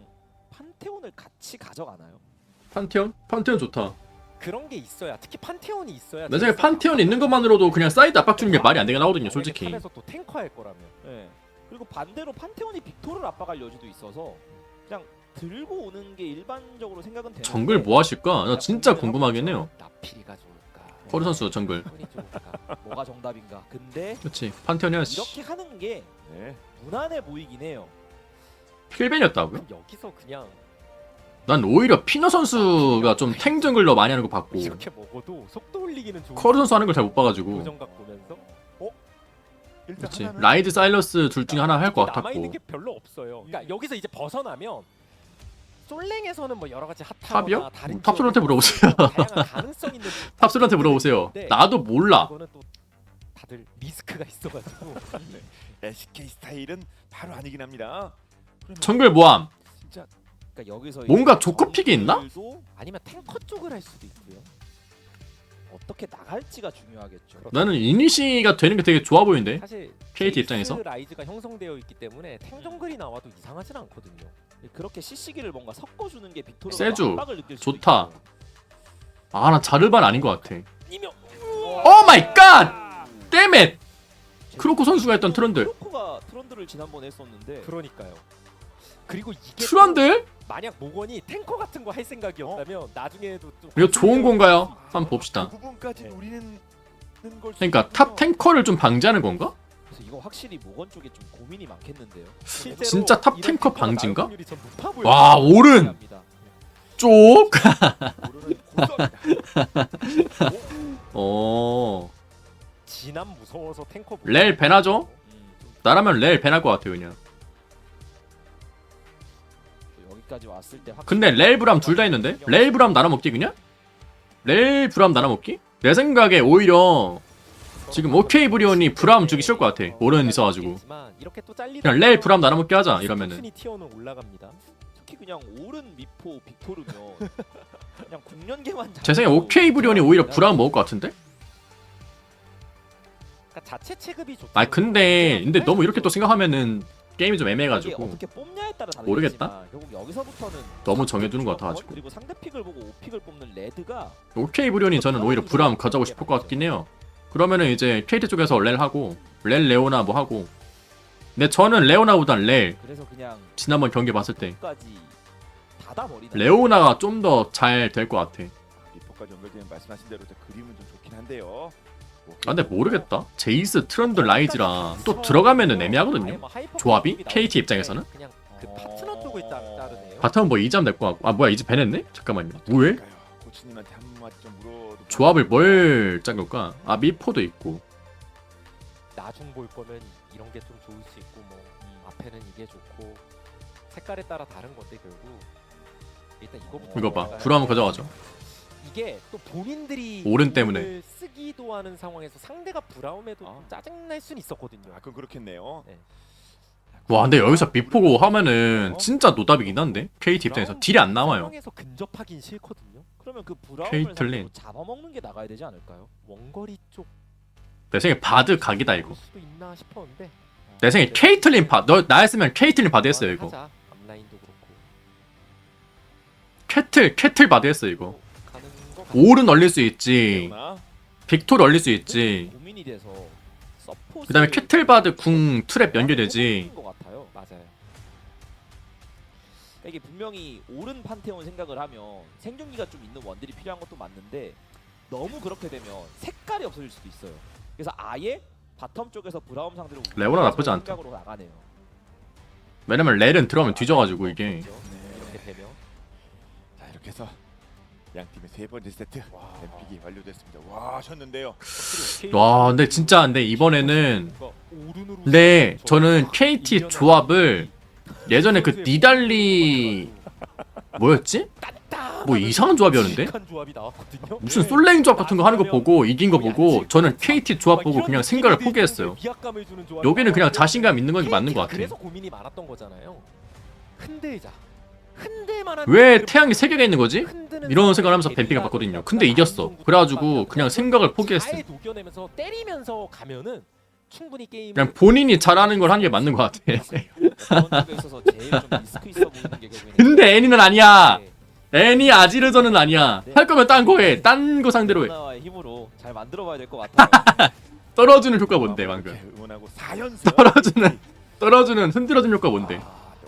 판테온을 같이 가져가나요? 판테온? 판테온 좋다. 그런 게 있어야 특히 판테온이 있어야. 내 생각에 판테온 있는 것만으로도 그냥 사이드 압박 주는 게 말이 안 되게 나오거든요 솔직히. 탑에서 또 탱커 할 거라면. 네. 그리고 반대로 판테온이 빅토르를 압박할 여지도 있어서 그냥 들고 오는 게 일반적으로 생각은 되는데 정글 뭐 하실까? 나 진짜 궁금하긴 해요. 나필이가 좋을까? 커리 선수 정글. 손이 좋을까? 뭐가 정답인가? 근데 그렇지. 판테온 해야지. 이렇게 하는 게 네. 무난해 보이긴 해요. 필벤이었다고요? 그럼 여기서 그냥 난 오히려 피너 선수가 좀 탱 정글러 많이 하는 거 봤고 이렇게 먹어도 속도 올리기는 좋은. 커리 선수 하는 걸 잘 못 봐가지고. 고정각 보면서 일단 그렇지. 하나는 라이드 사일러스 둘 중에 하나 할 것 남아 있는 같았고. 게 별로 없어요. 그러니까 여기서 이제 벗어나면 솔랭에서는 뭐 여러 가지 탑이요? 핫하거나 다른 탑솔한테 물어보세요. 다양한 가능성 있는 탑솔한테 물어보세요. 네. 나도 몰라. 그거는 또 다들 리스크가 있어가지고 SK 스타일은 바로 아니긴 합니다. 그러면 정글 모함. 진짜 그러니까 여기서 뭔가 이제 조커픽이 있나? 정글도 아니면 탱커 쪽을 할 수도 있고요. 어떻게 나갈지가 중요하겠죠. 나는 이니시가 되는 게 되게 좋아 보이는데. 사실 KT 제이스 입장에서? 라이즈가 형성되어 있기 때문에 탱정글이 나와도 이상하진 않거든요. 그렇게 CC기를 뭔가 섞어주는 게 빅토르가 세주. 압박을 느낄 수도 좋다. 있고. 아 나 자르반 아닌 것 같아. 이명 오 마이 갓! 댐잇! 크로코 선수가 했던 트런들. 크로코가 트런들을 지난번에 했었는데 그러니까요. 그리고 이게 트런들? 만약 모건이 탱커 같은 거 할 생각이었다면 나중에도 좀 이거 좋은 건가요? 한번 봅시다. 그 부분까지 네. 노리는 걸 그러니까 탑 탱커를 좀 방지하는 건가? 그래서 이거 확실히 모건 쪽에 좀 고민이 많겠는데요. 실제로 진짜 탑 이런 탱커 탱커가 방진가? 나올 확률이 전 높아 보여요. 와 오른! 합니다. 쪽! 모르는 고수합니다. 어... 진압 무서워서 탱커 렐 배나죠? 나라면 렐 배날 것 같아요 그냥. 여기까지 왔을 때 확실히 근데 렐 브람 둘 다 있는데? 렐 브람 나눠먹기 그냥? 렐 브람 나눠먹기? 내 생각에 오히려 지금 오케이 브리온이 브람 주기 싫을 것 같아. 오른 있어가지고. 이렇게 또 잘리다 그냥 렐 브람 나눠먹기 하자 이러면은. 순위 티어는 올라갑니다. 특히 그냥 오른 미포 빅토르면 그냥 국년계만 제 생각에 오케이 브리온이 오히려 브람 먹을 것 같은데? 그러니까 자체 체급이 좋죠. 아 근데 너무 이렇게 또 생각하면은 게임이 좀 이게 애매해가지고 어떻게 뽑냐에 따라 다르겠지만 모르겠다. 결국 여기서부터는 너무 정해두는 것 같아가지고. 그리고 상대 픽을 보고 5픽을 뽑는 레드가 오케이 브리온이 저는 오히려 브람 가져가고 싶을 것 같긴 해요. 그러면은 이제 KT 쪽에서 렐 하고 렐 레오나 뭐 하고. 근데 저는 레오나보단 렐 그래서 그냥 지난번 경기 봤을 때 까지 닫아버리다. 레오나가 좀 더 잘 될 것 같아. 리퍼까지 연결되면 말씀하신 대로 저 그림은 좀 좋긴 한데요. 아 근데 모르겠다. 제이스, 트런드, 라이즈랑 또 들어가면은 애매하거든요. 조합이? KT 입장에서는? 그냥 그 파트너 쪽을 따르네요. 바텀은 뭐 2점 낼 것 같고. 아 뭐야 이제 배냈네? 잠깐만요. 왜? 코치님한테 한마디 좀 물어도 조합을 뭘 짠 걸까? 아 미포도 있고. 나중 볼 거면 이런 게 좀 좋을 수 있고 뭐 앞에는 이게 좋고 색깔에 따라 다른 건데 결국 일단 이거부터 이거 봐. 볼까요? 브라움 가져가죠. 이게 또 본인들이 오른 때문에. 오른을 쓰기도 하는 상황에서 상대가 브라움에도 좀 짜증 날 수는 있었거든요. 아 그건 그렇겠네요. 네. 와 근데 여기서 미포고 하면은 진짜 노답이긴 한데 KT 입장에서 딜이 안 나와요. 상황에서 근접하긴 싫거든요. 그러면 그 브라움을 케이틀린. 상대로 잡아먹는 게 나가야 되지 않을까요? 원거리 쪽 내 생각에 바드 각이다 이거. 볼 수도 있나 싶었는데. 내 생각에 케이틀린 바. 너 나였으면 케이틀린 바드 했어요 이거. 하자. 앞라인도 그렇고. 캐틀 바드 했어 이거. 가는 거 오른 얼릴 수 있지. 레오나 빅토르 얼릴 수 있지. 고민이 돼서 서포트 그다음에 캐틀바드 궁 트랩 연결되지. 것 같아요. 맞아요. 그러니까 이게 분명히 오른 판테온 생각을 하면 생존기가 좀 있는 원딜이 필요한 것도 맞는데 너무 그렇게 되면 색깔이 없어질 수도 있어요. 그래서 아예 바텀 쪽에서 브라움 상대로 레오나 나쁘지 않다. 생각으로 나가네요. 왜냐면 렐은 들어가면 뒤져가지고 이게 이렇게 되면 자 이렇게 해서 양 팀의 세 번째 세트 엠픽이 완료됐습니다. 와 하셨는데요. 와 근데 진짜 근데 이번에는 네 저는 KT 조합을 예전에 그 니달리 뭐였지? 뭐 이상한 조합이었는데? 조합이 나왔거든요. 무슨 솔랭 조합 같은 거 하는 거 보고 이긴 거 보고 저는 KT 조합 보고 그냥 생각을 포기했어요. 여기는 그냥 자신감 있는 건 맞는 것 같아. 그래서 고민이 많았던 거잖아요. 흔들자. 흔들만한 왜 태양이 세 개가 있는 거지? 이런 생각을 하면서 뱀픽을 봤거든요. 근데 이겼어. 그래가지고 그냥 생각을 포기했어요. 잘 녹여내면서 때리면서 가면은 충분히 게임 그냥 본인이 잘하는 걸 하는 게 맞는 것 같아. 그런 쪽에 있어서 제일 좀 리스크 있어 보이는 게 결국에는 근데 애니는 아니야. 애니 아지르전은 아니야. 할 거면 딴 거 해. 딴 거 상대로 해. 나와의 힘으로 잘 만들어봐야 될 것 같아요. 떨어주는 효과 뭔데 방금? 이렇게 응원하고 4연승. 떨어주는 흔들어주는 효과 뭔데?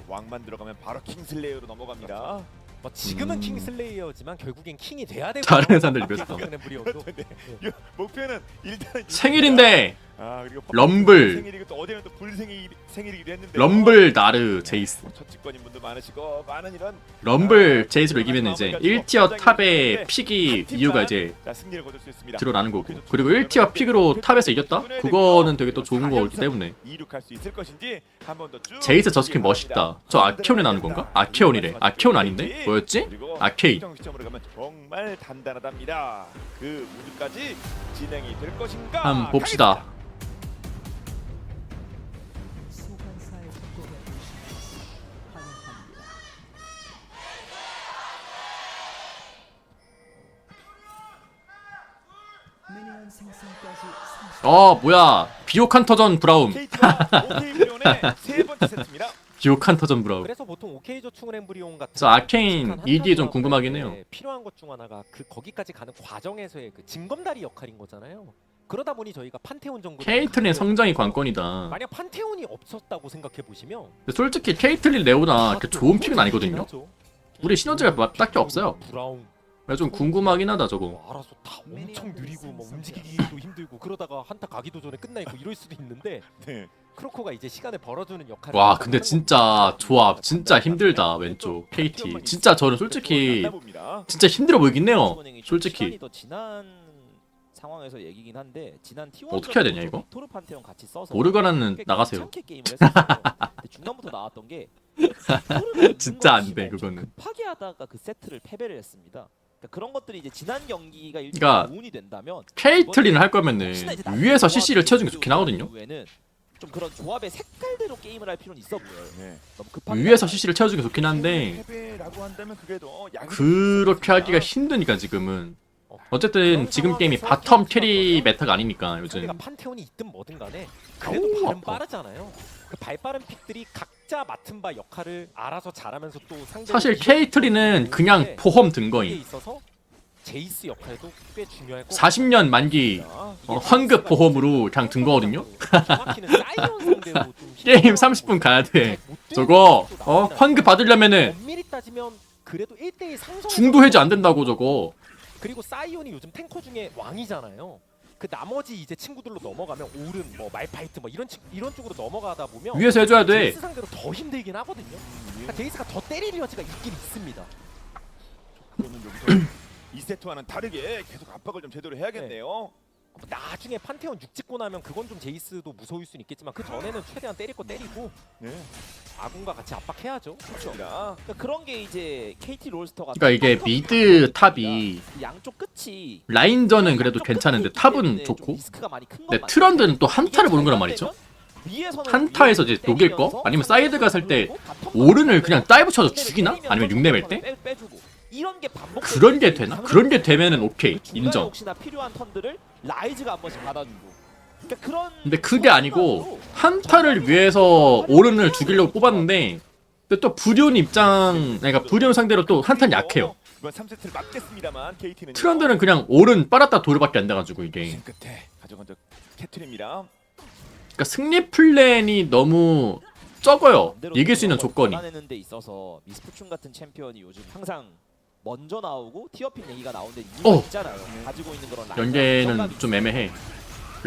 왕만 들어가면 바로 킹슬레이어로 넘어갑니다. 뭐 지금은 킹슬레이어지만 결국엔 킹이 돼야 되고 잘하는 사람들이 몇 명? 목표는 일단 생일인데 그리고 럼블. 생일이고 또 어제는 또 생일이기도 했는데 럼블 나르 제이스. 첫 직관인 분도 많으시고 많은 이런 럼블 제이스로 이기면 이제 1티어 탑의 픽이 이유가 이제 승리를 거둘 수 있습니다. 드러나는 거고 그리고 1티어 픽으로 탑에서 이겼다? 그거는 되게 또 좋은 거기 때문에 이륙할 수 있을 것인지 한번 더 쭉 제이스 저 스킨 멋있다. 저 아케온에 나오는 건가? 아케온이래. 아케온 아닌데? 뭐였지? 아케이. 시점으로 가면 정말 단단하답니다. 그 모두까지 진행이 될 것인가? 한번 봅시다. 소환사의 협곡에 오신 것을 환영합니다. 미니언 생성까지 30초. 뭐야 비오칸터전 브라움. KT와 오케이브리온의 세 번째 세트입니다. 비오칸터전 브라움. 그래서 보통 오케이 저축은 엠브리온 같은 저 아케인 한 ED에 좀 타입 궁금하긴 해요. 조합에 필요한 것 중 하나가 그 거기까지 가는 과정에서의 그 징검다리 역할인 거잖아요. 그러다 보니 저희가 판테온 정도 케이틀린 성장이 관건이다. 만약 판테온이 없었다고 생각해 보시면 근데 솔직히 케이틀린 레오나 그렇게 좋은 픽은 아니거든요. 우리 시너지가 딱히 없어요. 브라운 그래서 좀 궁금하긴 하다 저거. 뭐 알아서 다 엄청 느리고 뭐 움직이기도 힘들고 그러다가 한타 가기도 전에 끝나 있고 이럴 수도 있는데 네. 크로코가 이제 시간을 벌어주는 역할을 와 근데 진짜 조합 진짜 힘들다 왼쪽 KT. 진짜 저는 솔직히 만나봅니다. 진짜 힘들어 보이긴 해요. 시간이 솔직히 더 지난 상황에서 얘기긴 한데 지난 T1 어떻게 해야 되냐, 이거? 빅토르 판테온 같이 써서 모르가나는 꽤 나가세요. 괜찮게 게임을 했었어요. 근데 중간부터 나왔던 게 빅토르는 진짜 있는 안 돼, 거 없이 그거는. 급하게 하다가 그 세트를 패배를 했습니다. 그러니까 그런 것들이 이제 지난 경기가 일종의 그러니까 교훈이 된다면 케이틀린 할 거면은 혹시나 이제 위에서 나중에 CC를 채워주는 게 좋긴 조합이 하거든요. 이후에는 좀 그런 조합의 색깔대로 게임을 할 필요는 있어 보여요. 네. 너무 급하게 위에서 CC를 채워주는 게 좋긴 한데 패배라고 한다면 그게 더 양이 그렇게 하기가 힘드니까 지금은. 어쨌든 지금 게임이 바텀 캐리 메타가 아니니까 요즘. 상대가 판테온이 있든 뭐든 간에 그래도 아우, 발은 아파. 빠르잖아요. 그 발 빠른 픽들이 각자 맡은 바 역할을 알아서 잘하면서 또 상대 사실 케이틀린은 그냥 포험 든 에 거임. 있어서 제이스 역할도 꽤 중요할 것 40년 만기 환급 보험으로 그냥 든 거거든요. 정확히는 사이언 상대로 좀 게임 30분 가야 돼. 저거 환급 받으려면은 엄밀히 따지면 그래도 1대1 상성 중도 해지 안 된다고 저거. 그리고 사이온이 요즘 탱커 중에 왕이잖아요. 그 나머지 이제 친구들로 넘어가면 오른 뭐 말파이트 뭐 이런 쪽으로 넘어가다 보면 위에서 해줘야 돼. 제이스 상대로 더 힘들긴 하거든요. 그러니까 제이스가 더 때릴 여지가 있긴 있습니다. 그러면 여기서 2세트와는 다르게 계속 압박을 좀 제대로 해야겠네요. 뭐 나중에 판테온 6 찍고 나면 그건 좀 제이스도 무서울 수는 있겠지만 그 전에는 최대한 때릴 거 때리고 네. 아군과 같이 압박해야죠. 그렇습니다. 그러니까 그런 게 이제 KT 롤스터가 그러니까 이게 미드 탑이 양쪽 끝이 라인전은 그래도 괜찮은데 탑은 좋고. 근데 트런드는 또 한타를 보는 거란 말이죠. 한타에서 이제 녹일 거? 아니면 사이드 갔을 때 오른을 그냥 다이브 쳐서 죽이나? 아니면 6레벨 때? 빼주고 이런 게 반복. 그런 게 되나? 그런 게 되면은 오케이 인정. 혹시나 필요한 턴들을 라이즈가 한 번씩 받아주고. 그러니까 그런. 근데 그게 아니고 한타를 위해서 오른을 죽이려고 뽑았는데 근데 또 불륜 입장 그러니까 불륜 상대로 또 한타는 약해요. 이번 3세트를 맞겠습니다만 KT는 트런드는 그냥 오른 빨았다 도르밖에 안 돼가지고 이게. 끝에 가져간 적 캐틀입니다. 그러니까 승리 플랜이 너무 적어요. 이길 수 있는 조건이. 받아내는 데 있어서 미스포춘 같은 챔피언이 요즘 항상 먼저 나오고 티어핀 얘기가 나오는데 이유가 있잖아요. 가지고 있는 그런 연계는 좀 애매해.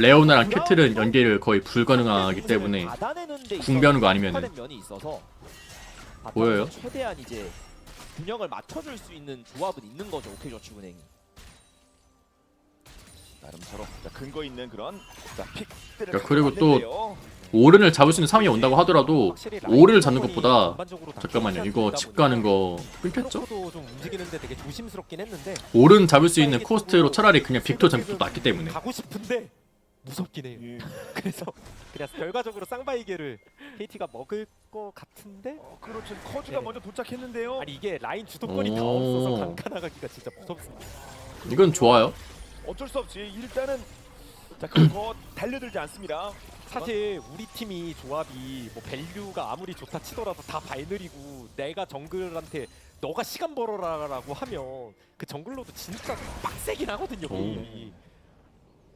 레오나랑 캐틀은 연계를 거의 불가능하기 때문에 궁비하는 거 아니면은 면이 있어서 보여요? 바텀에서 최대한 이제 균형을 맞춰줄 수 있는 조합은 있는 거죠. OK저축은행이. 나름처럼 자, 근거 있는 그런 자, 픽들을 그러니까 그리고 또 가져왔는데요. 오른을 잡을 수 있는 상황이 온다고 하더라도 확실히 오른을 잡는 라인 것보다 전반적으로 다 잠깐만요. 이거 챔피언이다 집 가는 보니까 거 끊겼죠? 크로코도 좀 움직이는데 되게 조심스럽긴 했는데 오른 잡을 수 있는 코스트로 차라리 그냥 빅토 잡는 것도 낫기 때문에 가고 싶은데 무섭긴 해요. 예. 그래서 결과적으로 쌍바이게를 KT가 먹을 것 같은데 그렇죠. 커즈가 네. 먼저 도착했는데요. 아니 이게 라인 주도권이 다 오. 없어서 강가 나가기가 진짜 무섭습니다. 이건 좋아요. 어쩔 수 없이 일단은 자 그거 달려들지 않습니다. 사실 우리 팀이 조합이 뭐 밸류가 아무리 좋다 치더라도 다 발느리고 내가 정글한테 너가 시간 벌어라라고 하면 그 정글로도 진짜 빡세긴 하거든요. 게임이.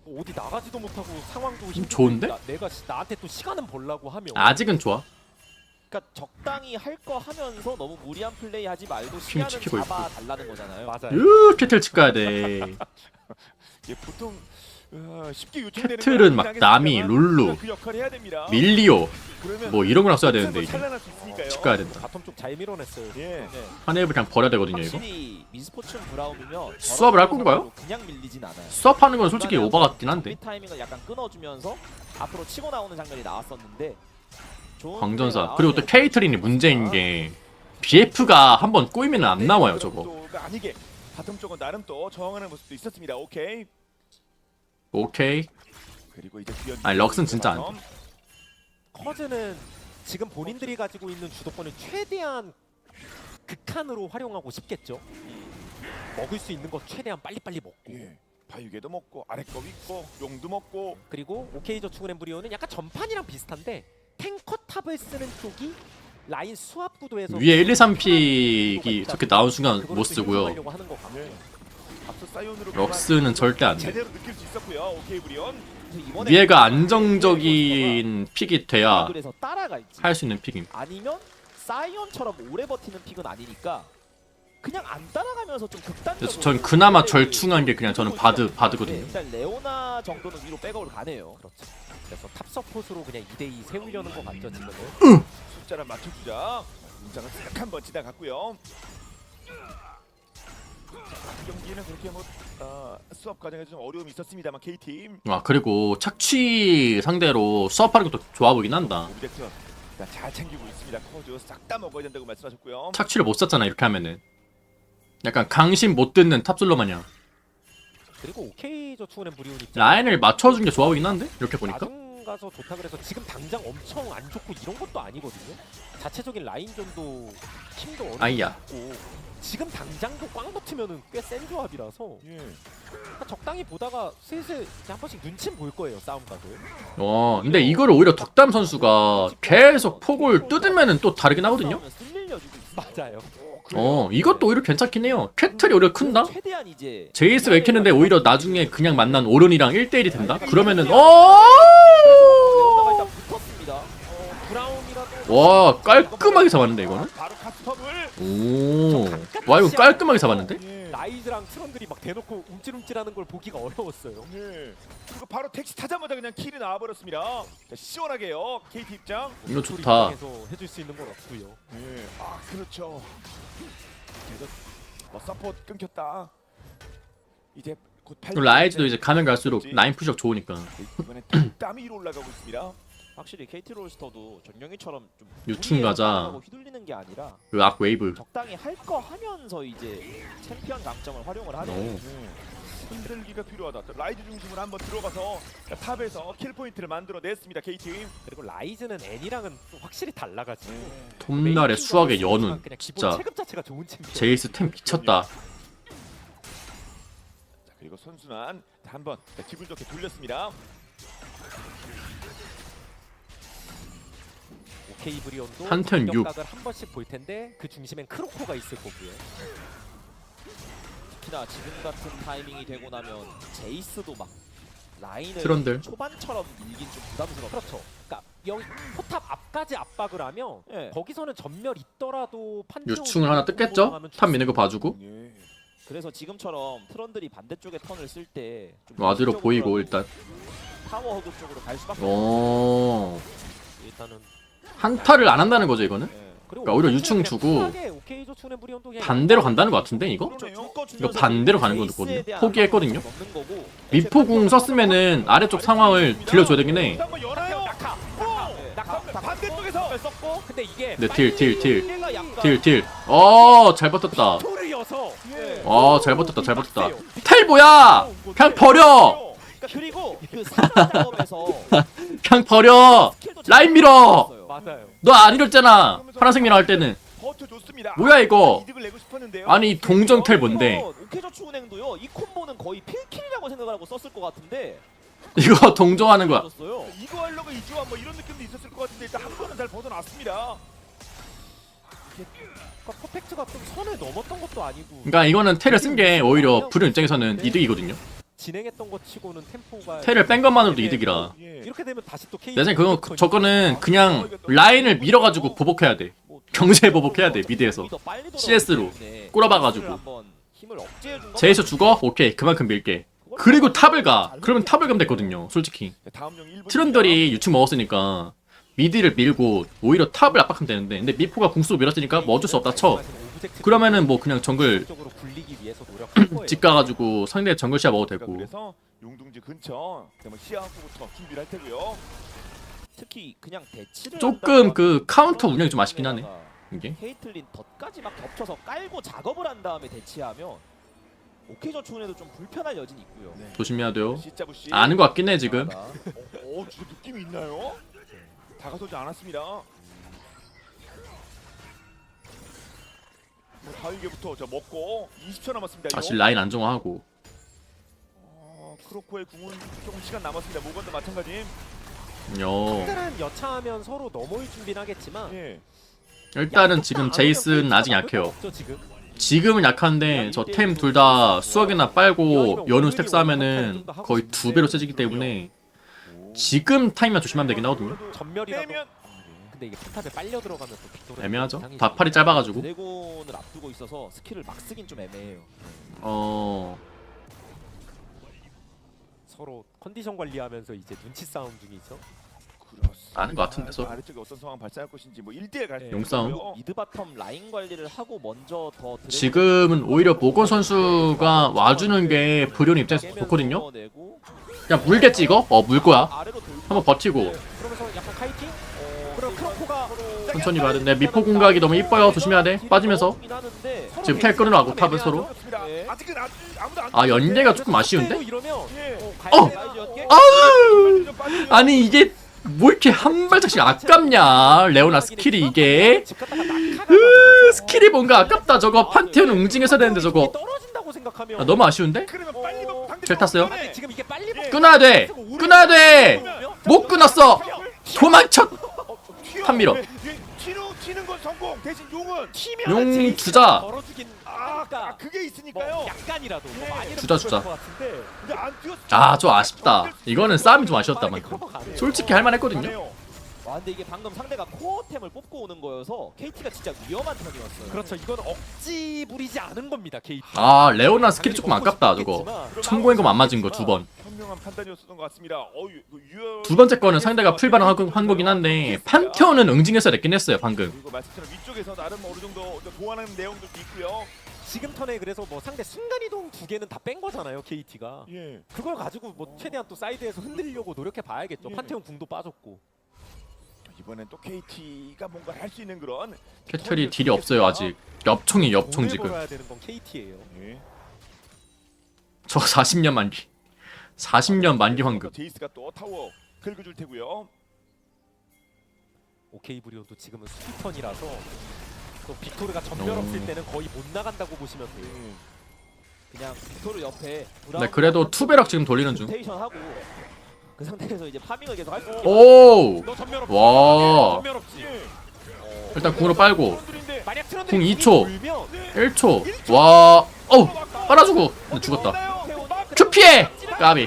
뭐 어디 나가지도 못하고 상황도 힘들고 좋은데? 내가 나한테 또 시간은 벌라고 하면 아직은 좋아. 그러니까 적당히 할 거 하면서 너무 무리한 플레이 하지 말고 시간은 시키고 있고. 잡아 달라는 거잖아요. 맞아요. 캐틀 집 가야 돼. 예, 보통 쉽게 요청되는 캐틀은 막 건 나미, 아니겠습니다만 룰루, 그 역할을 해야 됩니다. 밀리오 그러면 뭐 이런 거랑 써야 되는데 뭐 이제 찬란할 수 있으니까요. 집 가야 된다. 바텀 쪽 잘 밀어냈어요. 예. 네. 한 앱을 그냥 버려야 되거든요 이거. 확실히 미스포츠 브라움이면 수업을 할 건가요? 그냥 밀리진 않아요. 수업하는 건 솔직히 오버 같긴 한데. 준비 타이밍을 약간 끊어주면서 앞으로 치고 나오는 장면이 나왔었는데 좋은 광전사 플레이가 그리고 또 나왔네요. 케이트린이 문제인 게 BF가 한번 꼬이면 안 나와요 저거. 정도가 아니게 바텀 쪽은 나름 또 저항하는 모습도 있었습니다. 오케이. 오케이. 그리고 이제 뒤에 아니, 럭스는 진짜 안 바텀. 커즈는 지금 본인들이 가지고 있는 주도권을 최대한 극한으로 활용하고 싶겠죠. 먹을 수 있는 거 최대한 빨리빨리 먹고 예. 바위개도 먹고 아래 거 있고 용도 먹고 그리고 OK저축은행 브리오는 약간 전판이랑 비슷한데 탱커 탑을 쓰는 쪽이 라인 수압 구도에서 위에 1, 2, 3픽이 저렇게 나온 순간 못 그거를 또 쓰고요. 활용하려고 하는 것 같고. 예. 앞서 사이온으로 럭스는 절대 안 돼. 제대로 느낄 수 있었고요. 오케이 브리온. 그래서 이번에 위에가 안정적인 픽이 돼야 그래서 따라갈지 할 수 있는 픽임. 아니면 사이언처럼 오래 버티는 픽은 아니니까 그냥 안 따라가면서 좀 극단적으로. 그래서 전 그나마 절충한 게 그냥 저는 바드거든요. 일단 레오나 정도는 위로 백업을 가네요. 그렇죠. 그래서 탑 서폿으로 그냥 2대2 세우려는 것 같죠 지금은. 숫자를 맞춰주자. 문장은 싹 한번 지나갔고요. 이 경기는 그렇게 뭐 수업 과정에서 좀 어려움이 있었습니다만 K팀 아 그리고 착취 상대로 수업하는 것도 좋아 보이긴 한다. 오브젝트 잘 챙기고 있습니다. 커즈 싹 다 먹어야 된다고 말씀하셨고요. 착취를 못 쐈잖아 이렇게 하면은. 약간 강심 못 듣는 탑슬러 마냥 그리고 OK저축은행 브리온 입장 라인을 맞춰준 게 좋아 보이긴 한데 이렇게 보니까. 나중 가서 좋다 그래서 지금 당장 엄청 안 좋고 이런 것도 아니거든요. 자체적인 라인전도 힘도 어느 정도 아이야. 있고 지금 당장도 꽝 붙으면은 꽤 센 조합이라서 예. 적당히 보다가 슬슬 한 번씩 눈치는 볼 거예요 싸움 가도. 근데 이거를 오히려 덕담 선수가 계속 폭을 뜯으면은 또 다르긴 하거든요. 쓸려주고 있어요. 맞아요. 이것도 오히려 괜찮긴 해요. 캐틀이 오히려 큰다? 최대한 이제 제이스 왜 켰는데 오히려 나중에 그냥 만난 오른이랑 1대1이 된다? 그러면은 레오나가 일단 붙었습니다. 브라운이라도 와 깔끔하게 잡았는데 이거는? 바로 카스텀을 와 이거 깔끔하게 잡았는데? 예. 라이즈랑 트런들이 막 대놓고 움찔움찔하는 걸 보기가 어려웠어요. 예. 그리고 바로 택시 타자마자 그냥 킬이 나와버렸습니다. 자, 시원하게요. KT 입장. 이거 좋다. 입장에서 해줄 수 있는 건 없고요. 예. 아 그렇죠. 계속 서포트 끊겼다. 이제 곧 라이즈도 이제 가면 갈수록 라인 푸시력 좋으니까 이번에 땀이 위로 올라가고 있습니다. 확실히 KT 롤스터도 전경이처럼 좀 유충 무리해서 가자. 따라가고 휘둘리는 게 아니라 그 악 웨이브. 적당히 할 거 하면서 이제 챔피언 강점을 활용을 하네요. 오. 흔들기가 필요하다. 라이즈 중심으로 한번 들어가서 탑에서 킬 포인트를 만들어냈습니다. KT. 그리고 라이즈는 애니랑은 또 확실히 달라가지고 톱날의 수학의 연운. 그냥 기본 진짜 체급 자체가 좋은 챔피언. 제이스 템 미쳤다. 자, 그리고 선순환 한번 기분 좋게 돌렸습니다. 오케이 브리온도 한턴 6. 각을 한 번씩 볼 텐데 그 중심엔 크로코가 있을 거고요. 특히나 지금 같은 타이밍이 되고 나면 제이스도 막 라인을 트런들. 초반처럼 밀긴 좀 부담스럽죠. 그렇죠. 그러니까 여기 포탑 앞까지 압박을 하면 예. 거기서는 전멸 있더라도 판정 유충을 하나 뜯겠죠? 탑 미는 거 봐주고. 예. 그래서 지금처럼 트런들이 반대쪽에 턴을 쓸 때 와드로 보이고 일단 타워 허그 쪽으로 갈 수밖에 오. 일단은 한타를 안 한다는 거죠 이거는? 그리고 그러니까 오히려 오케이 유충 그냥 주고 쿨하게 오케이 조충의 무리온도 그냥 반대로 간다는 것 같은데 이거? 그러네요. 이거 반대로 가는 거거든요. 포기했거든요. 미포궁 썼으면은 아래쪽 상황을 들려줘야 되긴 해. 한번 열어요. 반대쪽에서 썼고 근데 이게 네, 딜. 빨리가 약간 딜. 잘 버텼다. 토르여서 잘 버텼다, 잘 버텼다. 텔 뭐야? 그냥 버려! 그러니까 그리고 그 사전 작업에서 그냥 버려! 스킬도 라인 밀어! 잘했어요. 맞아요. 너 안 이랬잖아. 파란색 미라 할 때는. 버텨줬습니다. 뭐야 이거? 이득을 내고 싶었는데요. 아니 동정 텔 뭔데? 오케저축은행도요. 이 콤보는 거의 필킬이라고 생각을 하고 썼을 것 같은데 이거 동정하는 거야. 썼어요. 이거 하려고 이주한 뭐 이런 느낌도 있었을 것 같은데 일단 한 번은 잘 벗어났습니다. 그러니까 퍼펙트가 좀 선을 넘었던 것도 아니고 그러니까 이거는 텔을 쓴 게 오히려 불은 입장에서는 이득이거든요. 진행했던 것 치고는 템포가 텔을 뺀 것만으로도 이득이라. 예. 이렇게 되면 다시 또 K 내 생각에 저거는 그냥 라인을 밀어가지고 보복해야 돼. 경제 보복해야 돼 미드에서. CS로 꼬라박아가지고. 제이스 죽어? 오케이 그만큼 밀게. 그리고 탑을 가. 그러면 탑을 가면 됐거든요 솔직히. 다음 용 1분. 트런들이 유충 먹었으니까 미드를 밀고 오히려 탑을 압박하면 되는데 근데 미포가 궁수로 밀었으니까 뭐 어쩔 수 없다 쳐. 그러면은 뭐 그냥 정글 쪽으로 굴리기 위해서 노력할 거예요. 집 가가지고 상대 정글 시야 먹어도 되고. 그래서 용둥지 근처 그다음에 시야부터 준비를 할 테고요. 특히 그냥 대치를 조금 그 카운터 운영이 좀 아쉽긴 하네 이게. 케이틀린 덧까지 막 겹쳐서 깔고 작업을 한 다음에 대치하면 오케저축은행도 좀 불편할 여진이 있고요. 조심해야 돼요. 시자부씨. 아는 것 같긴 해 지금. 진짜 느낌이 있나요? 다가서지 않았습니다. 뭐 다위계부터 자 먹고 20초 남았습니다. 다시 라인 안정화하고. 크로코의 궁은 조금 시간 남았습니다. 모건도 마찬가지. 특별한 여차하면 서로 넘어올 준비는 하겠지만 예. 일단은 지금 제이스는 아직 약해요. 없죠, 지금. 지금은 약한데 저 템 둘 다 수학이나 빨고 연우 스택 쌓으면은 거의 2배로 세지기 때문에 지금 타임만 조심하면 되긴 하거든요. 전멸이라도. 빼면 근데 이게 포탑에 빨려 들어가면 또 빅토르 애매하죠. 이상해지니까. 다팔이 짧아가지고. 드래곤을 앞두고 있어서 스킬을 막 쓰긴 좀 애매해요. 서로 컨디션 관리하면서 이제 눈치 싸움 중이죠. 그렇습니다. 아는 것 같은데, 서로. 아래쪽에 어떤 상황 발생할 것인지 뭐 1대1 갈 용싸움. 미드 바텀 라인 관리를 하고 먼저 더 드래곤 지금은 오히려 모건 선수가 와주는 게 브리온 입장에서 좋거든요. 끌어내고 그냥 물겠지 이거? 물 거야. 아래로 돌고 한번 버티고 그러면서 약간 카이팅? 그럼 크로코가 천천히 봐야 되는데 미포 공각이 너무 이뻐요. 조심해야 돼. 빠지면서 지금 텔 끊어가고 탑은 서로. 네. 아직은 아무도 안 아 연계가 조금 아쉬운데? 이러면 예. 아우! 아니 이게 뭐 이렇게 한 발짝씩 아깝냐 레오나 스킬이 이게 스킬이 뭔가 아깝다 저거 판테온 응징해서 되는데 저거 떨어진다고 생각하면 너무 아쉬운데? 그러면 빨리 잘 탔어요? 아니, 지금 이게 빨리 끊어야 돼! 끊어야 돼! 못 끊었어! 도망쳐! 탑 밀어. 튀는 건 성공. 대신 용은 용 주자. 벌어주긴 그게 있으니까요. 뭐 약간이라도 뭐 많이는 주자, 못 주자. 그럴 것 같은데 근데 안 뛰었. 아 좀 아쉽다 이거는 싸움이 좀 아쉬웠다 빠르게 만큼 커버 가네요. 솔직히 할만했거든요. 와 근데 이게 방금 상대가 코어템을 뽑고 오는 거여서 KT가 진짜 위험한 턴이었어요. 그렇죠. 이건 억지 부리지 않은 겁니다. KT. 아 레오나 스킬이 조금 아깝다 저거 청구행검 안 맞은 거 2번 현명한 판단이었던 것 같습니다. 두 번째 거는 상대가 풀반응 한 거긴 한데 판테온은 응징해서 냈긴 했어요 방금. 그리고 말씀처럼 위쪽에서 나름 어느 정도 보완하는 내용들도 있고요. 지금 턴에 그래서 뭐 상대 순간이동 2개는 다 뺀 거잖아요. KT가. 예. 그걸 가지고 뭐 최대한 또 사이드에서 흔들려고 노력해 봐야겠죠. 예. 판테온 궁도 빠졌고. 이번엔 또 KT가 뭔가 할 수 있는 그런 캐틀이 딜이 없어요 아직. 엽총이 엽총 돈을 지금. 벌어야 되는 건 KT예요. 예. 저 40년 만기. 40년 만기 황금. 제이스가 또 타워 긁어줄 테고요. 오케이 브리온도 지금은 수비턴이라서 또 빅토르가 전멸 없을 때는 거의 못 나간다고 보시면 돼요. 그냥 빅토르 옆에 네 그래도 투베럭 지금 돌리는 중. 로테이션 하고 그 상태에서 이제 파밍을 계속 할수 있게 오! 너 전멸 없지. 와. 전멸 없지. 일단 궁으로 빨고 만약 궁 트런들이 2초. 울면 1초. 와. 어우! 빨아주고. 근데 죽었다. 큐 피해! 까비.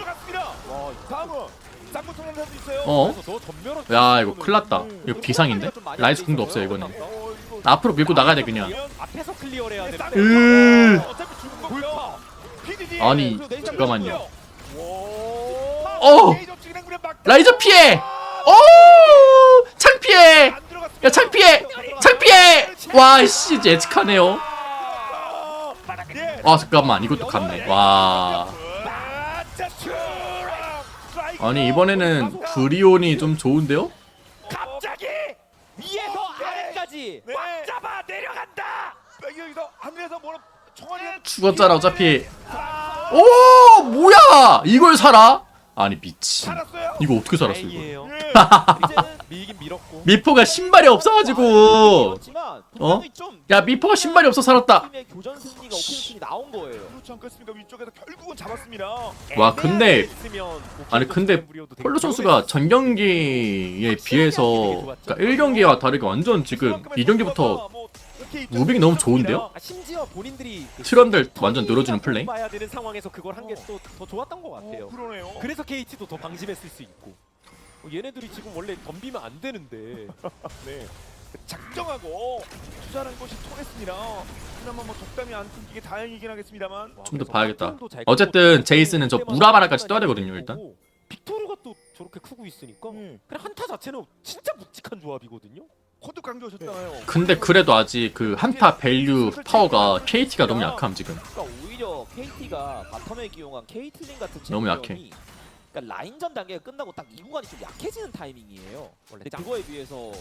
다음은 쌍구 통한 선수 있어요. 어? 그래서 너 전멸 없지. 야 이거 큰일났다. 이거 비상인데? 라이즈 궁도 없어요 이거는. 앞으로 밀고 나가야 돼 그냥. 앞에서 클리어를 해야 돼. 어차피 죽은 거고요. PDD. 아니 그리고 내장 잠깐만요. 오. 어! 게이저 찌그랭 라이저 피해. 오 창피해. 안 들어갔습니다. 야 창피해. 창피해. 와씨 예측하네요. 예. 아 잠깐만 이것도 갔네. 와. 자, 슈랑 스트라이크. 아니 이번에는 브리온이 좀 좋은데요? 갑자기 위에서 아래까지 네. 꽉 잡아 내려간다. 여기서 하늘에서 뭐라 청원이 죽었잖아 어차피. 오 뭐야 이걸 살아? 아니 미친. 살았어요. 이거 어떻게 살았어 이거? 다행이에요. 예. 이제는 밀긴 밀었고. 미포가 신발이 없어가지고. 그렇지만 어? 분명히 좀 야 미포가 신발이 없어 살았다. 팀의 교전 승리가 오케이 나온 거예요. 그렇지 않겠습니까? 위쪽에서 결국은 잡았습니다. 와 근데 있으면 아니 근데 폴로 선수가 전 경기에 비해서 그러니까 1경기와 다르게 완전 지금 2경기부터 무빙이 너무 좋은데요? 심지어 본인들이 트런들 완전 늘어주는 플레이? 봐야 되는 상황에서 그걸 한 게 또 더 좋았던 것 같아요. 그러네요. 그래서 KT도 더 방심했을 수 있고. 얘네들이 지금 원래 덤비면 안 되는데. 네. 작정하고 투자라는 것이 통했습니다. 그나마 뭐 적당히 안 끊기게 다행이긴 하겠습니다만. 좀 더 봐야겠다. 어쨌든 제이스는 저 무라바라까지 떠야 되거든요 일단. 빅토르가 또 저렇게 크고 있으니까 그냥 한타 자체는 진짜 묵직한 조합이거든요. 코드 강조하셨잖아요. 근데 그래도 아직 그 한타 밸류 파워가 KT가 너무 약함 지금. 그러니까 오히려 KT가 바텀에 기용한 케이틀린 같은 너무 약해. 챔피언이 그러니까 라인전 단계가 끝나고 딱 이 구간이 좀 약해지는 타이밍이에요. 근데 그거에 비해서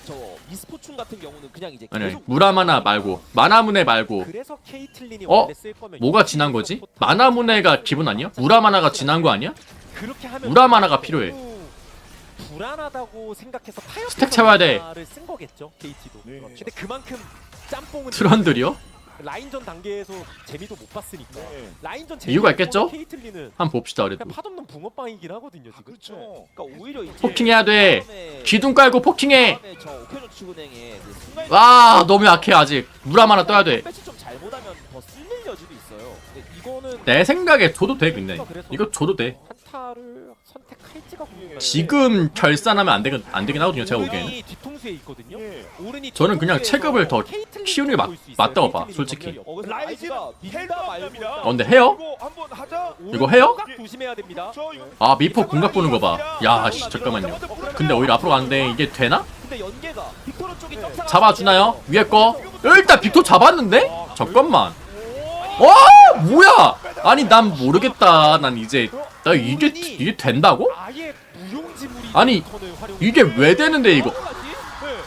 저 미스포춘 같은 경우는 그냥 이제 아니 계속 무라마나 말고 마나무네 말고. 그래서 케이틀린이 어? 원래 쓸 거면 뭐가 지난 거지? 마나무네가 기본 아니야? 무라마나가 지난 거 아니야? 그렇게 하면 무라마나가 필요해. 너무 불안하다고 생각해서 타협 스택 채워야 돼. 쓴 거겠죠 KT도. 네. 근데 그만큼 짬뽕은 트런들이요? 라인전 단계에서 재미도 못 봤으니까. 네. 라인전 이유가 있겠죠? 케이틀린은 한번 봅시다 그래도. 그냥 파도없는 붕어빵이긴 하거든요 지금. 그렇죠. 그러니까 오히려 이제 포킹해야 돼. 다음에- 기둥 깔고 포킹해. 다음에 저 오케노 치구냉에 순간 와 너무 약해 아직. 무라마나 떠야 돼. 배치 좀 잘못하면 더 쓸릴 여지도 있어요. 근데 이거는 내 생각에 줘도 돼 근데. 이거 줘도 돼. 한타를 선택할지가 궁금해요. 지금 결산하면 안 되긴 하거든요 제가 보기에는. 오른이 뒤통수에 있거든요. 예. 오른이 저는 그냥 뒤통수에서 체급을 더 케이틀린 키우는 게 쪽으로 볼 수 있어요. 맞다고 봐, 케이틀린이 솔직히. 전멸이 없고. 그래서 라이즈가 라이즈가 헬도 밀다 안 말고 납니다. 일단 근데 해요? 이거 한번 하자. 이거 해요? 오른쪽 조심해야 됩니다. 저 이거 아 미포 궁각 보는 거 봐. 야 씨 잠깐만요. 근데 오히려 앞으로 가는데 이게 되나? 근데 연계가 빅토르 쪽이 점사가 잡아주나요? 위에 거? 일단 빅토 잡았는데? 잠깐만. 와 뭐야? 아니 난 모르겠다. 난 이제 나 이게 된다고? 아예 무용지물이 아니, 턴을 활용해. 이게 왜 되는데 이거?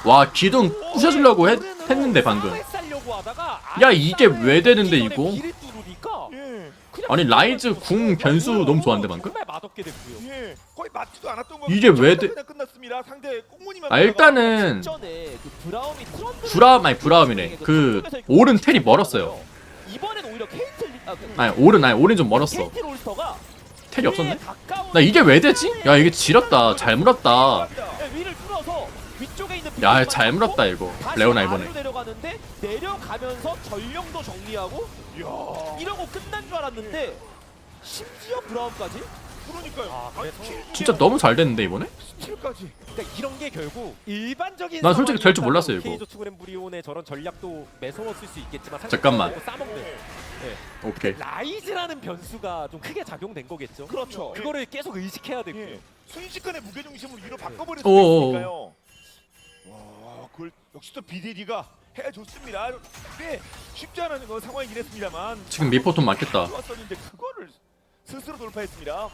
와 기둥 부셔주려고 했는데 방금. 싸려고 하다가 야 이게 왜 되는데 이거? 길을 뚫으니까 예. 그냥 아니 라이즈 궁 변수 너무 좋았는데 방금? 정말 맛없게 됐고요. 예. 거의 맞지도 않았던 거. 이게 왜 돼? 그냥 끝났습니다. 상대 꽁무니만. 아 일단은 전에 그 브라움이 트런들 브라움이네. 그 오른 텔이 멀었어요. 이번엔 오히려 케이틀린 아니 오른 좀 멀었어. 케이틀 올스터가 텔이 없었네. 나 이게 왜 되지? 야 이게 지렸다. 잘 물었다. 위를 뚫어서 위쪽에 있는 야 잘 물었다 이거. 레오나 이번에. 내려가는데 내려가면서 전령도 정리하고 이야. 이러고 끝난 줄 알았는데 심지어 브라움까지. 그러니까요. 아, 그래서 진짜 너무 잘 됐는데 이번에? 스틸까지. 그러니까 이런 게 결국 일반적인 난 솔직히 될 줄 몰랐어요, 이거. 케이저 투그램 브리온의 저런 전략도 매서웠을 수 있겠지만 잠깐만. 싸먹는 오케이. 라이즈라는 변수가 좀 크게 작용된 거겠죠. 그렇죠. 그거를 계속 의식해야 되고요. 예. 순식간에 무게중심을 위로 바꿔버릴 오오오. 수 있으니까요. 와, 그걸 역시 또 BDD가 해줬습니다. 꽤 쉽지 않은 건 상황이긴 했습니다만. 지금 미포 돈 많겠다. 좋았었는데 그거를 스스로 돌파했습니다.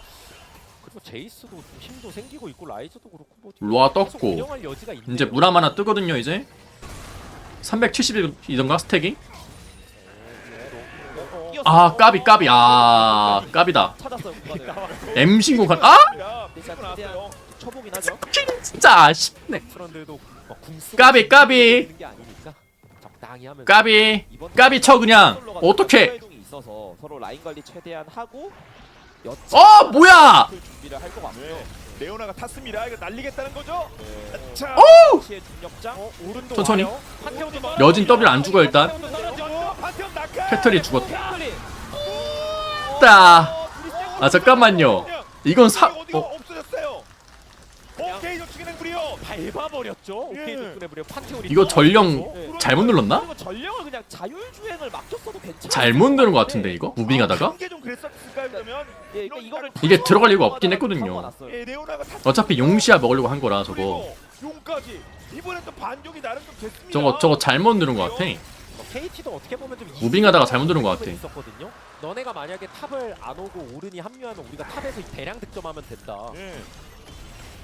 그리고 제이스도 좀 힘도 생기고 있고 라이즈도 그렇고 뭐 로아 계속 떴고 운영할 여지가 있네요. 이제 무람 하나 뜨거든요 이제. 370이던가 스택이? 아 까비 아 까비다. 찾았어요. M 신곡한 아? 일단 최대한 쳐보긴 하죠. 진짜 아쉽네. 트런들도 궁 쓰고 까비, 까비. 되는 게 아니니까 적당히 하면서 까비 이번 까비 쳐 그냥. 어떡해. 해동이 있어서 서로 라인 관리 최대한 하고 뭐야? 준비를 할 것 같고요. 네. 레오나가 탔습니다. 이거 날리겠다는 거죠? 자, 시의 중력장. 오른도 천천히. 와요. 판테온도 떨어져. 여진 더블 안 죽어 일단. 판테온도 떨어져. 판테온 낙하. 캐틀이 죽었다. 캐틀린. 아 잠깐만요. 이건 어디가 없어졌어요. 오케이, 저 치기는 부리요. 밟아버렸죠. 오케이 예. 덕분에 무려 판테온이 이거 또 전령 네. 잘못 눌렀나? 그리고 전령을 그냥 자율주행을 맡겼어도 괜찮아. 잘못 누른 것 같은데 이거? 무빙하다가? 한게 좀 그랬었을까요 그러면? 예, 그러니까 이거를 이게 들어갈 이유가 없긴 했거든요. 사고가 났어요. 예, 레오나가 다 어차피 용시야 먹으려고 한 거라 저거. 그리고 용까지 이번엔 또 반격이 나름 좀 됐습니다. 저거 잘못 누른 것 같아. KT도 어떻게 보면 좀 무빙하다가 잘못 누른 것 같아. 있었거든요. 너네가 만약에 탑을 안 오고 오른이 합류하면 우리가 탑에서 대량 득점하면 된다. 예.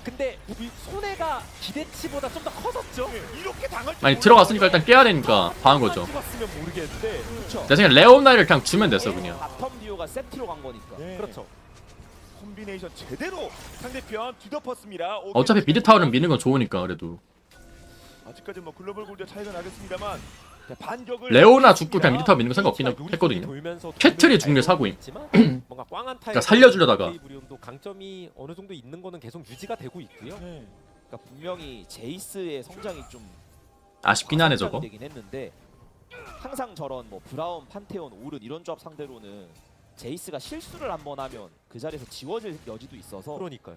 근데 우리 손해가 기대치보다 좀 더 커졌죠. 예, 이렇게 당할 줄 아니 들어갔으니까 일단 깨야 되니까 봐한 거죠. 찍었으면 모르겠는데. 그렇죠. 내 생각에 레오나를 그냥 주면 됐어 그냥. 바텀 듀오가 세트로 간 거니까. 예. 그렇죠. 콤비네이션 제대로 상대편 뒤덮었습니다. 어차피 미드 타워는 미는 건 좋으니까 그래도. 아직까지 뭐 글로벌 골드 차이가 나겠습니다만 자, 반격을 레오나 죽고 그냥 미드 타워 미는 건 상관없긴 했거든요. 돌면서 캐틀이 돈을 죽는 게 잘 사고임. 있지만 뭔가 꽝한 타입 그러니까 살려주려다가. 브리온도 강점이 어느 정도 있는 거는 계속 유지가 되고 있고요. 예. 그러니까 분명히 제이스의 성장이 좀 아쉽긴 하네 저거. 되긴 했는데 항상 저런 뭐 브라운, 판테온, 오른 이런 조합 상대로는 제이스가 실수를 한번 하면 그 자리에서 지워질 여지도 있어서 그러니까요.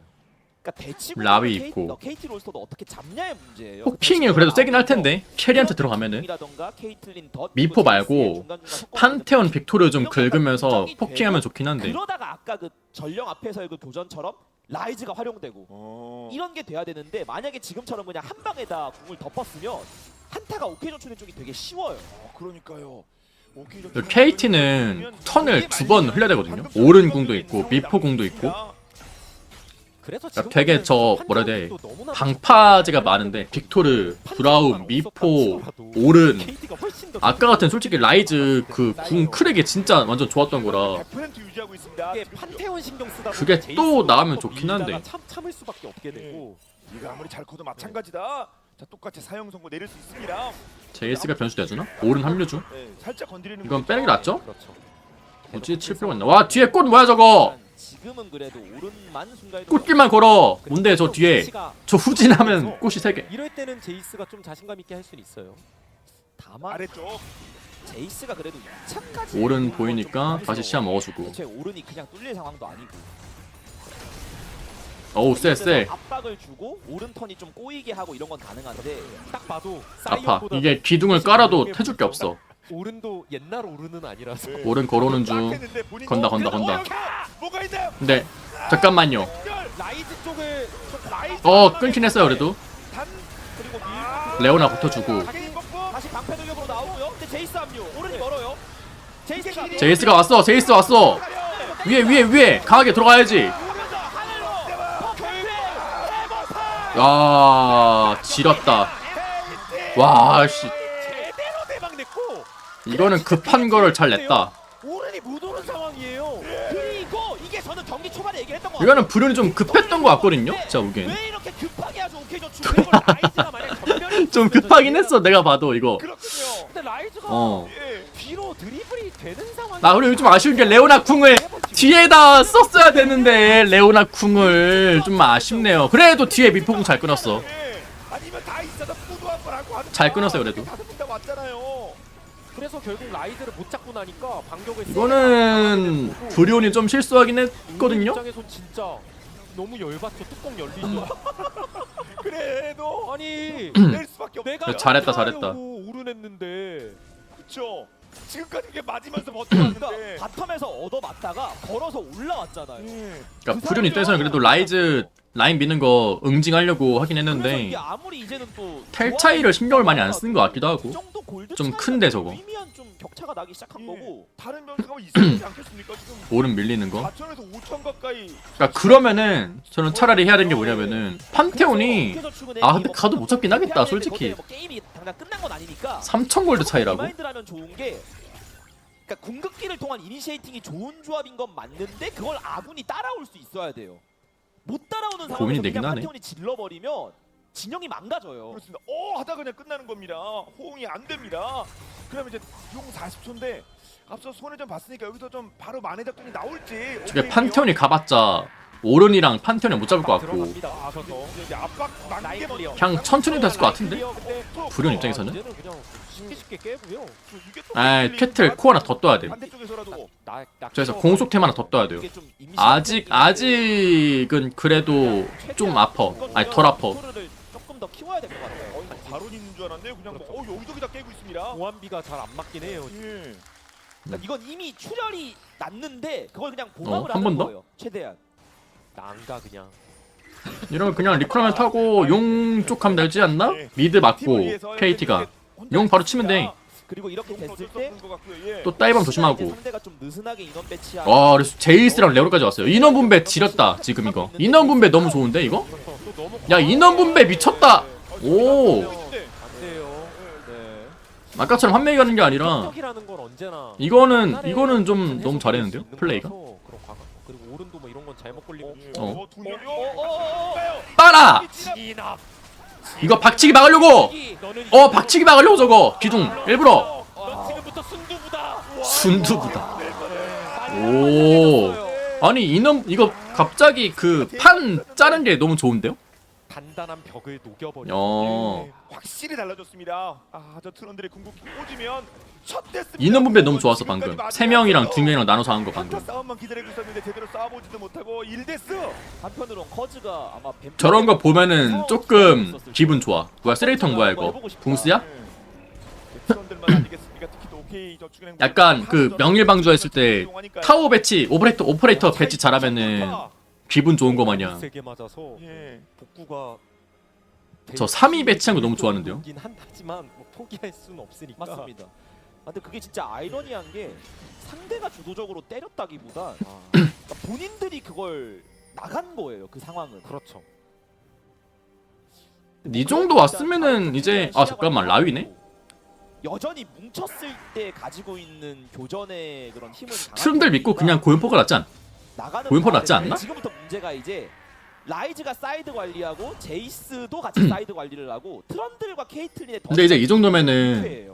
그러니까 대치 라위 있고. KT 롤스터도 어떻게 잡냐의 문제예요. 호핑이 그래도 세긴 할 텐데 캐리한테 들어가면은 미포 말고 판테온 빅토르 좀 긁으면서 포킹하면 좋긴 한데. 그러다가 아까 그 전령 앞에서의 그 교전처럼 라이즈가 활용되고 이런 게 돼야 되는데 만약에 지금처럼 그냥 한 방에다 궁을 덮었으면 한타가 오케이전 추는 쪽이 되게 쉬워요. 그러니까요. KT는 턴을 2번 흘려야 되거든요. 오른 궁도 있고 미포 궁도 있고. 그래서 그러니까 되게 저 뭐라 해야 돼, 방파제가 많은데 빅토르, 브라운, 미포, 오른. 아까 같은 솔직히 라이즈 그 궁 크랙이 진짜 완전 좋았던 거라 100% 유지하고 있습니다. 이게 판테온 신경 쓰다 그게 보면 또 제이스가 나오면 또 좋긴 밀다가 한데. 참을 수밖에 없게 되고. 이거 아무리 잘 커도 마찬가지다. 자 똑같이 사형 선고 내릴 수 있습니다. 제이스가 변수 내주나? 오른 합류 중. 네, 살짝 건드리는 이건 거죠. 빼는 게 낫죠? 그렇죠. 굳이 칠 필요가 있나? 와 뒤에 꽃 뭐야 저거? 지금은 그래도 오른만 순간에 꽃길만 걸어. 뭔데 저 뒤에? 위치가 저 후진하면 꽃이 3개. 이럴 때는 제이스가 좀 자신감 있게 할 수는 있어요. 다만 아래쪽 제이스가 그래도 2차까지 오른 보이니까 다시 시야 먹어주고. 제 오른이 그냥 뚫릴 상황도 아니고. 어우 쎄. 그래서 압박을 주고 오른 턴이 좀 꼬이게 하고 이런 건 가능한데 딱 봐도 아파. 사이언보다 이게 기둥을 깔아도 해줄 게 없어. 오른도 옛날 오른은 아니라서. 네. 오른 걸어오는 중. 딱 했는데 본인이 건다. 뭐가 있나요? 근데 잠깐만요. 라이즈 쪽을 끊긴 했어요 그래도. 단 그리고 레오나 붙어주고. 다시 방패 돌격으로 나오고요. 근데 제이스 합류. 오른이 멀어요. 제이스가 제이스가 왔어. 제이스 왔어. 위에 강하게 들어가야지. 야 지렸다. 와 씨. 제대로 대박 냈고 이거는 급한 거를 잘 냈다. 오른이 못 오는 상황이에요. 그리고 이게 저는 경기 초반에 얘기했던 거 이거는 불운이 좀 급했던 것 같거든요. 제가 보기엔. 왜 이렇게 급하게 하죠? 오케이 저 중립을 라이즈가 만약 전멸이 좀 급하긴 했어 내가 봐도 이거. 그렇군요. 근데 라이즈가 어. 예. 뒤로 드리블이 되는 상황이. 나 그리고 좀 아쉬운 게 레오나 궁을 뒤에다 썼어야 되는데 레오나 궁을 좀 아쉽네요. 그래도 뒤에 미포궁 잘 끊었어. 예. 아니면 다 있어도 뿌도 한번 하고 하는 잘 끊었어요, 그래도. 다섯 분다 왔잖아요. 그래서 결국 라이즈를 못 잡고 나니까 반격을 이거는 브리온이 좀 실수하긴 했거든요. 입장에선 진짜 너무 열받죠. 뚜껑 열리죠. 그래도 아니 낼 수밖에 없. 내가 잘했다. 오른했는데 그렇죠. 지금까지 이게 맞으면서 그러니까 버텨왔는데. 바텀에서 얻어맞다가 걸어서 올라왔잖아요. 예. 그러니까 브리온 입장에서는 그래도 라이즈 라인 미는 거 응징하려고 하긴 그래서 했는데 이게 아무리 이제는 또 텔 차이를 신경을 많이 안 쓰는 것 같기도 하고. 이 정도 골드 좀 차이가 큰데, 저거. 의미한 좀 격차가 나기 시작한 예. 거고. 다른 변수가 있지 않겠습니까 지금? 오른 밀리는 거. 4천에서 5천 가까이. 그러니까 그러면은 저는 차라리 해야 되는 게 뭐냐면은 판테온이 근데 가도 못 잡긴 하겠다 솔직히. 뭐 게임이 당장 끝난 건 아니니까. 3,000 골드 차이라고? 리마인드라면 좋은 게 그러니까 궁극기를 통한 이니시에이팅이 좋은 조합인 건 맞는데 그걸 아군이 따라올 수 있어야 돼요. 못 따라오는 상황에서 고민이 되긴 그냥 하네. 판테온이 질러버리면 진영이 망가져요. 그렇습니다. 하다 그냥 끝나는 겁니다. 호응이 안 됩니다. 그러면 이제 용 40초인데 앞서 손에 좀 봤으니까 여기서 좀 바로 만회 작전이 나올지. 저게 판테온이 가봤자 오른이랑 판테온이 못 잡을 것 같고 들어갑니다. 저서 이제 압박 만개 먼저. 그냥 천천히 됐을 것 같은데? 근데 브리온 입장에서는? 이제는 그냥 쉽게 깨고요. 이게 또 에이 캐틀 코 하나 더 떠야 돼. 반대쪽에서라도 그래서 공속템 하나 더 떠야 돼요. 이게 좀 임시 아직은 그래도 좀 아파. 아니 덜 아파. 조금 더 더 키워야 될 것 같아요. 바로 있는 줄 알았는데 그냥 뭐 여기저기 다 깨고 있습니다. 보안비가 잘 안 맞긴 해요. 예. 그러니까 이건 이미 출혈이 났는데 그걸 그냥 봉합을 한 하는 번 더? 거예요. 최대한. 난가 그냥. 이러면 그냥 리크라면 타고 용 쪽 하면 되지 않나? 미드 맞고 KT가 용 바로 치면 돼. 그리고 이렇게 됐을 때 또 다이밤 이제 조심하고. 상대가 좀 느슨하게 인원 배치하고 와 그래서 제이스랑 레오까지 왔어요. 인원 분배 지렸다 지금 이거. 인원 분배 너무 좋은데 이거? 또 너무 야 인원 분배 미쳤다. 오 안 돼요. 네. 아까처럼 한 명이 가는 게 아니라 격이라는 건 언제나 이거는 좀 너무 잘했는데요 플레이가. 그런 과감. 그리고 오른도 뭐 이런 건 잘못 걸리고. 빨아. 이나. 이거 박치기 막으려고. 박치기 막으려고 저거 기둥 일부러. 넌 지금부터 순두부다. 순두부다. 오 아니 인원 이거 갑자기 그 판 짜는 게 너무 좋은데요? 단단한 벽을 녹여버려. 확실히 달라졌습니다. 저 트런들의 궁극기 꽂으면 첫 됐습니다. 인원 분배 너무 좋았어 방금. 3명이랑 2명이랑 나눠서 한 거 한타 방금. 싸움만 기다리고 있었는데 제대로 싸워보지도 못하고 1데스. 한편으로는 커즈가 아마 뱀 저런 거 보면은 조금 기분 좋아. 뭐야 쓰레기통 뭐야 이거? 붕스야? 트런들만 아니겠습니까? 특히 또 OK 저축은행 약간 그 명일방주 했을 때 타워 배치 오퍼레이터 배치 잘하면은 기분 좋은 거 마냥. 세게 맞아서 예. 복구가 저 3위 배치한 거 너무 좋았는데요? 긴 하지만 뭐 포기할 수는 없으니까. 맞습니다. 근데 그게 진짜 아이러니한 게 상대가 주도적으로 때렸다기보다 아. 그러니까 본인들이 그걸 나간 거예요. 그 상황은. 그렇죠. 이 정도 왔으면은 이제 잠깐만 라위네? 여전히 뭉쳤을 때 가지고 있는 교전의 그런 힘은 강한 트름들 믿고 거니까 그냥 고연포가 낫지 않? 나가는 고연포 바람에 낫지 않나? 지금부터 문제가 이제 라이즈가 사이드 관리하고 제이스도 음. 같이 사이드 관리를 하고 트런들과 케이틀린의 근데 이제 이 정도면은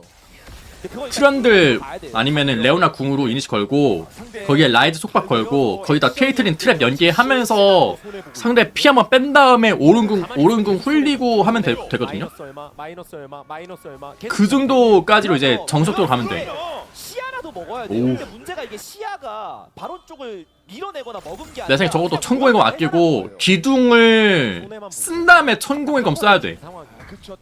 트런들 아니면은 레오나 궁으로 이니시 걸고 거기에 라이즈 속박 걸고 거기다 케이틀린 트랩 연계하면서 상대 피 한번 뺀 다음에 오른궁 훌리고 하면 되거든요. 마이너스 얼마. 그 정도까지로 이제 정석적으로 가면 돼. 시야라도 먹어야 돼요. 오. 근데 문제가 이게 시야가 바론 쪽을 밀어내거나 먹은 게 아니라 내 생각에 적어도 그냥 천공의 검 무조건 아끼고 해결하는 거예요. 기둥을 쓴 다음에 천공의 검 써야 돼. 그렇죠.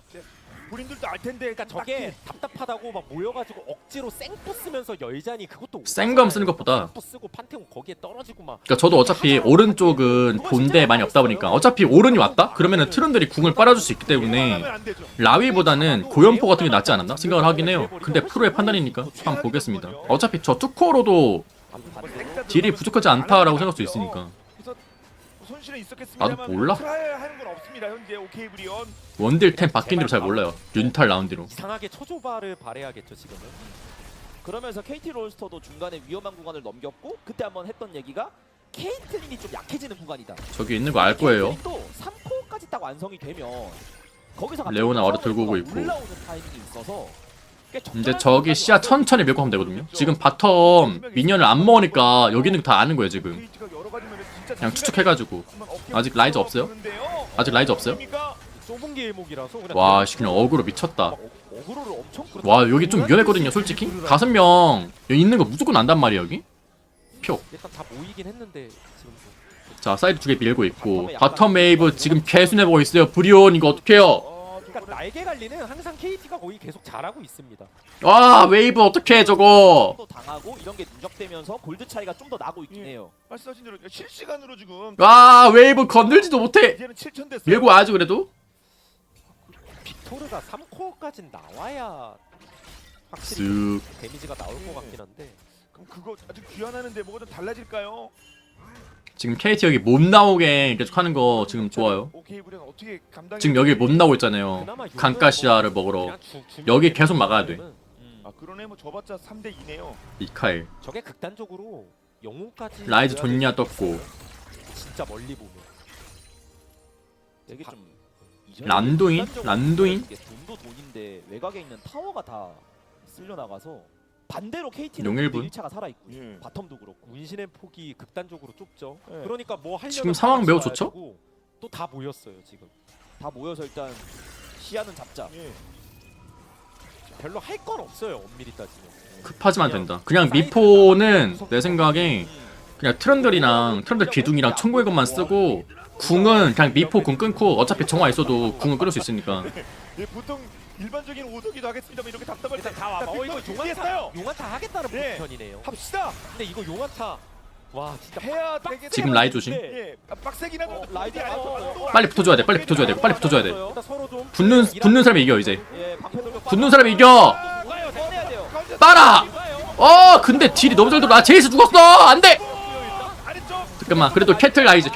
본인들도 알 텐데. 그러니까 저게 답답하다고 막 모여가지고 억지로 생포 쓰면서 열자니 그것도 생검 쓰는 것보다. 생포 쓰고 판테온 거기에 떨어지고 막. 그러니까 저도 어차피 오른쪽은 본대 많이 없다 보니까 어차피 오른이 왔다? 그러면은 트런들이 궁을 빨아줄 수 있기 때문에 라위보다는 고연포 같은 게 낫지 않았나 생각을 하긴 해요. 근데 프로의 판단이니까 한번 보겠습니다. 어차피 저 투코로도 딜이 부족하지 않다라고 생각할 수 있으니까. 손실은 있었겠습니다만 나도 몰라. 트라이 하는 건 없습니다. 현재 OK 브리온. 원딜 템 바뀐 대로 잘 몰라요. 윤탈 라운드로. 이상하게 초조바를 발해야겠죠 지금은. 그러면서 KT 롤스터도 중간에 위험한 구간을 넘겼고 그때 한번 했던 얘기가 케이틀린이 좀 약해지는 구간이다. 저기 있는 거 알 거예요. 또 3코어까지 딱 완성이 되면 거기서 갑자기 레오나 와드 타워가 들고 오고 있고. 올라오는 타이밍이 있어서 꽤 이제 적절한 저기 시간까지 시야 천천히 밀고 하면 되거든요. 지금 바텀 미니언을 안 먹으니까 여기 있는 거 다 아는 거예요 지금. KT가 여러 가지 면에서 진짜 그냥 추측해가지고. 아직 라이즈 없어요? 아직 라이즈 없어요? 좁은 게 일목이라서 그냥 와 씨, 그냥 어그로 미쳤다. 어그로를 엄청 와 여기 좀 위험했거든요 솔직히. 5명 여기 있는 거 무조건 안단 말이야 여기. 표. 일단 다 모이긴 했는데 지금 자 사이드 2개 밀고 있고 바텀 웨이브 지금 개순해보고 있어요. 브리온 이거 어떡해요. 그러니까 날개 관리는 항상 KT가 거의 계속 잘하고 있습니다. 와 웨이브 어떡해 저거. 또 당하고 이런 게 누적되면서 골드 차이가 좀 더 나고 있긴 해요. 말씀하신 대로 실시간으로 지금 와 웨이브 건들지도 못해. 이제는 7천 됐어요. 밀고 와야지 그래도. 빅토르가 3코어까진 나와야 확실히 쓱. 데미지가 나올 것 같긴 한데. 그럼 그거 아주 귀환하는데 뭐가 좀 달라질까요? 지금 KT 여기 못 나오게 계속 하는 거 지금 좋아요. OK 브리온 어떻게 감당이 지금 여기 못 나오고 있잖아요. 그나마 강가시아를 먹으러. 그냥 여기 계속 막아야 돼. 아 그러네 뭐 저봤자 3대 2네요. 미카엘. 저게 극단적으로 영웅까지 라이즈 줘야 좋냐 될 떴고. 수 있어요. 진짜 멀리 보면. 되게 좀 란두인? 극단적으로 란두인? 이게 돈도 돈인데 외곽에 있는 타워가 다 쓸려 나가서 반대로 KT는 용일분? 1차가 살아 있고 예. 바텀도 그렇고. 운신의 폭이 극단적으로 좁죠. 네. 그러니까 뭐 하려면 지금 상황 매우 좋죠? 또 다 모였어요 지금. 다 모여서 일단 시야는 잡자. 예. 별로 할 건 없어요 엄밀히 따지면. 급하지만 된다. 그냥 미포는 내 생각에 그냥 트런들이랑 트런들 기둥이랑 천고의 것만 쓰고 궁은 그냥 미포 궁 끊고 어차피 정화 있어도 궁은 끊을 수 있으니까. 예, 보통 일반적인 오도기도 하겠습니다만 이렇게 답답할 때 일단 다 와봐. 이거 용한타 하겠다는 예. 포지션이네요. 합시다. 근데 이거 용한타 와 진짜 해야 되겠. 지금 라이 조심. 예, 빡세긴 하고 라이즈 빨리 붙어줘야 돼. 빨리 붙어줘야 돼. 빨리 붙어줘야 돼. 일단 서로 좀 붙는 사람이 이겨 이제. 예, 방패 돌격 붙는 사람이 이겨. 꺼내야 돼요. 빨아. 근데 딜이 너무 잘 들어. 아 제이스 죽었어. 안 돼. 잠깐만. 그래도 캐틀라이즈.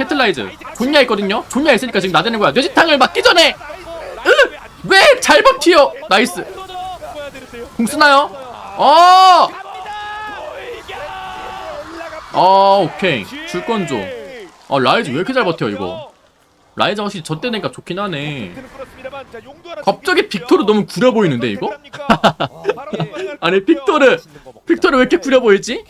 존야 있거든요. 존야 있으니까 지금 나대는 거야. 뇌지탕을 맞기 전에. 왜 잘 버티요. 나이스. 궁 쓰나요? 오케이. 줄 건 줘. 라이즈 왜 이렇게 잘 버텨 이거. 라이즈 확실히 저 때니까 좋긴 하네. 갑자기 빅토르 너무 구려 보이는데 이거? 아니 빅토르 왜 이렇게 구려 보이지?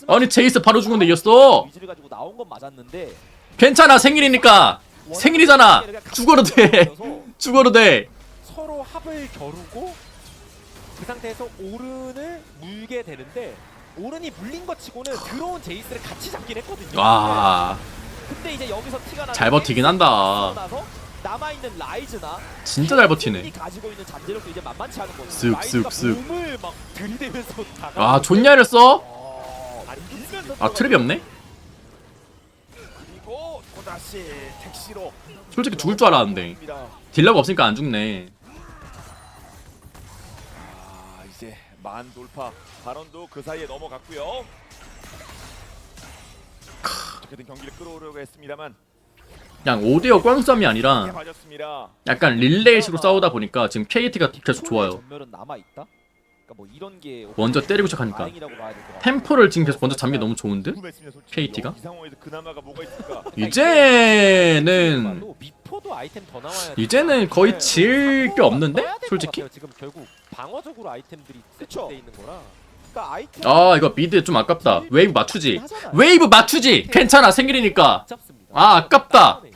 아니 제이스 바로 죽는데 이겼어. 위즈를 가지고 나온 건 맞았는데 괜찮아 생일이니까. 생일이잖아. 죽어도 돼. 죽어도 돼. 서로 합을 겨루고 그 상태에서 오른을 물게 되는데 오른이 물린 것 치고는 들어온 제이스를 같이 잡긴 했거든요. 와 근데 이제 여기서 티가 잘 버티긴 한다. 남아 있는 라이즈나 진짜 잘 버티네. 가지고 있는 잠재력도 이제 만만치 않은 거죠. 쓱쓱쓱. 몸을 막 들이대면서 다가. 존야를 써? 아 트랩이 없네? 그리고 또다시 택시로 솔직히 죽을 줄 알았는데 딜러가 없으니까 안 죽네. 이제 만 돌파 발언도 그 사이에 넘어갔고요. 어떻게든 경기를 끌어오려고 했습니다만 그냥 5대5 꽝싸움이 아니라 맞았습니다. 약간 릴레이식으로 싸우다 보니까 지금 KT가 계속 좋아요. 전멸은 남아 있다. 그러니까 뭐 이런 게 먼저 때리고 시작하니까 다행이라고 봐야 될것 같아요. 템포를 지금 계속 먼저 잡는 게 너무 좋은데? 궁금했습니다, 솔직히. KT가? 이 상황에서 그나마가 뭐가 있을까? 이제는 미포도 아이템 더 나와야 이제는 거의 질 게 없는데? 써야 될것 솔직히? 같아요. 지금 결국 방어적으로 아이템들이 그쵸. 세트돼 있는 거라. 그러니까 아이템 이거 미드 좀 아깝다. 웨이브 맞추지. 웨이브 맞추지. 괜찮아 생일이니까. 잡습니다. 아깝다. 그리고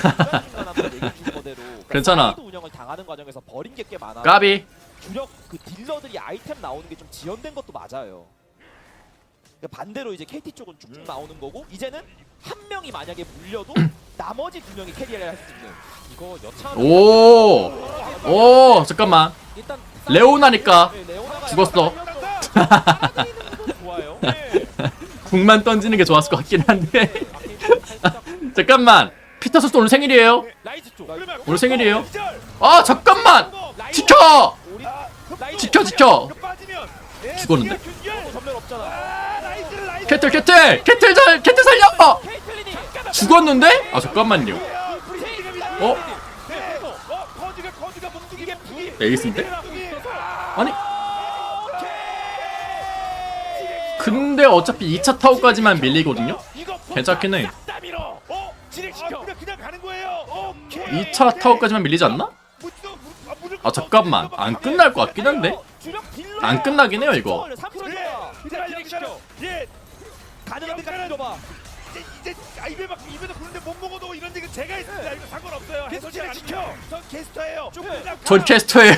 중간중간 한번 얘기해 주신 거대로 그러니까 괜찮아. 사이드 운영을 당하는 과정에서 버린 게 꽤 많아. 까비. 주력 그 딜러들이 아이템 나오는 게 좀 지연된 것도 맞아요. 그러니까 반대로 이제 KT 쪽은 쭉쭉 나오는 거고 이제는 한 명이 만약에 물려도 나머지 두 명이 캐리를 할 수 있는. 이거 여차 오 잠깐만. 일단 레오나니까 네, 레오나가 죽었어. 빨아들이는 것도 좋아요. 궁만 던지는 게 좋았을 것 같긴 한데. 잠깐만. 피터스 오늘 생일이에요. 라이즈 쪽. 오늘 생일이에요. 잠깐만. 지켜. 지켜. 죽었는데? 전멸 없잖아. 캐틀 살려. 죽었는데? 잠깐만요. 거지가 몸뚱이게 에이스인데? 아니 근데 어차피 2차 타워까지만 밀리거든요? 괜찮긴 해. 그냥 가는 거예요. 2차 타워까지만 밀리지 않나? 잠깐만 안 끝날 것 같긴 한데? 안 끝나긴 해요 이거. 예. 가능한 데까지 밀어봐. 이제 입에도 그런데 못 먹어도 이런 얘기 제가 있습니다. 이거 상관없어요. 해설진 지켜. 전 게스트예요. 전 캐스터예요.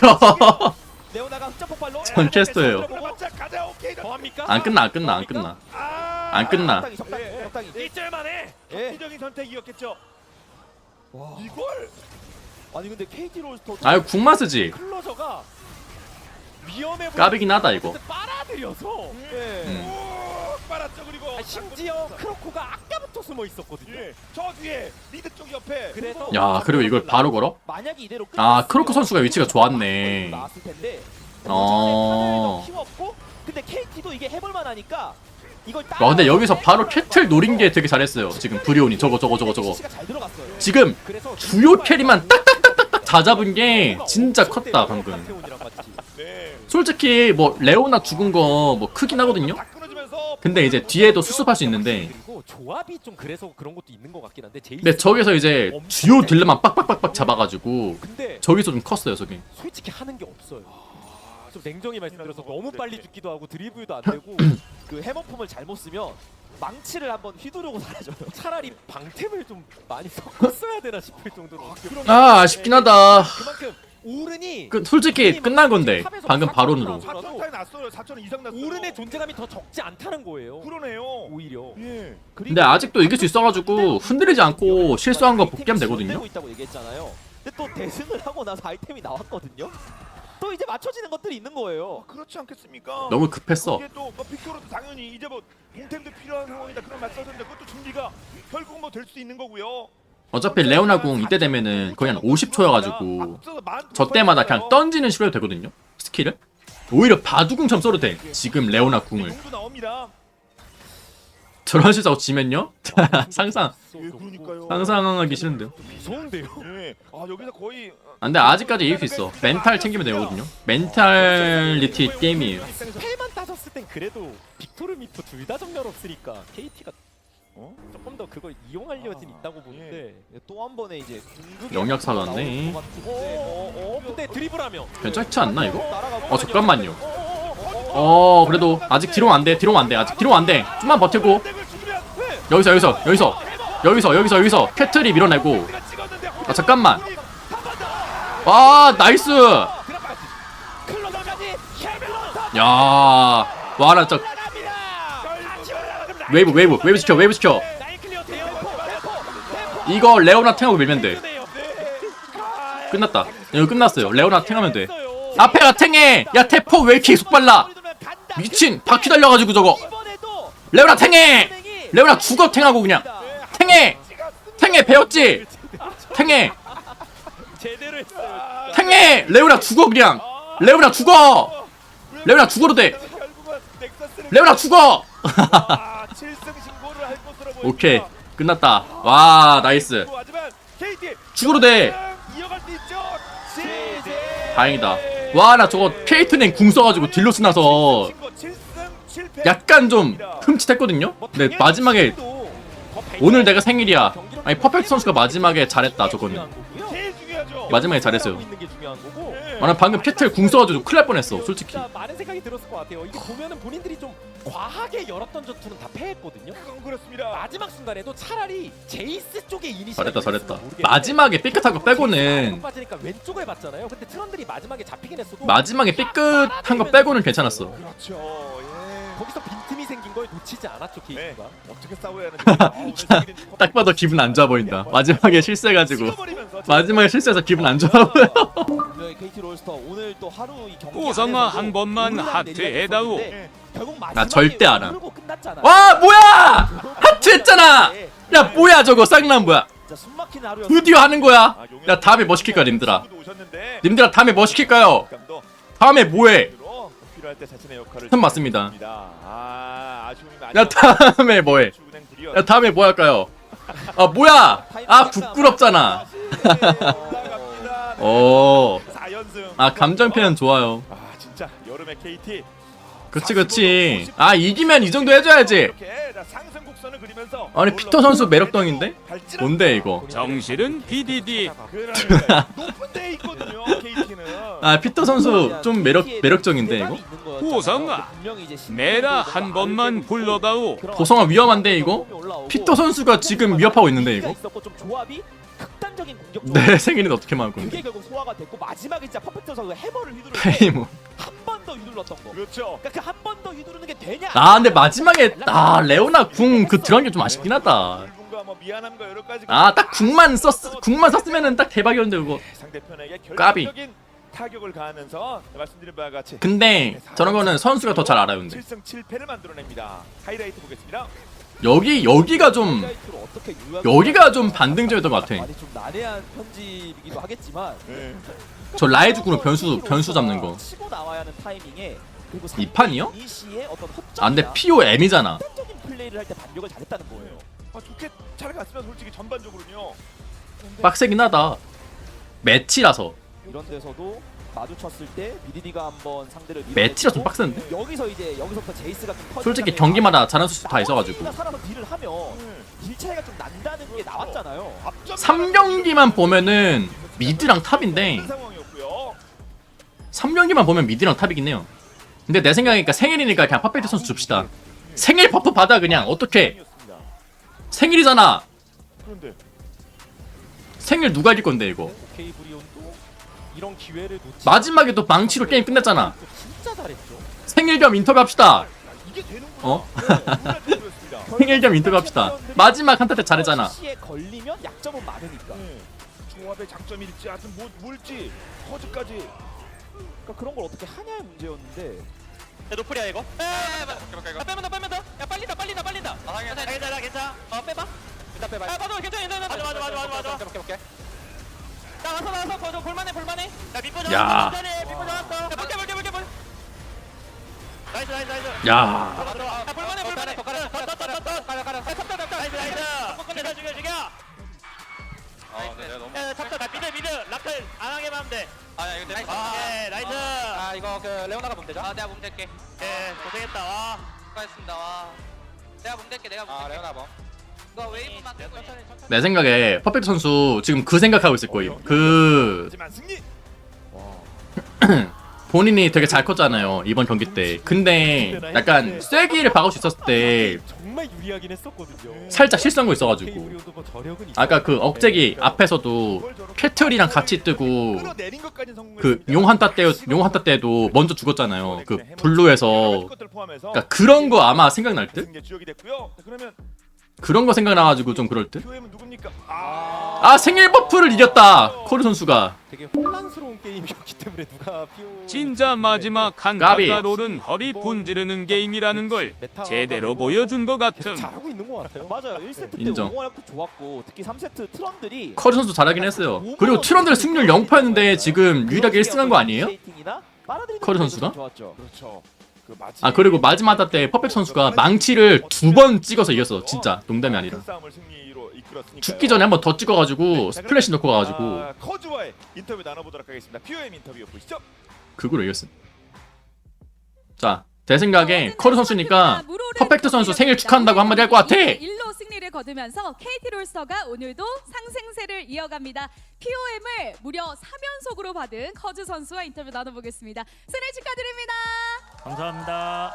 레오나가 흑자 폭발로. 전 캐스터예요. 가자. 오케이. 더 합니까? 안 끝나. 안 끝나. 적당히. 1절만 해. 예. 합리적인 선택이었겠죠. 와. 이걸 아니 근데 KT 롤스터도 아유 궁만 쓰지. 클로저가 위험해 보이는 까비긴 하다 이거. 빨아들여서 빨았죠. 그리고 심지어 크로코가 아까부터 숨어 있었거든요. 예. 저 뒤에 리드 쪽 옆에. 그래서 야 그리고 이걸 바로 걸어? 만약에 이대로 크로코 선수가 위치가 좋았네. 나왔을 텐데. 어. 키웠고 근데 KT도 이게 해볼 만하니까 이걸 근데 여기서 바로 캐틀 노린 게 되게 잘했어요. 지금 브리온이 저거. 잘 들어갔어요. 지금 그래서 주요 캐리만 딱딱딱딱 다 잡은 게 진짜 컸다 방금. 카테온이랑 같이. 네. 솔직히 뭐 레오나 죽은 거 뭐 크긴 하거든요. 다 끊어주면서 근데 이제 뒤에도 수습할 수 있는데. 그리고 조합이 좀 그래서 그런 것도 있는 것 같긴 한데 제이스. 근데 저기서 이제 주요 딜러만 빡빡빡빡 잡아가지고 근데 저기서 좀 컸어요 저기. 솔직히 하는 게 없어요. 좀 냉정히 말씀드려서 너무 빨리 죽기도 하고 드리블도 안 되고 그 해머품을 잘못 쓰면 망치를 한번 휘두르고 사라져요. 차라리 방템을 좀 많이 섞었어야 되나 싶을 정도로 아쉽긴 하다. 그만큼 오른이 솔직히 끝난 건데 방금 바론으로. 바텀 타임 났어요. 4,000원 이상 났어요. 오른의 존재감이 더 적지 않다는 거예요. 그러네요. 오히려. 예. 근데 아직도 이길 수 있어가지고 흔들리지 않고 실수한 거 복귀하면 되거든요. 되고 있다고 얘기했잖아요. 근데 또 대승을 하고 나서 아이템이 나왔거든요. 또 이제 맞춰지는 것들이 있는 거예요. 그렇지 않겠습니까? 너무 급했어. 이게 또 빅토르도 당연히 이제 뭐 동템도 필요한 상황이다 그런 말씀하셨는데 그것도 준비가 결국 뭐 될 수 있는 거고요. 어차피 레오나 궁 이때 되면은 거의 한 50초여가지고 저 때마다 그냥 던지는 식으로 해도 되거든요. 스킬을. 오히려 바두궁처럼 써도 돼. 지금 레오나 궁을. 용도 나옵니다. 저런 식으로 지면요? 상상 예, 그러니까요. 상상하기 싫은데요. 무서운데요. 예. 아 여기서 거의 아, 근데 아직까지 이길 수 있어. 멘탈 챙기면 되거든요. 멘탈리티 게임이에요. 스펠만 따졌을 땐 그래도 빅토르 미프 둘 다 전멸 없으니까 KT가 조금 더 그걸 이용할 여진 있다고 보는데 또 한 번에 이제 궁극이 영역 한번 사갔네. 나올 것 같은데. 근데 드리블하면 괜찮지 않나 이거? 날아가고. 잠깐만요. 그래도 아직 뒤로 안 돼. 뒤로 안 돼. 아직 뒤로 안 돼. 좀만 버티고. 여기서 캐틀이 밀어내고. 아 잠깐만. 와 나이스. 야, 와 나 진짜 웨이브 시켜. 이거 레오나 탱하고 밀면 돼. 끝났다. 이거 끝났어요. 레오나 탱하면 돼. 앞에가 탱해. 야 태포 왜 이렇게 계속 빨라? 미친 바퀴 달려가지고 저거. 레오나 탱해. 레오나 죽어 탱하고 그냥. 탱해 배웠지. 탱해. 제대로 했어요. 탱해. 레오나 죽어 그냥. 레오나 죽어도 돼. 레오나 죽어. 아, 7승 신고를 할 것으로 보입니다. 오케이 끝났다. 와 나이스. 하지만 KT 죽어도 돼. 이어갈 수 있죠. CJ. 다행이다. 와 나 저거 케이트넨 궁 써가지고 딜로스 나서 7승 7패. 약간 좀 흠칫했거든요. 근데 마지막에 오늘 내가 생일이야. 아니 퍼펙트 선수가 마지막에 잘했다 저거는. 제일 중요하죠. 마지막에 잘했어요. 있는 게 중요한 거고. 예. 아, 나 방금 캐틀 궁 써가지고 큰일 날 뻔했어 솔직히. 진짜 많은 생각이 들었을 것 같아요. 이게 보면은 본인들이 좀 과하게 열었던 전투는 다 패했거든요. 그렇습니다. 마지막 순간에도 차라리 제이스 쪽에 이니시 잘했다. 마지막에 삐끗한 거 빼고는 빠지니까 왼쪽을 봤잖아요. 근데 트런들이 마지막에 잡히긴 했어도 마지막에 삐끗한 거 빼고는 괜찮았어. 그렇죠. 예. 거기서 빈틈이 생긴 걸 놓치지 않았죠 네. 케이스가. 어떻게 싸워야 하는지. 딱 봐도 기분 안 좋아 보인다. 마지막에 실수해가지고 마지막에 실수해서 기분 안 좋아 보여. 분명히 KT 롤스터 오늘 또 하루 이 경기 호성아 안에서도 한 번만 우르르 하트해다오. 내리막이 결국 나 절대 안 함. 오르고 끝났잖아요. 와 뭐야? 하트 했잖아. 야 뭐야 저거 쌍남 뭐야? 진짜 숨막힌 하루였어. 드디어 하는 거야. 야 다음에 뭐 시킬까 님들아? 님들아 다음에 뭐 시킬까요? 다음에 뭐해? 필요할 때 자신의 역할을 참 맞습니다. 아, 아쉬움이 많이 야 다음에 뭐해? 주은행 불이었. 야 다음에 뭐 할까요? 아 뭐야? 아 부끄럽잖아. 올라갑니다. 오. 4연승. 아 감정 표현 좋아요. 아, 진짜 여름의 KT. 그치. 아 이기면 이 정도 해줘야지. 이렇게 상승 곡선을 그리면서 아니 피터 선수 매력덩인데? 뭔데 이거? 정실은 PDD. 그러니까 높은 데 있거든요. KT는. 아 피터 선수 좀 매력적인데 이거? 호성아, 내라 한 번만 불러다오. 호성아 위험한데 이거? 피터 선수가 지금 위협하고 있는데 이거? 좀 조합이 극단적인 공격. 내 생일은 어떻게 막을 건데? 그게 결국 소화가 됐고 마지막에 진짜 퍼펙트 선수가 해머를 휘두를 페이모. 때한번 더 휘둘렀던 거. 그렇죠. 그러니까 그 한 번 더 휘두르는 게 되냐? 아 근데 마지막에 레오나 궁 그 들어간 게 좀 아쉽긴 하다. 불분과 뭐 미안함과 여러 가지. 아 딱 궁만 썼으면은 딱 대박이었는데 그거. 상대편에게 까비. 결정적인 타격을 가하면서 말씀드린 바와 같이 근데 저런 거는 선수가 더 잘 알아요 근데. 7승 7패를 만들어냅니다. 하이라이트 보겠습니다. 여기가 좀 어떻게 여기가 좀 반등점이었던 것 같아. 많이 좀 난해한 편집이기도 하겠지만 네. 저 라이즈구로 변수 잡는 거. 치고 나와야 하는 타이밍에 그리고 이 판이요? 이시의 어떤 아 근데 허점이나 POM이잖아. 극단적인 플레이를 할 때 반격을 잘했다는 거예요. 아, 좋게 잘 갔으면 솔직히 전반적으로는요. 근데 빡세긴 하다. 매치라서. 이런 데서도 마주쳤을 때 미디디가 한번 상대를 매치라 좀 밀어내고 빡센데? 여기서부터 제이스가 좀 터지는 솔직히 장면이 경기마다 잘하는 수다 있어가지고. 나머지가 살아서 딜을 하면 딜 차이가 좀 난다는 게 나왔잖아요. 3경기만 보면은 미드랑 탑인데 그런 상황이었고요. 3경기만 보면 미드랑 탑이긴 해요. 근데 내 생각이니까 생일이니까 그냥 퍼펙트 선수 줍시다. 생일 버프 받아 그냥 어떻게? 생일이잖아. 그런데 생일 누가 이길 건데 이거? 오케이 브리온도 이런 기회를 놓치. 마지막에 또 망치로 게임 끝냈잖아. 진짜 잘했죠. 생일 겸 인터뷰 합시다. 이게 되는구나. 어? 네, 생일 겸 인터뷰 합시다. 마지막 한타 때 잘했잖아. CC에 걸리면 약점은 많으니까. 네. 조합의 장점이 있지, 하여튼 뭘지 커즈까지. 그러니까 그런 걸 어떻게 하냐의 문제였는데. 야 노플이야 이거. 빼면 더. 야 빨린다. 괜찮아. 빼봐. 일단 빼봐. 맞아 볼게. 나와서 거저 볼만해. 야 밑보 야. 밑보 잡았어. 야 볼게. 나이스. 야. 야 볼만해. 나이스. 죽여. 야 잡자. 나 미드. 라클 안 하게만 하면 돼. 이거 나이스. 나이스. 이거 그 레오나가 몸 되죠? 내가 몸 될게. 고생했다. 와. 수고하셨습니다. 와. 내가 몸 될게. 레오나 뭐. 이거 웨이브만 들고 천천히. 내 생각에 퍼펙트 선수 지금 그 생각하고 있을 거예요. 그 하지만 승리. 본인이 되게 잘 컸잖아요 이번 경기 때. 근데 약간 쐐기를 박을 수 있었을 때 정말 유리하긴 했었거든요. 살짝 실수한 거 있어가지고 우리도 뭐 저력은 있어요. 아까 그 억제기 앞에서도 캐틀이랑 같이 뜨고 끌어내린 것까지 성공했습니다. 그 용 한타 때도 먼저 죽었잖아요. 그 블루에서. 것들 포함해서 그러니까 그런 거 아마 생각날 듯? 승리의 주역이 됐고요. 자, 그러면 그런 거 생각나가지고 좀 그럴 듯? QM은 누굽니까? 아 생일 버프를 이겼다 코르 선수가. 되게 혼란스러운 게임이었기 때문에 누가 피오 진짜 마지막 까비. 한타가 롤은 허리 분지르는 게임이라는 걸 제대로 보여준 것 같음. 잘하고 있는 것 같아요. 맞아요. 1세트 때 인정. 오버랩도 좋았고 특히 3세트 트런들이 커리 선수 잘하긴 했어요. 그리고 트런들 승률 0%였는데 지금 유일하게 1승한 거 아니에요? 커리 선수가? 좋았죠. 그렇죠. 그 아 그리고 마지막 한타 때 퍼펙트 선수가 망치를 2번 찍어서 이겼어. 진짜 농담이 아니라. 큰 싸움을 승리로 이끌었으니까요. 죽기 전에 한 번 더 찍어가지고 스플래시 넣고 가가지고 커즈와의 인터뷰 나눠보도록 하겠습니다. POM 인터뷰 보시죠. 그거로 이겼어. 자, 제 생각에 커리 선수니까 퍼펙트 선수 생일 축하한다고 한마디 할 것 같아. 1로 승리를 거두면서 KT 롤스터가 오늘도 상승세를 이어갑니다. POM을 무려 3연속으로 받은 커즈 선수와 인터뷰 나눠보겠습니다. 승리 축하드립니다. 감사합니다.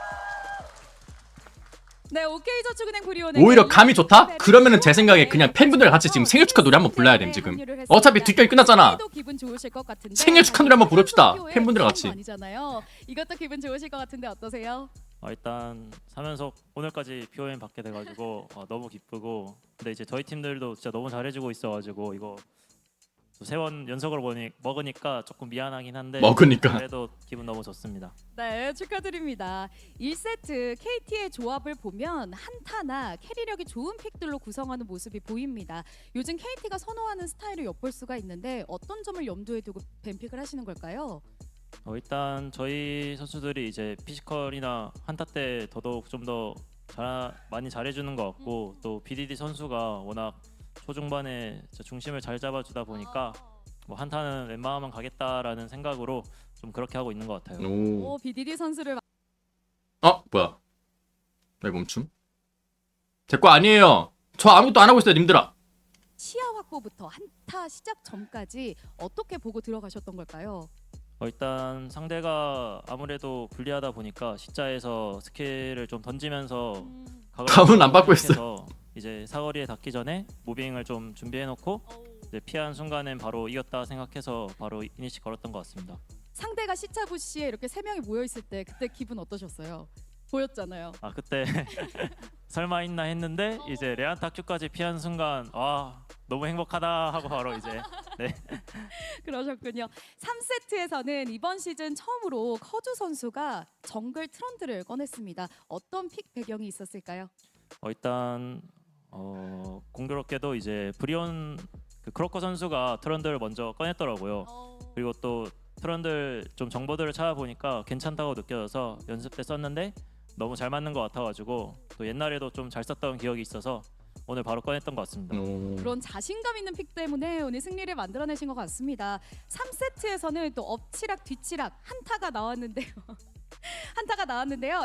네, OK저축은행 브리온은 오히려 감이 좋다? 그러면은 제 생각에 그냥 팬분들 같이 지금 생일 축하 노래 한번 불러야 돼 지금. 어차피 뒷경기 끝났잖아. 기분 좋으실 것 같은데. 생일 축하 노래 한번 부릅시다. 팬분들 같이. 아니잖아요. 이것도 기분 좋으실 것 같은데 어떠세요? 일단 3연속 오늘까지 POM 받게 돼가지고 너무 기쁘고, 근데 이제 저희 팀들도 진짜 너무 잘해주고 있어가지고 이거 3번 연속으로 먹으니까 조금 미안하긴 한데 먹으니까. 그래도 기분 너무 좋습니다. 네, 축하드립니다. 1세트 KT의 조합을 보면 한타나 캐리력이 좋은 픽들로 구성하는 모습이 보입니다. 요즘 KT가 선호하는 스타일을 엿볼 수가 있는데 어떤 점을 염두에 두고 뱀픽을 하시는 걸까요? 일단 저희 선수들이 이제 피지컬이나 한타 때 더더욱 좀 더 많이 잘해주는 것 같고, 또 BDD 선수가 워낙 초중반에 중심을 잘 잡아주다 보니까 뭐 한타는 웬만하면 가겠다라는 생각으로 좀 그렇게 하고 있는 것 같아요. 오. BDD 선수를 뭐야? 왜 멈춤? 제 거 아니에요. 저 아무것도 안 하고 있어요, 님들아. 시야 확보부터 한타 시작 전까지 어떻게 보고 들어가셨던 걸까요? 일단 상대가 아무래도 불리하다 보니까 시자에서 스킬을 좀 던지면서 감은 안 받고 있어요. 이제 사거리에 닿기 전에 무빙을 좀 준비해놓고 이제 피한 순간엔 바로 이겼다 생각해서 바로 이니시 걸었던 것 같습니다. 상대가 시차 부시에 이렇게 3명이 모여 있을 때 그때 기분 어떠셨어요? 보였잖아요. 그때 설마 있나 했는데 이제 레안타 큐까지 피한 순간 너무 행복하다 하고 바로 이제 네. 그러셨군요. 3세트에서는 이번 시즌 처음으로 커즈 선수가 정글 트런드를 꺼냈습니다. 어떤 픽 배경이 있었을까요? 일단 공교롭게도 이제 브리온 크로커 선수가 트런드를 먼저 꺼냈더라고요. 그리고 또 트런들 좀 정보들을 찾아보니까 괜찮다고 느껴져서 연습 때 썼는데 너무 잘 맞는 것 같아가지고 또 옛날에도 좀 잘 썼던 기억이 있어서 오늘 바로 꺼냈던 것 같습니다. 그런 자신감 있는 픽 때문에 오늘 승리를 만들어내신 것 같습니다. 3세트에서는 또 엎치락 뒤치락 한타가 나왔는데요.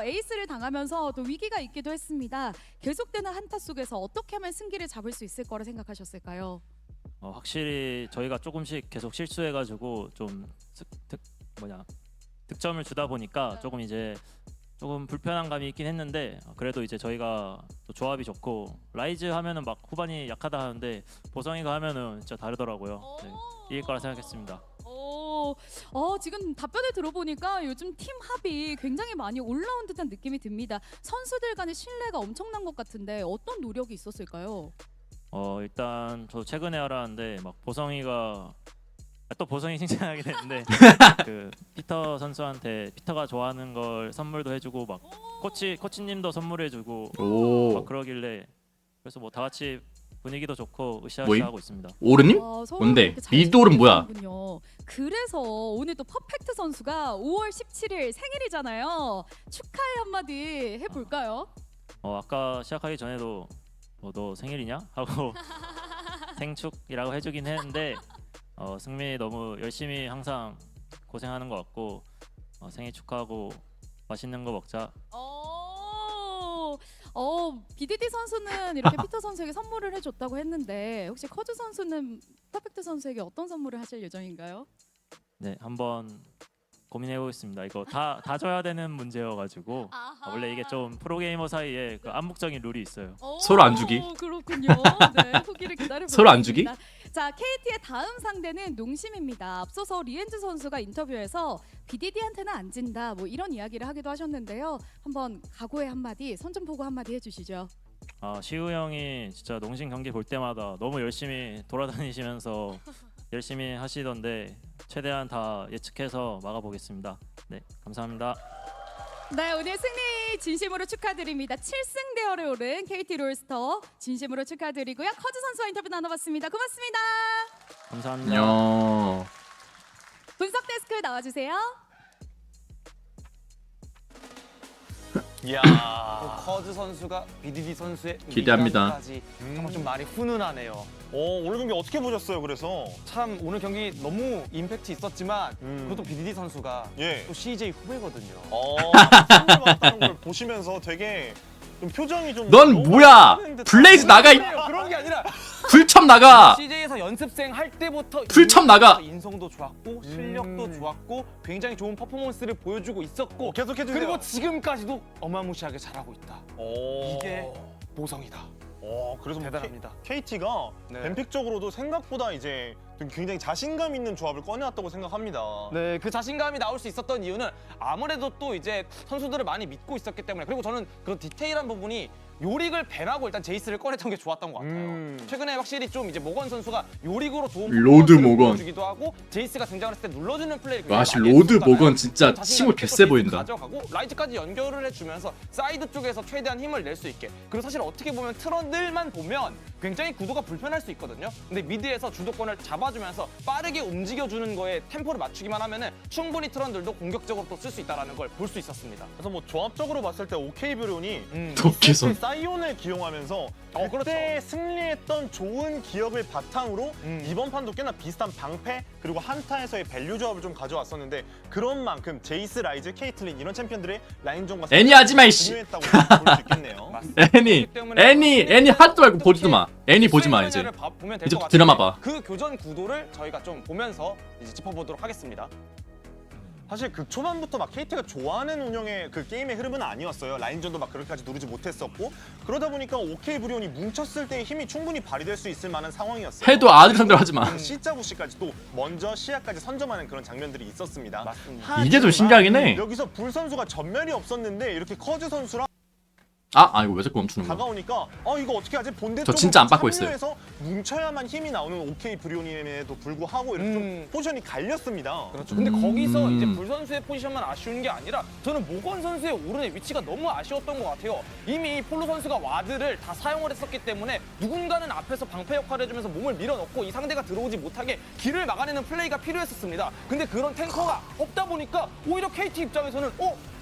에이스를 당하면서 또 위기가 있기도 했습니다. 계속되는 한타 속에서 어떻게 하면 승기를 잡을 수 있을 거라 생각하셨을까요? 확실히 저희가 조금씩 계속 실수해가지고 좀 득점을 주다 보니까 조금 불편한 감이 있긴 했는데, 그래도 이제 저희가 또 조합이 좋고 라이즈 하면은 막 후반이 약하다 하는데 보성이가 하면은 진짜 다르더라고요. 네, 이길 거라 생각했습니다. 지금 답변을 들어보니까 요즘 팀 합이 굉장히 많이 올라온 듯한 느낌이 듭니다. 선수들 간의 신뢰가 엄청난 것 같은데 어떤 노력이 있었을까요? 일단 저도 최근에 알았는데 막 보성이가 또 보성이 칭찬하게 됐는데 그 피터 선수한테 피터가 좋아하는 걸 선물도 해주고 막 코치님도 선물해주고 오. 막 그러길래 그래서 뭐 다 같이 분위기도 좋고 으쌰으쌰 뭐임? 하고 있습니다. 오르님? 서로 뭔데? 이렇게 잘 미드올은 뭐야? 지내시는군요. 그래서 오늘 또 퍼펙트 선수가 5월 17일 생일이잖아요. 축하의 한마디 해볼까요? 아까 시작하기 전에도 너 생일이냐? 하고 생축이라고 해주긴 했는데 승민이 너무 열심히 항상 고생하는 것 같고 생일 축하하고 맛있는 거 먹자. BDD 선수는 이렇게 피터 선수에게 선물을 해줬다고 했는데 혹시 커즈 선수는 퍼펙트 선수에게 어떤 선물을 하실 예정인가요? 네, 한번 고민해 보겠습니다. 이거 다 줘야 되는 문제여가지고 원래 이게 좀 프로게이머 사이에 그 암묵적인 룰이 있어요. 서로 안 주기? 그렇군요. 네, 후기를 기다려보겠습니다. 서로 안 주기? 자, KT의 다음 상대는 농심입니다. 앞서서 리엔즈 선수가 인터뷰에서 BDD한테는 안 진다 뭐 이런 이야기를 하기도 하셨는데요. 한번 각오의 한마디, 선전포고 한마디 해주시죠. 시우 형이 진짜 농심 경기 볼 때마다 너무 열심히 돌아다니시면서 열심히 하시던데 최대한 다 예측해서 막아보겠습니다. 네, 감사합니다. 네, 오늘 승리 진심으로 축하드립니다. 7승 대열에 오른 KT 롤스터 진심으로 축하드리고요. 커즈 선수와 인터뷰 나눠봤습니다. 고맙습니다. 감사합니다. 야. 분석 데스크 나와주세요. 이야 커즈 선수가 BDD 선수의 기대합니다. 리드까지 정말 좀 말이 훈훈하네요. 오늘 경기 어떻게 보셨어요? 그래서 참 오늘 경기 너무 임팩트 있었지만 그것도 BDD 선수가 예. 또 CJ 후배거든요. 승리 받았다는 걸 보시면서 되게 좀 표정이 좀 넌 너무 뭐야? 힘든 듯한 블레이즈 나가. 그런 게 아니라 불첩 나가. CJ에서 연습생 할 때부터 풀첩 나가. 인성도 좋았고 실력도 좋았고 굉장히 좋은 퍼포먼스를 보여주고 있었고 계속해 주세요. 그리고 지금까지도 어마무시하게 잘하고 있다. 이게 보성이다. 그래서 대단합니다. KT가 네. 뱀픽적으로도 생각보다 이제 굉장히 자신감 있는 조합을 꺼내왔다고 생각합니다. 네, 그 자신감이 나올 수 있었던 이유는 아무래도 또 이제 선수들을 많이 믿고 있었기 때문에 그리고 저는 그런 디테일한 부분이 요릭을 밴하고 일단 제이스를 꺼냈던 게 좋았던 것 같아요. 최근에 확실히 좀 이제 모건 선수가 요릭으로 좋은 로드 퍼포먼스를 모건. 보여주기도 하고 제이스가 등장했을 때 눌러주는 플레이를 굉장히 와씨 많이 로드 했었잖아요. 모건 진짜 자신감 칭호 있게 개쎄 또 보인다. 가져가고 라이즈까지 연결을 해주면서 사이드 쪽에서 최대한 힘을 낼 수 있게 그리고 사실 어떻게 보면 트런들만 보면 굉장히 구도가 불편할 수 있거든요. 근데 미드에서 주도권을 잡아주면서 빠르게 움직여주는 거에 템포를 맞추기만 하면은 충분히 트런들도 공격적으로 또 쓸 수 있다는 걸 볼 수 있었습니다. 그래서 뭐 조합적으로 봤을 때 OK 브론이 도끼손. 사이온을 기용하면서 그때 그렇죠. 승리했던 좋은 기억을 바탕으로 이번 판도 꽤나 비슷한 방패 그리고 한타에서의 밸류 조합을 좀 가져왔었는데 그런 만큼 제이스, 라이즈, 케이틀린 이런 챔피언들의 라인전과 애니 하지마 이씨. 중요했다고 볼 수 있겠네요. 애니 하지도 말고 보지도 마. 애니 보지 마 이제. 이제 드라마 봐. 그 교전 구도를 저희가 좀 보면서 이제 짚어보도록 하겠습니다. 사실 그 초반부터 막 KT가 좋아하는 운영의 그 게임의 흐름은 아니었어요. 라인전도 막 그렇게까지 누르지 못했었고 그러다 보니까 OK 브리온이 뭉쳤을 때 힘이 충분히 발휘될 수 있을 만한 상황이었어요. 해도 아들 상대로 하지 마. C자부시까지 또 먼저 시야까지 선점하는 그런 장면들이 있었습니다. 맞습니다. 이게 좀 신기하긴 해. 여기서 불 선수가 전멸이 없었는데 이렇게 커즈 선수랑 아 이거 왜 자꾸 멈추는 거야? 다가오니까 이거 어떻게 하지? 본대 저 진짜 안 받고 있어요. 참여해서 뭉쳐야만 힘이 나오는 OK 브리온임에도 불구하고 이렇게 좀 포지션이 갈렸습니다. 그렇죠. 근데 거기서 이제 불 선수의 포지션만 아쉬운 게 아니라 저는 모건 선수의 오른의 위치가 너무 아쉬웠던 것 같아요. 이미 폴로 선수가 와드를 다 사용을 했었기 때문에 누군가는 앞에서 방패 역할을 해주면서 몸을 밀어넣고 이 상대가 들어오지 못하게 길을 막아내는 플레이가 필요했었습니다. 근데 그런 탱커가 없다 보니까 오히려 KT 입장에서는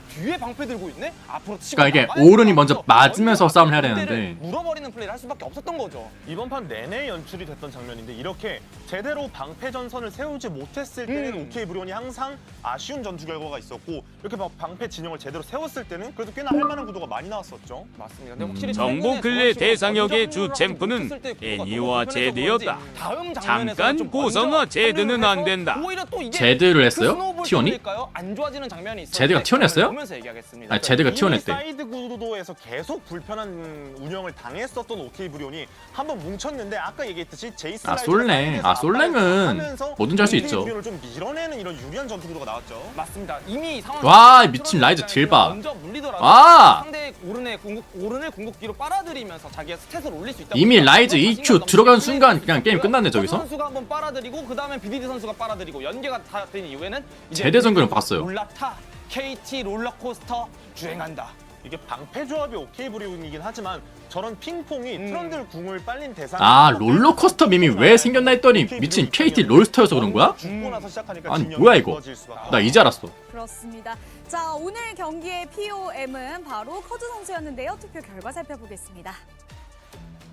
뒤에 방패 들고 있네? 앞으로 치고 그러니까 이게 나가야 오른이 되겠다 먼저 하면서 맞으면서 먼저 싸움을 해야 상대를 되는데. 물어버리는 플레이를 할 수밖에 없었던 거죠. 이번 판 내내 연출이 됐던 장면인데 이렇게 제대로 방패 전선을 세우지 못했을 때는 OK 브리온이 항상 아쉬운 전투 결과가 있었고 이렇게 막 방패 진영을 제대로 세웠을 때는 그래도 꽤나 할 만한 구도가 많이 나왔었죠. 맞습니다. 근데 확실히 정보 근래 대상역의 주 챔프는 애니와 제드였다. 잠깐 보성아 제드는 안 된다. 오히려 또 이게 제드를 했어요? 그 스노우볼 T1이? 때문일까요? 안 좋아지는 장면이 있어요. 제드가 T1 였어요? 그러면서 얘기하겠습니다. 아 제드가 튀어냈대. 사이드 구도에서 계속 불편한 운영을 당했었던 OK 브리온이 한번 뭉쳤는데 아까 얘기했듯이 제이스 아 솔랭. 아 솔랭은 뭐든지 할 수 있죠. 브리온을 좀 밀어내는 이런 유리한 전투 구도가 나왔죠. 맞습니다. 이미 상황 와 미친 라이즈 딜봐. 먼저 물리더라도 와 상대 오른의 궁극기로 빨아들이면서 자기가 스탯을 올릴 수 있다. 이미 라이즈 EQ 들어간 순간 그냥 게임 끝났네 저기서. 선수가 한번 빨아들이고 그 다음에 BDD 선수가 빨아들이고 연계가 다 된 이후에는 이제 제대 정글은 봤어요. 올라타 KT 롤러코스터 주행한다. 이게 방패 조합이 OK 브리온이긴 하지만 저런 핑퐁이 트런들 궁을 빨린 대상. 아 롤러코스터 밈이 왜 생겼나 했더니 미친 KT 롤스터여서 그런 거야? 죽고 나서 시작하니까 아니 진영이 뭐야 이거? 무너질 수밖에 나 이제 알았어. 그렇습니다. 자, 오늘 경기의 POM은 바로 커즈 선수였는데요. 투표 결과 살펴보겠습니다.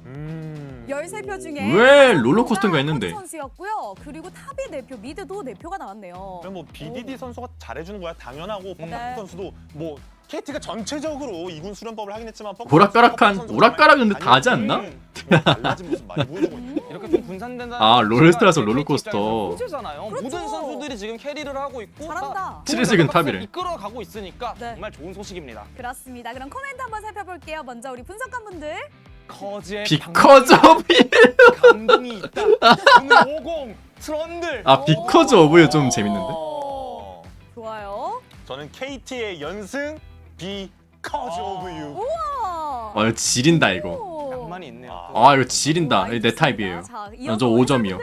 13표 중에 왜 롤러코스터인가 했는데. 커즈 선수였고요. 그리고 탑이 4표, 미드도 4표가 나왔네요. 그럼 뭐 BDD 선수가 잘해주는 거야 당연하고 퍼펙트 네. 선수도 뭐 KT가 전체적으로 2군 수련법을 하긴 했지만 오락가락한 오락가락은 다 하지 않나? 달라진 모습 많이 보여주고 있고 이렇게 좀 분산된다는 아, 것 롤스터라서 자체가 롤러코스터. KT 입장에서 호재잖아요. 그렇죠. 모든 선수들이 지금 캐리를 하고 있고 잘한다. 트레식은 탑이래. 이끌어가고 있으니까 네. 정말 좋은 소식입니다. 그렇습니다. 그럼 코멘트 한번 살펴볼게요. 먼저 우리 분석관분들. 커즈의 비커즈 오브 감동이 있다. 오늘 50 트런들. 아 비커즈 오브 좀 재밌는데? 좋아요. 저는 KT의 연승 비커즈 오브 유. 우와. 와 이거 지린다 이거. 오. 낭만이 있네요. 아 이거 지린다. 이거 내 타입이에요. 자, 저 5점이요.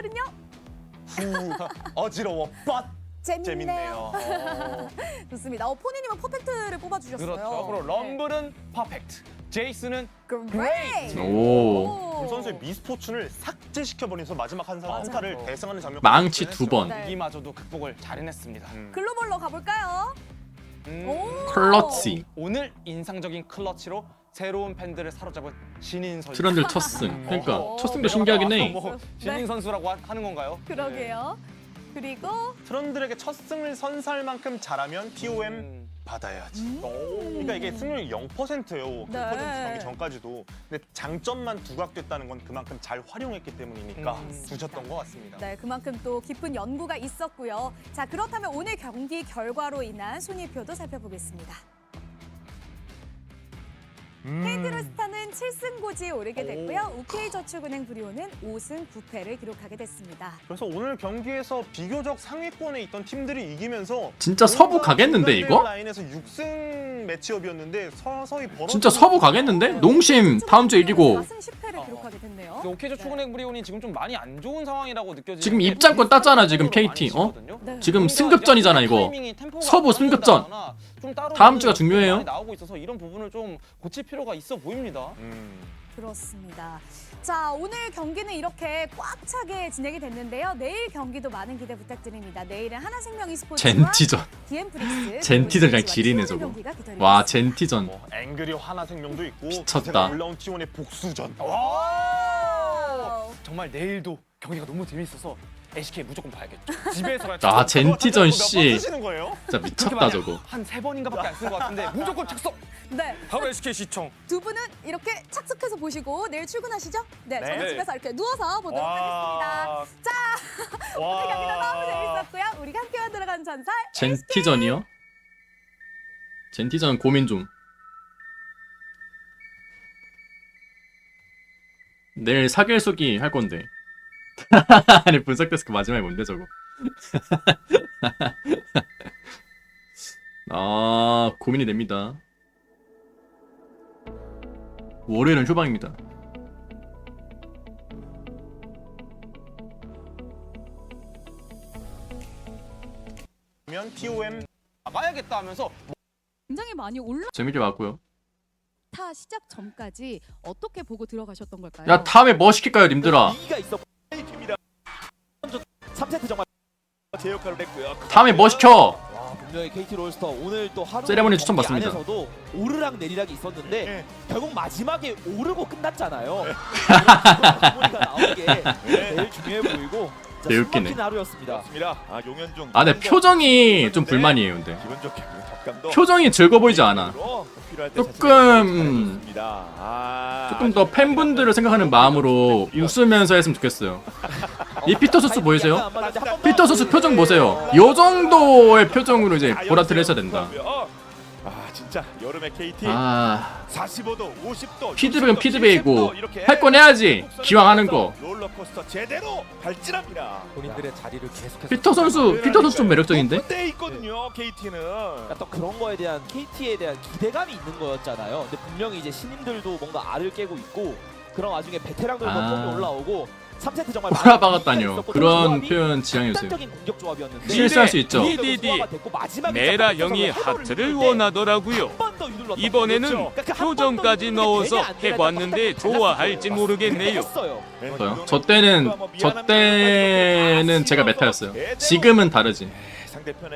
후 어지러워 but 재밌네요. 재밌네요. 좋습니다. 포니님은 퍼펙트를 뽑아주셨어요. 그렇죠. 그리고 럼블은 퍼펙트. 제이스는 그레이트. 오. 이 선수의 미스포춘을 삭제시켜버리면서 마지막 한타를 대승하는 장면. 망치 2번. 네. 이마저도 극복을 잘 해냈습니다. 글로벌로 가볼까요? 오. 클러치. 오늘 인상적인 클러치로 새로운 팬들을 사로잡은 신인 선수. 트런들 첫 승. 그러니까 첫 승도 신기하긴 해. 뭐 신인 네. 선수라고 하는 건가요? 그러게요. 그리고 트런들에게 첫 승을 선사할 만큼 잘하면 TOM 받아야지. 그러니까 이게 승률이 0%예요. 그 네. 퍼센트 경기 전까지도. 근데 장점만 두각됐다는 건 그만큼 잘 활용했기 때문이니까 주셨던 것 같습니다. 네, 그만큼 또 깊은 연구가 있었고요. 자, 그렇다면 오늘 경기 결과로 인한 순위표도 살펴보겠습니다. KT로스타는 7승 고지에 오르게 됐고요. UK저축은행 브리오는 5승 9패를 기록하게 됐습니다. 그래서 오늘 경기에서 비교적 상위권에 있던 팀들이 이기면서 진짜 서부 가겠는데 이거? 라인에서 6승 매치업이었는데 서서히 벌어. 진짜 서부 가겠는데? 농심 다음 주에 이기고 4승 10패를 기록하게 됐네요. 오케이저축은행 브리온이 지금 좀 많이 안 좋은 상황이라고 느껴지는데 지금 입장권 땄잖아 지금 KT. 어? 네. 지금 승급전이잖아 이거. 서부 승급전. 다음 주가 중요해요. 나오고 있어서 이런 부분을 좀 고칠 필요가 있어 보입니다. 그렇습니다. 자, 오늘 경기는 이렇게 꽉 차게 진행이 됐는데요. 내일 경기도 많은 기대 부탁드립니다. 내일은 하나생명 e스포츠와 젠티전. DM프릭스 젠티전 그냥 지리네 저거. 와 젠티전. 뭐 앵그리 하나 생명도 있고 미쳤다. 올라온 T1의 복수전. 정말 내일도 경기가 너무 재밌어서 SK 무조건 봐야겠죠. 집에서 아 젠티전 씨. 쓰시는 거예요? 진짜 미쳤다 저거. 한 3번인가밖에 안 쓴 것 같은데 무조건 착석. 네, 바로 SK 시청. 두 분은 이렇게 착석해서 보시고 내일 출근하시죠? 네, 저는 네. 집에서 이렇게 누워서 보도록 하겠습니다. 자, 오늘 경기도 너무 재밌었고요. 우리가 함께 들어간 전설 젠티전이요? 젠티전 고민 좀. 내일 사길속이 할 건데. 아니 분석 데스크 마지막에 뭔데 저거? 아 고민이 됩니다. 월요일은 휴방입니다. 그러면 TOM 나가야겠다 하면서 굉장히 많이 올라타 재밌게 봤고요. 시작 전까지 어떻게 보고 들어가셨던 걸까요? 야 다음에 뭐 시킬까요 님들아? 이가 있어 됩니다. 3세트 정말 제 역할을 했고요. 다음에 뭐 시켜? 와, 분명히 KT 롤스터 오늘 또 하루 세레머니 추천 경기 받습니다. 안에서도 오르락 내리락이 있었는데 네. 결국 마지막에 오르고 끝났잖아요. 마무리가 나온 게 제일 중요해 보이고 진짜 네, 웃기네. 숨막힌 하루였습니다. 맞습니다. 아 용현종. 아 근데 표정이 좀 불만이에요 근데. 기분 좋게 적감도. 표정이 즐거워 보이지 않아. 조금 더 팬분들을 생각하는 마음으로 웃으면서 했으면 좋겠어요. 이 피터 소스 보이세요? 피터 소스 표정 보세요. 요 정도의 표정으로 이제 보라트를 해야 된다. 진짜 여름의 KT 아 45도, 50도, 피드백은 60도, 피드백이고 70도 이렇게 할 건 해야지. 기왕 하는 거. 롤러코스터 제대로 발진합니다. 본인들의 자리를 계속해서 피터 선수 좀 매력적인데? 때 있거든요, KT는. 그러니까 또 그런 거에 대한 KT에 대한 기대감이 있는 거였잖아요. 근데 분명히 이제 신인들도 뭔가 알을 깨고 있고 그런 와중에 베테랑들도 좀 올라오고 3세트 정말 꼬라박았다뇨. 그런 표현 지향해주세요. 극단적인 공격 조합이었는데 실수할 수 있죠. 메라 형이 하트를 원하더라고요. 이번에는 표정까지 넣어서 해봤는데 좋아할지 모르겠네요. 저요? 저 때는 제가 메타였어요. 지금은 다르지.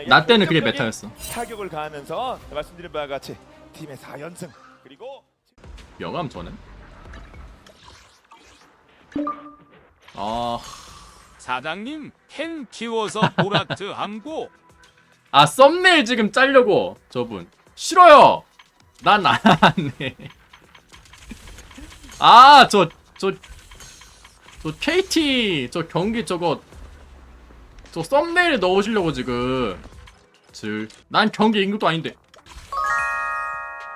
나 때는 그게 메타였어. 타격을 가하면서 말씀드린 바와 같이 팀의 4연승 그리고 명함 저는? 아, 사장님 팬 키워서 보라트 함고. 아 썸네일 지금 짜려고 저분 싫어요. 난 안 해. 아, 저 KT 저 경기 저 썸네일에 넣으시려고 지금. 난 경기 임금도 아닌데.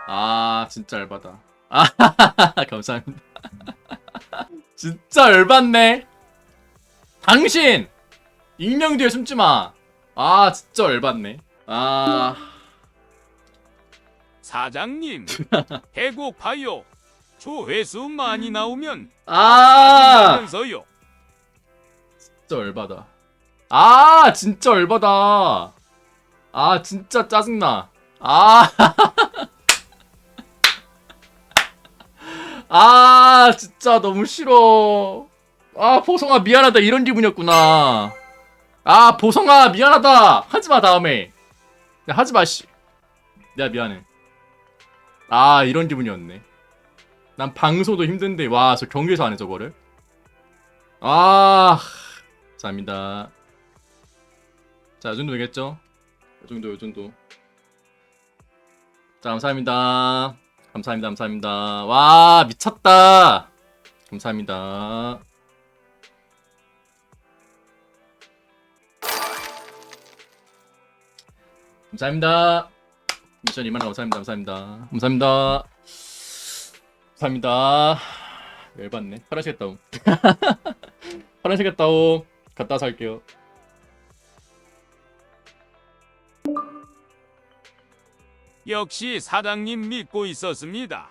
아, 진짜 열받아. 아, 감사합니다. 진짜 열받네. 당신 익명 뒤에 숨지 마. 아, 진짜 열받네. 아, 사장님 배고파요. 조회수 많이 나오면 아, 면서요. 진짜 열받아. 아, 진짜 열받아. 아, 진짜 짜증나. 아, 아, 진짜 너무 싫어. 아, 보성아 미안하다 이런 기분이었구나. 아, 보성아 미안하다. 하지마 다음에. 야, 하지마 씨. 내가 미안해. 아, 이런 기분이었네. 난 방송도 힘든데 와, 저 경기에서 안 해 저거를. 아, 감사합니다. 자, 이 정도 되겠죠? 요 정도. 자, 감사합니다. 감사합니다. 와, 미쳤다. 감사합니다. 감사합니다. 미션 2만원 감사합니다. 감사합니다. 열받네. 화장실 갔다 옴. 화장실 갔다 옴. 갔다 살게요. 역시 사장님 믿고 있었습니다.